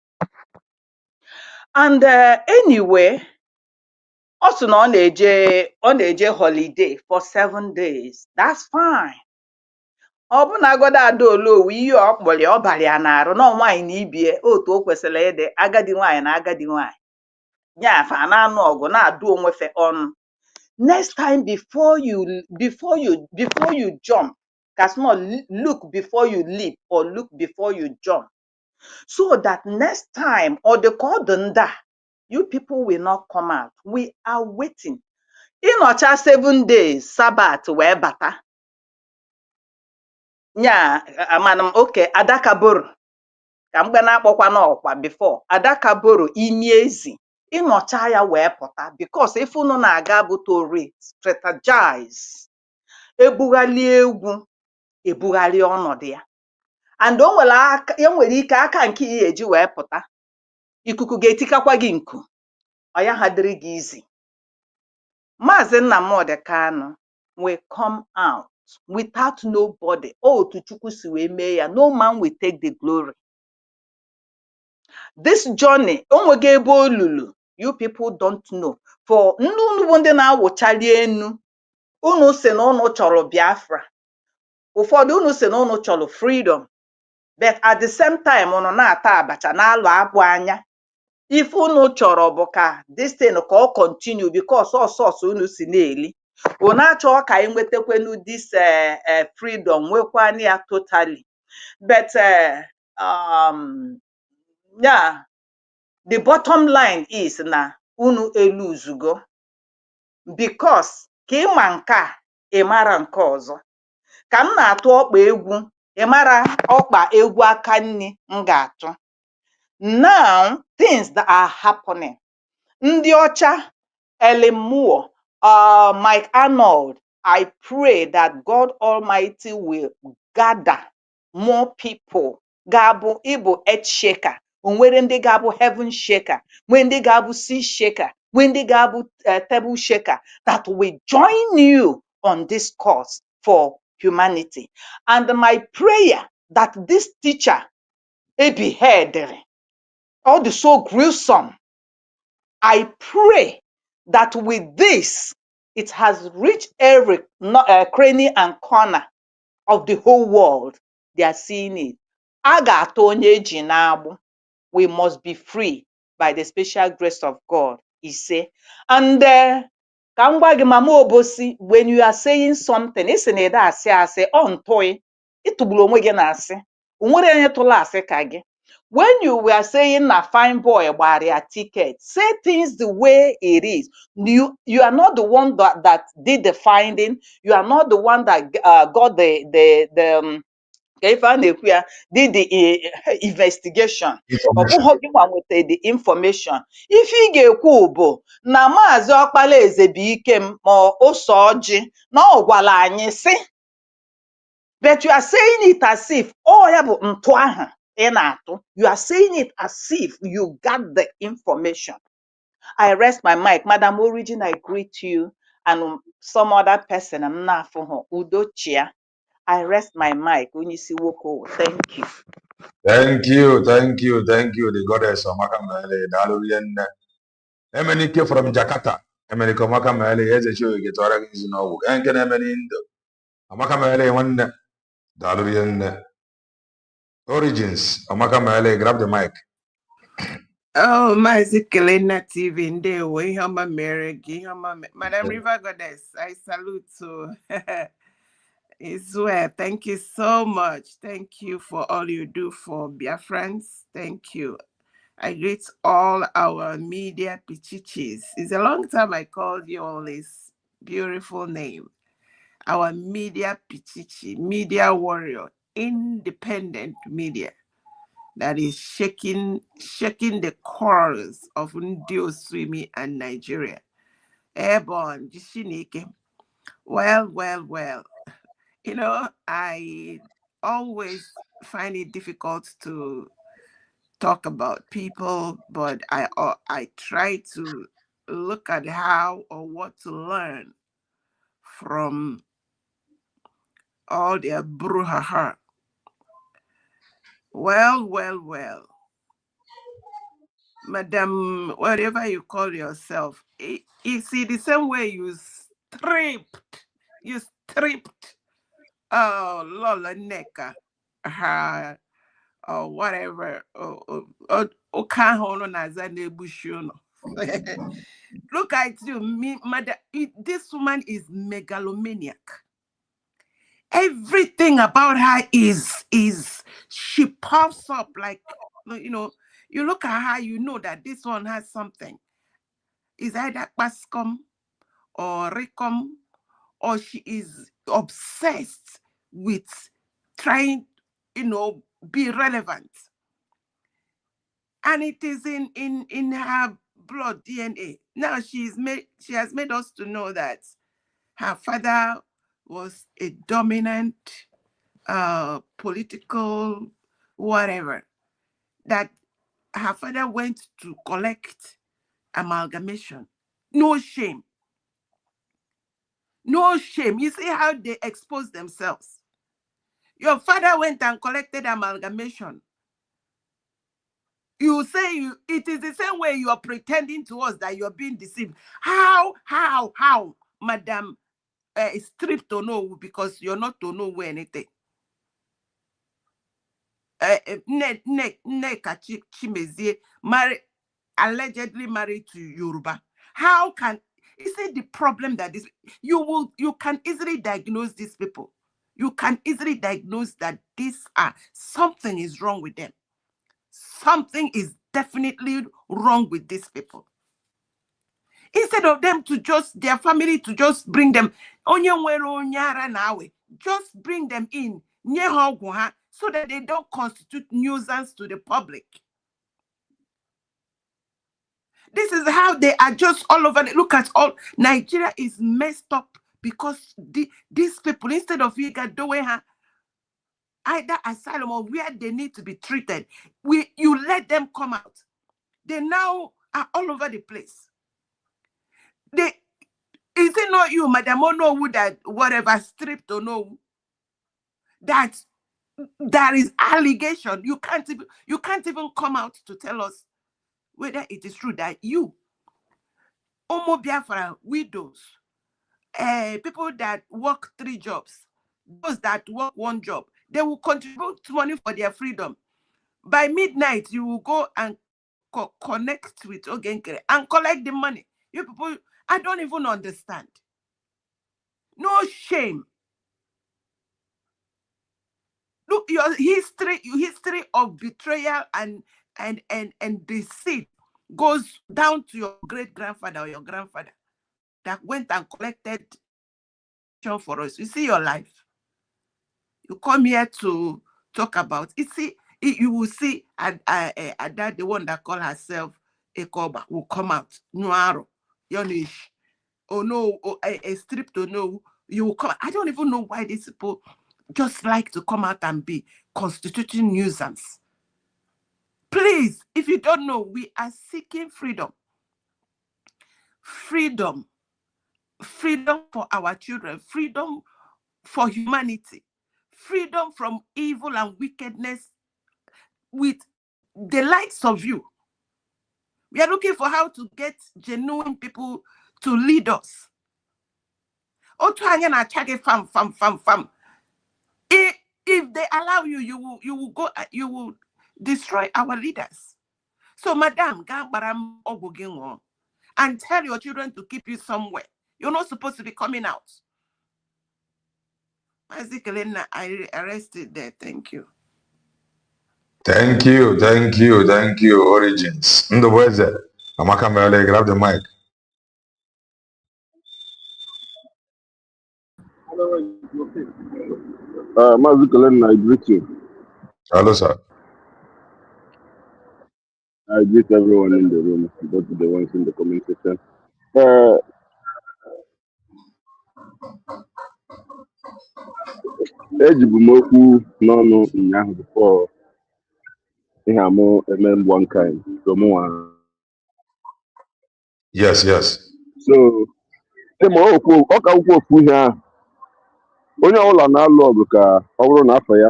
[SPEAKER 7] And anyway, ọ sị na ọ na-eje holiday for 7 days. That's fine. Ọ bụ na agodo Adaonowu ihe ọ kpọrọ ọ bara ya n'arụ na nwaanyị na ibie otu o kwesịrị ịdị, agadi nwaanyị na agadi nwaanyị. Nyafa na-anụ ọgụ na-adụ onwefe ọnụ. Next time before you jump, that's not look before you leap or look before you jump. So that next time or the cordon you people will not come out. We are waiting. Ịnọcha 7 days Sabbath wee bata. Nya amanam okay adakaboro. Ka m gba na-akpọkwa n'ọkwa before. Adakaboro imi ezi. Ịnọcha ya wee pụta because if unu na-aga bụ to strategize, ebughali egwu, ebughali ọnọdụ ya. And o nwere ike aka nke ihe eji wee pụta. Ikuku ga-etikakwa gị nku. Ọ ya ha dịrị gị izi. Maazị Nnamdi Kanu will come out without nobody. Otu Chukwu si wee mee ya. No man will take the glory. This journey, onwege ebe olulu, you people don't know. For unu bụ ndị na-awụchali enu, unu si na unu chọrọ Biafra. Ụfọdụ unu si na unu chọrọ freedom. But at the same time, unu na-ata abacha na-alụ akpụ anya. If unu chọrọ bụ ka this thing ka ọ continue because ọsọsọ unu si na-eli. Unu achọ ka anyị nwetakwenu this freedom nwekwana ya totally. But yeah, the bottom line is na unu eluzugo because ka ịma nke a ịmara nke ọzọ. Ka m na-atụ ọkpa egwu ịmara ọkpa egwu aka nni m ga-atụ. Now things that are happening. Ndị ọcha, Ellen Moore, Mike Arnold, I pray that God Almighty will gather more people. Gabu Ibu earth shaker. Onwere ndị gabu heaven shaker. When ndị gabu sea shaker. When ndị gabu table shaker. That will join you on this cause for humanity. And my prayer that this teacher, Ebi Hedere, all the so gruesome, I pray that with this, it has reached every cranny and corner of the whole world. They are seeing it. Agato onye ji na-agbụ. We must be free by the special grace of God, he said. And ka m gwa gị Mama Obosi, when you are saying something, isi na ede asị asị, ọ ntụị, ịtụgburu onwe gị na asị. Onwere onye tụla asị ka gị. When you were saying na fine boy gbara ya ticket, say things the way it is. You are not the one that did the finding. You are not the one that got the did the investigation. Ọ bụghị gị nwa nweta the information. Ife ị ga-ekwu bụ na Maazị Ọkpala Ezebike ma ose ọjị na ọ gwara anyị sị. But you are saying it as if ya bụ ntụ ahụ ị na-atụ. You are saying it as if you got the information. I rest my mic. Madam Origin, I greet you and some other person I'm not for Udochia. I rest my mic. Onyeisi Woko. Thank you.
[SPEAKER 1] Thank you. The goddess Amaka Mele, Dalurian. Emenike from Jakarta. Emenike Amaka Mele, yes, a show get to is no. And can Emenindo. Amaka Mele, one Dalurian origins. Amaka Mele, grab the mic.
[SPEAKER 8] Oh, my Zikelena TV in the way, Hama Mary, Madam River Goddess, I salute to Israel. Thank you so much. Thank you for all you do for Biafrans. Thank you. I greet all our media pichichis. It's a long time I called you all this beautiful name. Our media pichichi, media warrior, independent media. that is shaking the cores of Ndio Swimi and Nigeria. Airborne, Jishinike. Well. You know, I always find it difficult to talk about people, but I try to look at how or what to learn from all their brouhaha. Well. Madam, whatever you call yourself, you see, the same way you stripped Lola Nneka, her, or whatever, look at you, madam, this woman is megalomaniac. Everything about her is she pops up like, you know, you look at her, you know that this one has something. Is either Pascom or Recom, or she is obsessed with trying, you know, be relevant. And it is in her blood DNA. Now she has made us to know that her father was a dominant political whatever, that her father went to collect amalgamation. No shame. You see how they expose themselves. Your father went and collected amalgamation. You say it is the same way you are pretending to us that you're being deceived. How, Madam, stripped Onowu, because you're not Onowu anything. Nneka Chimeze allegedly married to Yoruba. How can, is it the problem that this, you can easily diagnose these people. You can easily diagnose that something is wrong with them. Something is definitely wrong with these people. Instead of them to just, their family to just bring them, just bring them in, so that they don't constitute nuisance to the public. This is how they are just all over. Look at all, Nigeria is messed up because these people, instead of either asylum or where they need to be treated, you let them come out. They now are all over the place. Is it not you, Madam Onowu, that whatever stripped Onowu? That there is allegation. You can't even come out to tell us whether it is true that you, Omo Biafra widows, people that work 3 jobs, those that work 1 job, they will contribute money for their freedom. By midnight, you will go and connect with Ogenkere and collect the money. You people, I don't even understand. No shame. Look, your history of betrayal and deceit goes down to your great-grandfather or your grandfather that went and collected for us. You see your life. You come here to talk about it. See, you will see that the one that call herself Ekoba will come out. Noaro, Yonish. Oh no, a strip to know. You will come. I don't even know why these people just like to come out and be constituting nuisance. Please, if you don't know, we are seeking freedom. Freedom for our children, freedom for humanity, freedom from evil and wickedness with the likes of you. We are looking for how to get genuine people to lead us. If they allow you, you will go, you will destroy our leaders. So, Madam, and tell your children to keep you somewhere. You're not supposed to be coming out. I arrested there. Thank you.
[SPEAKER 1] Thank you, Origins. Ndobweze, Amaka Mele, grab the mic.
[SPEAKER 9] Mazi Kelen, I greet you.
[SPEAKER 1] Hello, sir.
[SPEAKER 9] I greet everyone in the room, both the ones in the comment section. Ejibu m okwu n'ọnụ ụnyaahụ before ihe amụ eme one kind.
[SPEAKER 1] Yes, yes.
[SPEAKER 9] So, kema ọ ka ukwu okwu ihe ahụ onye ọbụla na-alụ ọgụ ka ọ bụrụ na afọ ya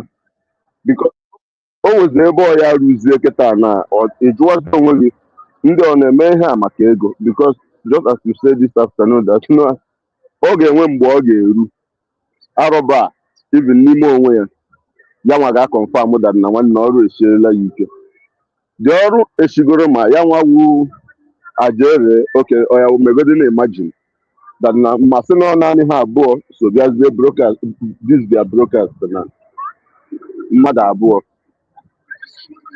[SPEAKER 9] because o nwezi ebe ọ ya rụzie kịta na ịjụwazi onwe gị ndị ọ na-eme ihe a maka ego because just as you said this afternoon that ọ ga-enwe mgbe ọ ga-eru arọba even n'ime onwe ya ya nwa ga-akọnfam that na nwanne ọrụ esiela ya ike dị ọrụ echigoro ma ya nwa wu ajere oke ọya megodi na imagine that na mmasị na ọ naanị ha abụọ so bịazie brokers this their brokers na mmadụ abụọ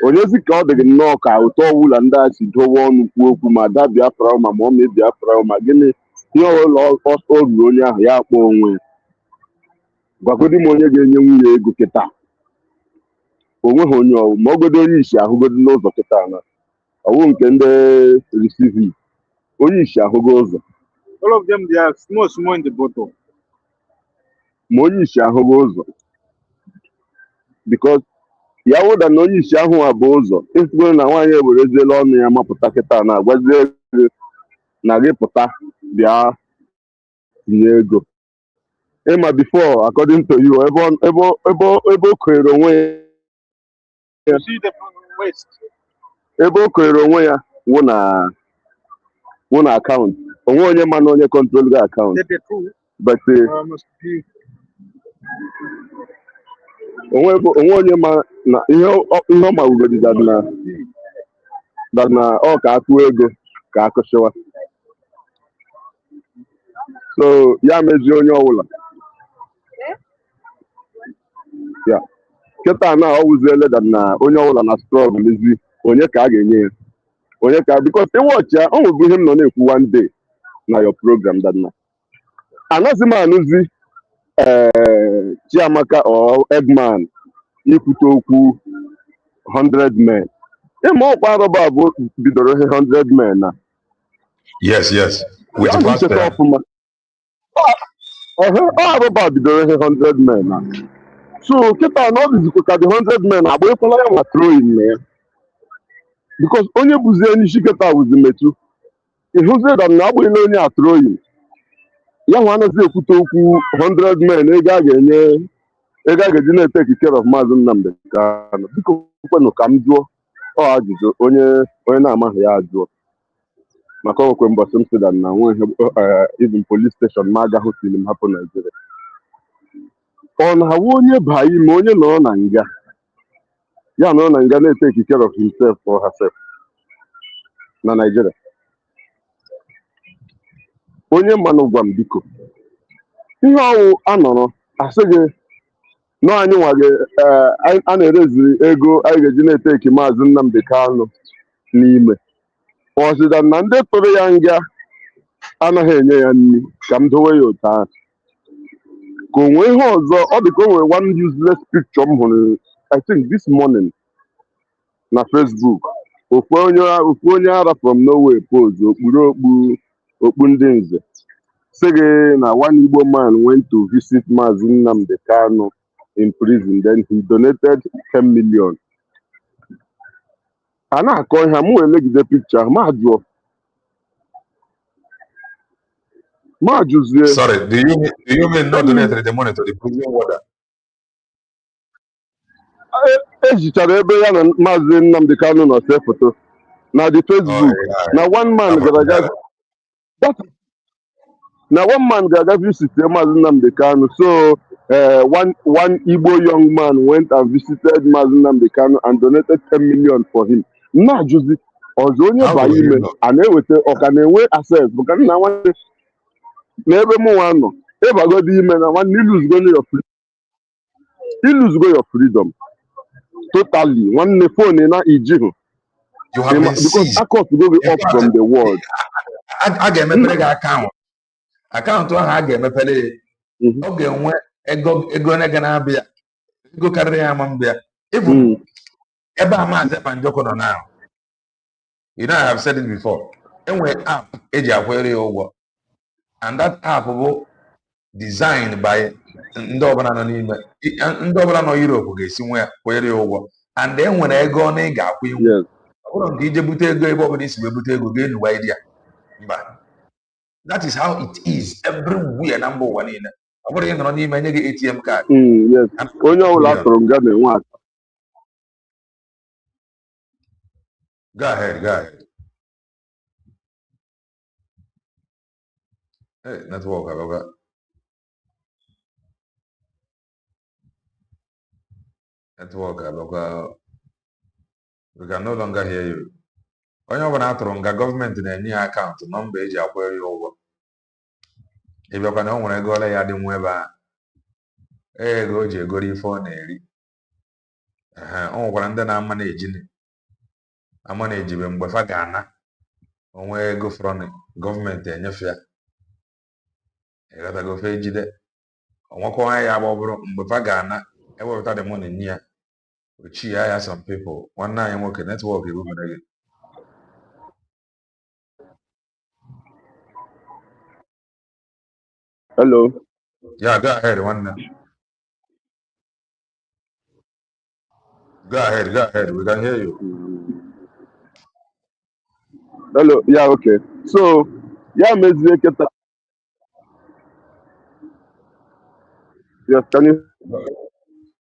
[SPEAKER 9] onyezi ka ọ dị gị nnọọ ka ụtọ ọbụla ndị a si dowe ọnụ kwuo okwu ma da Biafra ma ọ mee Biafra ma gịnị ihe ọbụla ọ ruru onye ahụ ya akpọ onwe ya gwagodi m onye ga-enye nwunye ego kịta onweghị onye ọwụ ma ọgodo onye isi ahụgodo n'ụzọ kịta na ọwụ nke ndị receive onye isi ahụgo ụzọ
[SPEAKER 10] all of them they are small in the bottle
[SPEAKER 9] ma onye isi ahụgo ụzọ because ya wụda na onye isi ahụ abụ ụzọ esigo na nwaanyị ewereziela ọnụ ya mapụta kịta na agwazie gị na gị pụta bịa tinye ego ịma before according to you ebe o koere onwe ya ebe o koere onwe ya wụ na akaụntụ onwe onye ma na onye control gị akaụntụ but onwe onye ma na ihe ọ magugodi that na ọ ka akụ ego ka akụchiwa so ya mezie onye ọbụla ya kịta na ọ wụziele that na onye ọbụla na strọgụ mezi onye ka a ga-enye ya onye ka because ịwọchị ya ọ nwebụ ihe m nọ na-ekwu one day na your program that na anaghịzi m anụzi Chiamaka or Eggman ikwute okwu 100 men ịma ọkwa arọba abụ bidoro ihe 100 men na
[SPEAKER 1] Yes, yes. With the
[SPEAKER 9] cheta
[SPEAKER 1] pastor.
[SPEAKER 9] ọfụma arọba bidoro ihe 100 men na so kịta na ọ dịzikwa ka the 100 men agbanyekwala ya ma throwing na ya because onye bụzie n'isi kịta bụzi metu ịhụzie that na agbanyela onye a throwing ya nwa anaghị ekwute okwu 100 men ego a ga-eji na-eteki care of Maazị Nnamdi Kanu biko kwenụ ka m jụọ ọ ajụjụ onye na-amaghị ya ajụọ maka ọ nwekwe mbọsị m sị that na nwe even police station ma agaghị tili m hapụ Naijiria ọ na-awụ onye baa ime onye nọrọ na nga ya nọrọ na nga na-eteki care of himself or herself na Naijiria onye mmanụ gwa m biko ihe ọwụ anọrọ asị gị nọ anyị nwa gị a na-ereziri ego anyị ga-eji na-eteki Maazị Nnamdi Kanu n'ime ọzịda na ndị tụrụ ya nga anaghị enye ya nri ka m dowe ya otu ahụ ka o nwee ihe ọzọ ọ dị ka o nwere one useless picture m hụrụ I think this morning na Facebook ofu onye ara from nowhere pose okpu ndị nze sị gị na one Igbo man went to visit Maazị Nnamdi Kanu in prison then he donated 10 million a na-akọ ihe mụ elegide picture ma jụzie
[SPEAKER 1] Sorry, do you mean not donated the money to the prison warder?
[SPEAKER 9] ejichara ebe ya na Maazị Nnamdi Kanu nọ see foto na the Facebook na one man ga-aga visit Maazị Nnamdi Kanu so one Igbo young man went and visited Maazị Nnamdi Kanu and donated 10 million for him na-ajụzi ọzọ onye baa ime a na-eweta ọka na-enwe access maka na nwanne n'ebe mụnwa nọ ịbagodi ime na nwanne iluzgo your freedom totally nwanne phone na ijihụ
[SPEAKER 1] You have been
[SPEAKER 9] because
[SPEAKER 1] seized.
[SPEAKER 9] account go up from the world
[SPEAKER 1] A ga-emepere gị akaụntụ ahụ a ga-emepere ọ ga-enwe ego na-ega na-abịa ego karịrị ya ma mbịa ịbụ ebe a Maazị Banjoko nọ na You know, I have said it before. And when app eji akwere ụgwọ, and that app will designed by ndị ọbụla nọ n'ime ndị ọbụla nọ Europe ga-esi nwe kwere ụgwọ, and then when ego ọ na ị ga-akwụ iwu
[SPEAKER 9] Yes.
[SPEAKER 1] ọ bụrụ nke ije bute ego ebe ọbụla isi wee bute ego ga-enuwa idea mba. That is how it is everywhere na mba ụwa niile. Ọ bụrụ ị nọrọ n'ime nye gị ATM card.
[SPEAKER 9] Yes. Onye ọbụla tụrụ nga na-enwe aka.
[SPEAKER 1] Go ahead, go ahead. Hey, network, okay. Network, okay. We can no longer hear you. Onye ọbụla atụrụ nga gọọmenti na-enye ya akaụntụ nọmba eji akwere ya ụgwọ. Ị bịakwa na o nwere ego ole ya dị nwa ebe ahụ. Ego o ji egoro ife ọ na-eri. O nwekwara ndị na-ama na-ejibe mgbe fa ga-ana onwe ego frọnị gọọmenti enyefe ya. Ịghọtago ofe ejide onwekwa ya agba bụrụ mgbe fa ga-ana ewepụta the money nye ya ochi ya some people. Nwanne anyị nwoke netwọk ebubere gị.
[SPEAKER 9] Hello.
[SPEAKER 1] Yeah, go ahead, nwanne. Go ahead, go ahead. We can hear you.
[SPEAKER 9] Hello. Yeah, okay. So, yeah, mezie keta. Yes, can you?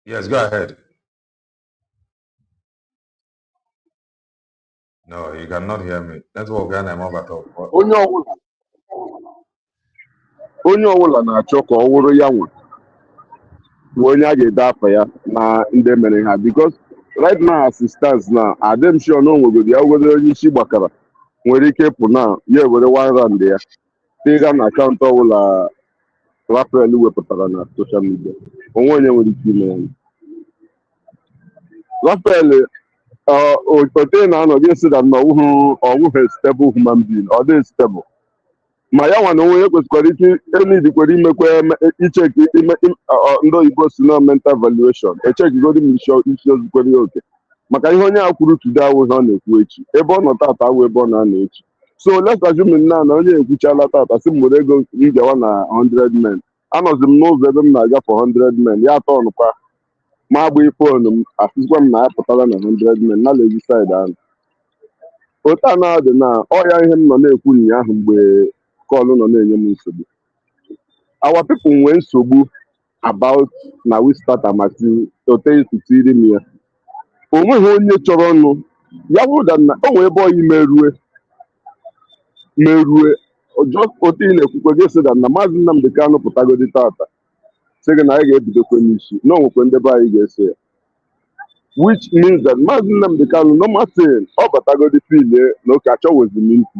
[SPEAKER 1] Yes, go ahead. No, you cannot hear me. Network and I'm over top.
[SPEAKER 9] Onye ọbụla na-achọ ka ọ wụrụ ya nwe onye a ga-ede afa ya na ndị mere ha, because right now assistance na adịm sure na onwegodi ya ogode onye isi gbakara nwere ike ịpụ na ya ewere one rand ya tịga na akaụntụ ọbụla Rafael wepụtara na social media. Onwe onye nwere ike ime ya. Rafael ote na-anọghị esi na ọwụghị stable human being, ọ dị stable. Ma ya nwa na onwe ya kwesịkwara ike enidikwere imekwa icheki ndị oyibo si na mental valuation echekigodi m isi ozukwere ya oke maka ihe onye a kwuru tude awụ ihe ọ na-ekwu echi ebe ọ nọ tata awụ ebe ọ na-anọ echi. So let's assume na onye ekwuchala tata si m were ego njewa na 100 men, anọzi m n'ụzọ ebe m na-aga for 100 men ya atọ ọnụkwa ma agba fonu m asịkwa m na ya pụtara na 100 men na legi side ahụ. Otu a na-adị na ọya ihe m nọ na-ekwu ụnyaahụ mgbe kọlụ nọ na-enye m nsogbu. Our people nwee nsogbu about na we start amati ote isitiri m ya. Onweghị onye chọrọ ọnụ ya wụda na o nwee ebe ọyị merue otu ị na-ekwukwe gị sị na Maazị Nnamdi Kanu pụtagodi tata sị gị na anyị ga-ebidokwe n'isi na onwekwe ndị be anyị ga-ese ya, which means that Maazị Nnamdi Kanu normal thing ọ batagodi filie na oke achọwezi m ntị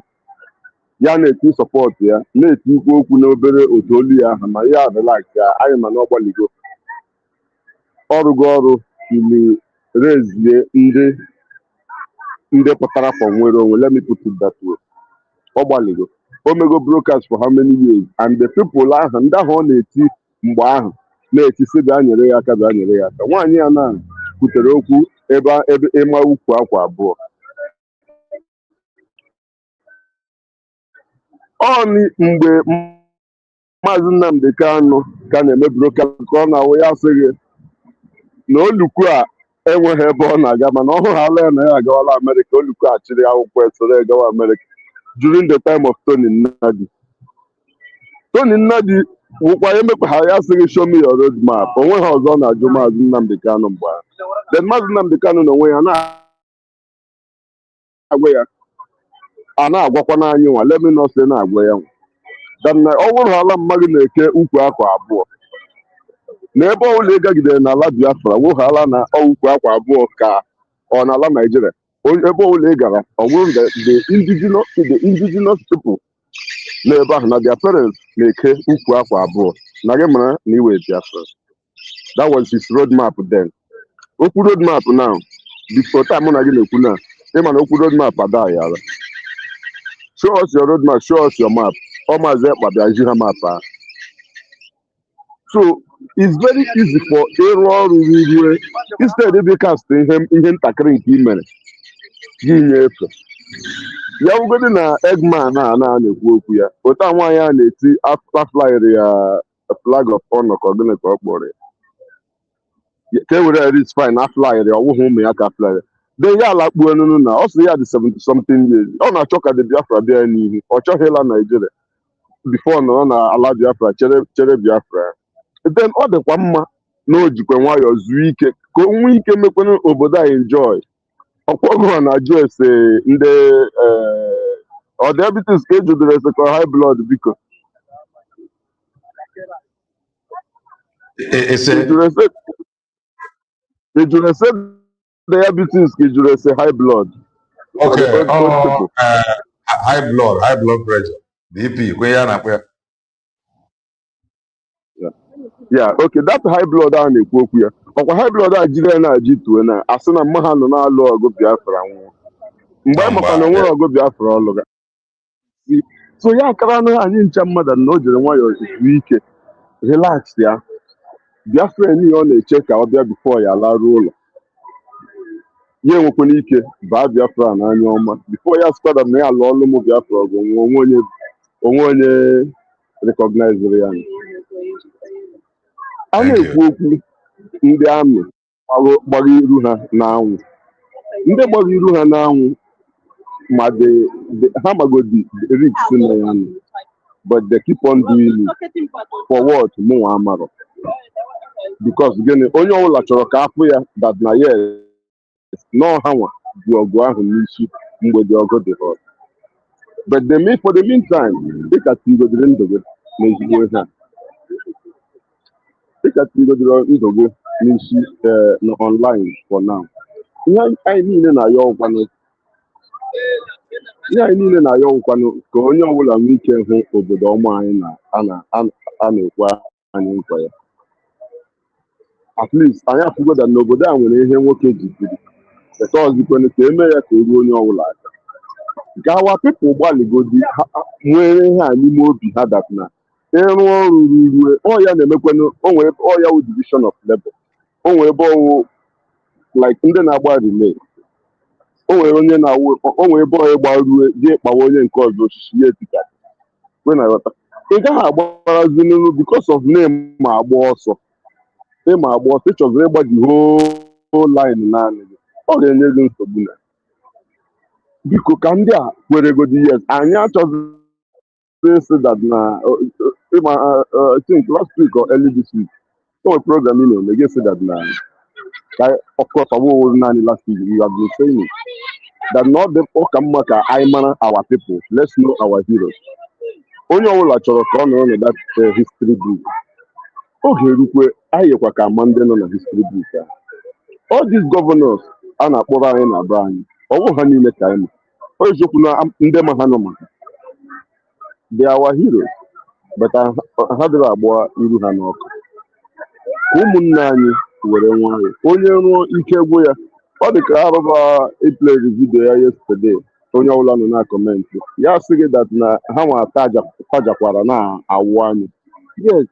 [SPEAKER 9] ya na-eti sọpọtụ ya na-eti ikwu okwu n'obere otu olu ya ahụ ma ya relax ya anyị ma na ọgbaligo ọrụgo ọrụ ili rezie ndị pụtara for nwere onwe. Let me put it that way. Ọgbaligo omego broadcast for how many years and the people ahụ ndị ahụ ọ na-eti mgbe ahụ na-eti sị bịa nyere ya aka bịa nyere ya aka. Nwaanyị ya na kwutere okwu ebe ịma ukwu akwa abụọ. Ọnị mgbe Maazị Nnamdi Kanu ka na-eme broadcast ka ọ na-awụ ya sị gị na olukwu a enweghị ebe ọ na-aga mana ọ hụrụala ya na ya agawala Amerịka. Olukwu a chịrị akwụkwọ esoro egawa Amerịka during the time of Tony Nnadi. Tony Nnadi wụkwa ya emekpaghara ya sịghị show me your road map. Onweghị ọzọ na-ajụ Maazị Nnamdi Kanu mgbe ahụ. Then Maazị Nnamdi Kanu na onwe ya na-agwa ya a na-agwakwa n'anyị nwa leminọsị na-agwa ya nwa dana ọ wụrụhala mmadụ na-eke ukwu akwa abụọ na ebe ọbụla ị gagidere n'ala Biafra wụrụhala na ukwu akwa abụọ ka ọ n'ala Nigeria. Ebe ọbụla ị gara ọ bụrụ the indigenous people na ebe ahụ na their parents na-eke ukwu akwa abụọ na gị mara na iwe Biafra. That was his road map then. Okwu road map now before time na gị na-ekwu na ịma na okwu road map ada ya ala. Show us your road map, show us your map. All my map. So it's very easy for error instead of casting him in Takrin Kimen. ya bụgodị na Eggman a na-ekwu okwu ya otu nwaanyị a na-eti aflaịrị ya flag of honor ka ọ gịnị ka ọ kpọrọ ya ka e were ris fine aflaịrị ọwụghị ụmụ ya ka aflaịrị de ya alakpuo enunu na ọ sị ya dị 70 something years ọ na-achọ ka the Biafra bịa n'ihu ọ chọghị ịla Naijiria bifo na ọ na-ala Biafra chere Biafra then ọ dịkwa mma na o jikwe nwayọọ zuo ike ka o nwee ike mekwana obodo a enjoy ọkwọgọ na ajụ ese ndị ọ diabetes ka ejudere ese ka high blood biko ejuru ese diabetes ka ejuru ese high blood
[SPEAKER 1] okay high blood pressure BP kwe ya na kwe
[SPEAKER 9] yeah okay that high blood a na-ekwu okwu ya ọkwa high blood a jiri ya na-aji tuo na asị na mma ha nọ na-alụ ọgụ Biafra nwụọ mgbe anyị maka na nwere ọgụ Biafra ọlụga so ya akara na anyị ncha mmadụ na o jiri nwayọọ zuo ike relax ya Biafra niile ọ na-eche ka ọ bịa bifo ya laruo ụlọ ya enwekwana ike baa Biafra na anya ọma bifo ya skwada na ya alụ ọlụ ụmụ Biafra ọgụ onwe onye recognizere ya a na-ekwu okwu ndị amị gbara iru ha n'anwụ ndị gbara iru ha n'anwụ ma ha magodi risk na ya nọ but they keep on doing it for what mụnwa amarọ because gịnị onye ọbụla chọrọ ka afụ ya that na yes nọ ha nwa dị ọgụ ahụ n'isi mgbe dị ọgụ dị hot but for the meantime dịka tigodiri ndụ gị na ezigbo ihe a dịka tigodiri ndụ gị n'isi na online for now ihe anyị niile na-ayọ ọgwụkwanụ ka onye ọbụla nwee ike hụ obodo ọma anyị a na-ekwe anyị nkwa ya at least anyị afụgoda n'obodo a nwere ihe nwoke jidere ete ọzọkwenu ka eme ya ka o ruo onye ọbụla aka gawa pipụl gbalịgodi nwere ihe a n'ime obi ha dat na ịrụ ọrụ rurue ọya na-emekwanụ ọya wụ division of labor o nwere ebe ọwụ like ndị na-agba relay o nwere ebe ọya gbarue dị kpawa onye nke ọzọ osisi ya etika kwe na ghọta ị gaghị agbarazi n'elu because of name ma agba ọsọ ịma agba ọsọ ịchọziri ịgbaji whole line naanị gị ọ ga-enye gị nsogbu na biko ka ndị a kweregodi yes anyị achọghị say that na I think last week or early this week so program they say that na of course I will last week we have been saying it, that not the okamaka aimana our people let's know our heroes onye ọbụla chọrọ ka ọ nọrọ na that history book oge rukwe ayekwa ka mande nọ na history book all these governors a na-akpọrọ anyị na be anyị ọwụ ha niile ka anyị o eziokwu na ndị ma ha nọ maka they are our heroes but ha dịrị agba iru ha n'ọkụ ụmụnne anyị were nwayọ onye rụọ ike gwụ ya ọ dị ka arụba epleri vidio ya yesterday onye ọbụla nọ na kọmentị ya sị gị that na ha nwa tajakwara na-awụ anyị yes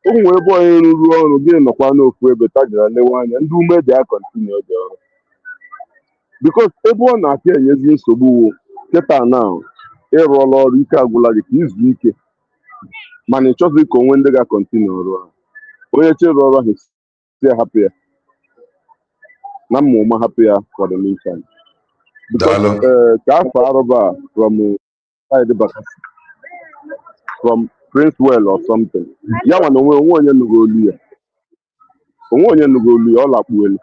[SPEAKER 9] ụmụ ebe onye ruru ọrụ gị nọkwa n'ofu ebe tajara lewe anya ndị ume dị a kọntinu dị ọrụ bikos ebe ọ na-apịa enyezi nsogbu wo kịta na ịrụọla ọrụ ike agwụla gị ka izu ike mana ị chọghị ka onwe ndị ga-akọntinu ọrụ ahụ onye chere ọrụ ahụ si hapụ ya na mmụma hapụ ya for the meantime because ka afọ arụba from side Bakassi from Princewell or something ya nwa na onwe onye nụrụ olu ya ọ lakpuelu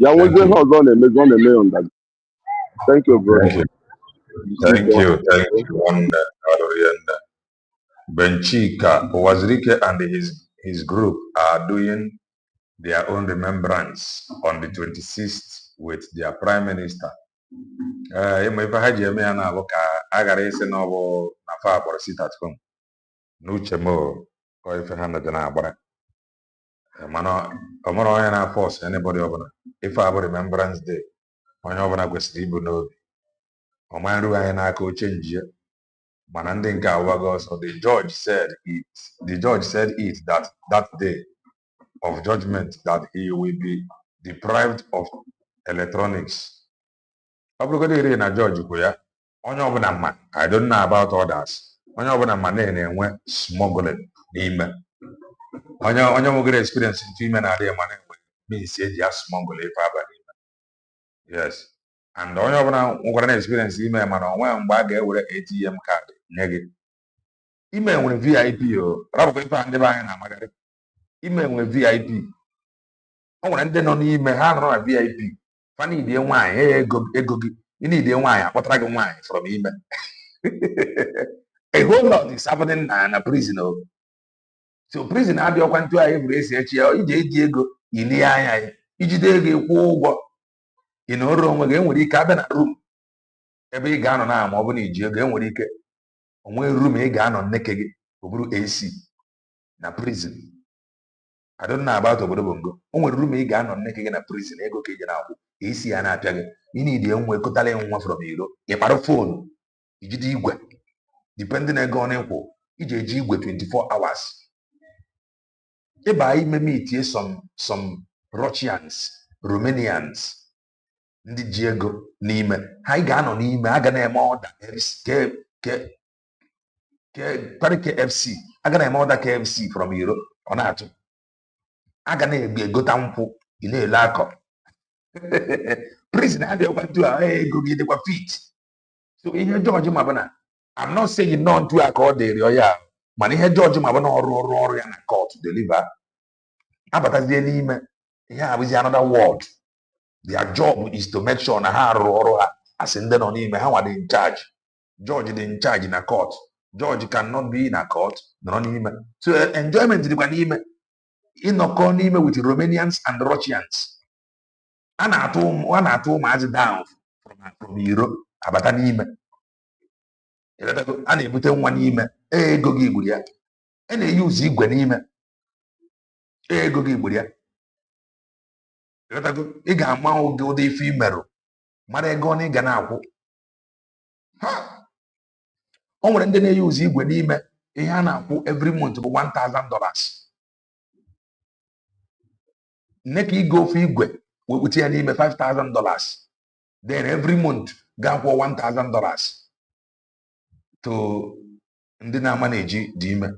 [SPEAKER 9] ya nwezie ihe ọzọ ọ na-emezi ọ na-eme ya ndazi. Thank you, bro.
[SPEAKER 1] Thank you. Benchika Wazirike and his group are doing their own remembrance on the 26th with their prime minister. If I had Jemmy and Avoka, I got a say no Nafa or sit at home. No chemo, or if I had a Mano, Omoro force anybody over. If I have a remembrance day, when you're going to sleep, no. Omandu I could change. Manandinka Wagos, so the judge said it that day of judgment that he will be deprived of electronics ọ bụrụgodị iri na George kwụ ya onye ọbụla ma I don't know about others onye ọbụla ma na-enwe smuggling n'ime onye nwegoro experience nke ime na-adịghị ma na-enwe means eji ya smuggle ife abalị yes and onye ọbụla nwekwara na experience ime mana onwe mgbe a ga-ewere ATM kaadị nye gị ime nwere VIP o rapụkwa ife ndị be anyị na-amagharị ime nwere VIP o nwere ndị nọ n'ime ha nọ na VIP fanidie nwaanyị ego gị ịnidie nwaanyị akpọtara gị nwaanyị from ime a whole lot is happening na prison o so prison adịọkwa ntụ anyị bụrụ esi echi ya iji eji ego ilie anya ya ijide ego ịkwụ ụgwọ ị na ọrụ onwe gị enwere ike abịa na room ebe ị ga-anọ na ma ọ bụ na iji ego enwere ike onwe room ị ga-anọ nneke gị ọ bụrụ AC na prison I don't know about obodo bongo o nwere room ị ga-anọ nneke gị na prison ego ka iji na-akwụ AC ya na-apịa gị ị na-idi enwe kụtara nwa from iro ịkpara fonu ijide igwe depending ego ọ na-ekwu iji eji igwe 24 hours ịba ime meetie some Russians Romanians ndị ji ego n'ime ha ị ga-anọ n'ime a ga na-eme ọda KFC a ga na-eme ọda KFC from iro ọ na-atụ a ga na-egota nkwụ ị na-ele akọ prison adịghịkwa ntu a ego gị dịkwa fit so ihe George mabana I'm not saying no ntu a ka ọ dịrị ya mana ihe George mabana ọrụ ya na court deliver abatazie n'ime ihe abụzi another word their job is to make sure na ha rụrụ ọrụ ha asị ndị nọ n'ime ha nwa dị in charge George dị in charge na court George cannot be na court nọ n'ime so enjoyment dịkwa n'ime ịnọkọ n'ime with Romanians and Russians a na-atụ ụmụazị down from iro abata n'ime a na-ebute nwa n'ime ego gị gburu ya a na-eyuzu igwe n'ime ego gị gburu ya ị ga-ama ụdị ife imerụ mara ego ọ na ị ga na-akwụ o nwere ndị na-eyuzu igwe n'ime ihe a na-akwụ every month bụ $1,000 nne ka ị ga ofe igwe wepụta ya n'ime $5,000 then every month ga-akwụ $1,000 to ndị na-ama na-eji dị ime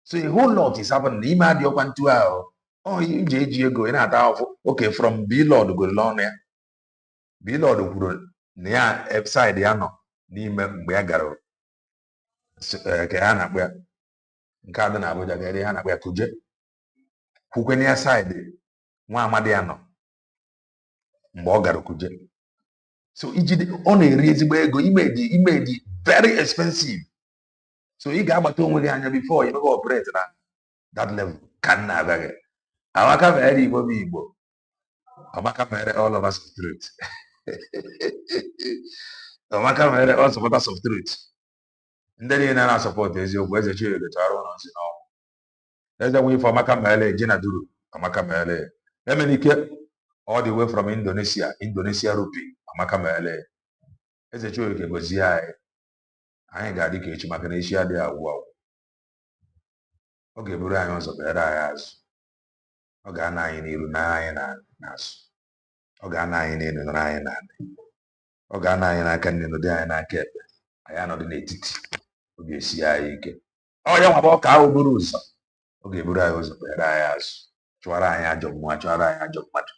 [SPEAKER 1] so a whole lot is happening na ime adịọkwa ntu ahụ iji eji ego ị na-ata ahụfụ okay from Blord gorila ọnụ ya Blord kwuru na ya website ya nọ n'ime mgbe ya gara ka ha na-akpụ ya nke a dị na Abuja ga ha na-akpụ ya Kuje kwukwe na ya side nwa amadi ya nọ mgbe ọ gara Kuje so ijide ọ na-eri ezigbo ego ime dị very expensive so ị ga-agbata onwe gị anya before you go operate na that level ka nna agaghị amaka mere Igbo bụ Igbo amaka mere all of us of truth amaka mere all supporters of truth ndị niile na-asọpọtụ eziokwu eze Chinyere tụara ụlọ nsị n'ọnwụ eze nwe ife amaka mere ji na duru amaka mere emenike all the way from Indonesia rupee amaka mere eze Chinyere gozie anyị ga-adị ka echi maka na echi adịghị agwụ agwụ ọ ga-eburu anyị ụzọ bere anyị azụ ọ ga-ana anyị n'iru na anyị n'azụ ọ ga-ana anyị n'elu nọrọ anyị n'ala ọ ga-ana anyị n'aka nne nọdụ anyị n'aka ekpe anyị anọdụ n'etiti ọ ga-esi anyị ike ọ ya nwaba ọka ahụ buru ụzọ ọ ga-eburu anyị ụzọ bere anyị azụ chụọrọ anyị ajọ mmụọ chụọrọ anyị ajọ mmadụ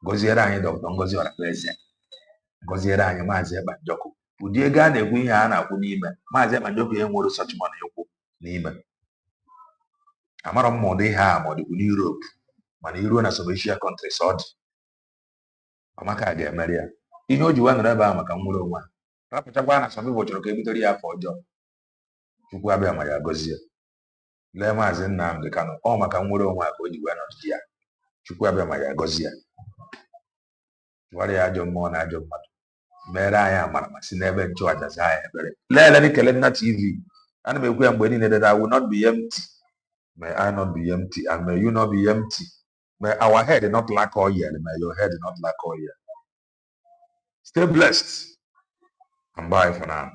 [SPEAKER 1] gọziere anyị Dr. Ngozi Oraklaeze gọziere anyị Maazị Ebanjọkụ ụdị ego a na-ekwu ihe a na-akwụ n'ime Maazị Ebanjọkụ ya nwere such money ekwu n'ime amara m ma ụdị ihe a ma ọ dịkwu n'Europe mana iruo na some Asia countries ọ dị Amaka ga-emeri ya ihe o ji wee nọrọ ebe ahụ maka nwere onwe rapụchakwa na some chọrọ ka ebutere ya afọ ọjọọ Chukwu abịa ma ya gọzie lee Maazị Nnamdi Kanu ọ maka nwere onwe ka o ji wee nọdụ ya Chukwu abịa ma ya gọzie chụwara ya ajọ mmụọ na ajọ mmadụ mere anyị amara ma si n'ebe nchụaja zaa anyị ekpere leele kele Nna TV ana m ekwu ya mgbe niile that I will not be empty. May I not be empty and may you not be empty. May our head not lack oil. May your head not lack oil. Stay blessed and bye for now.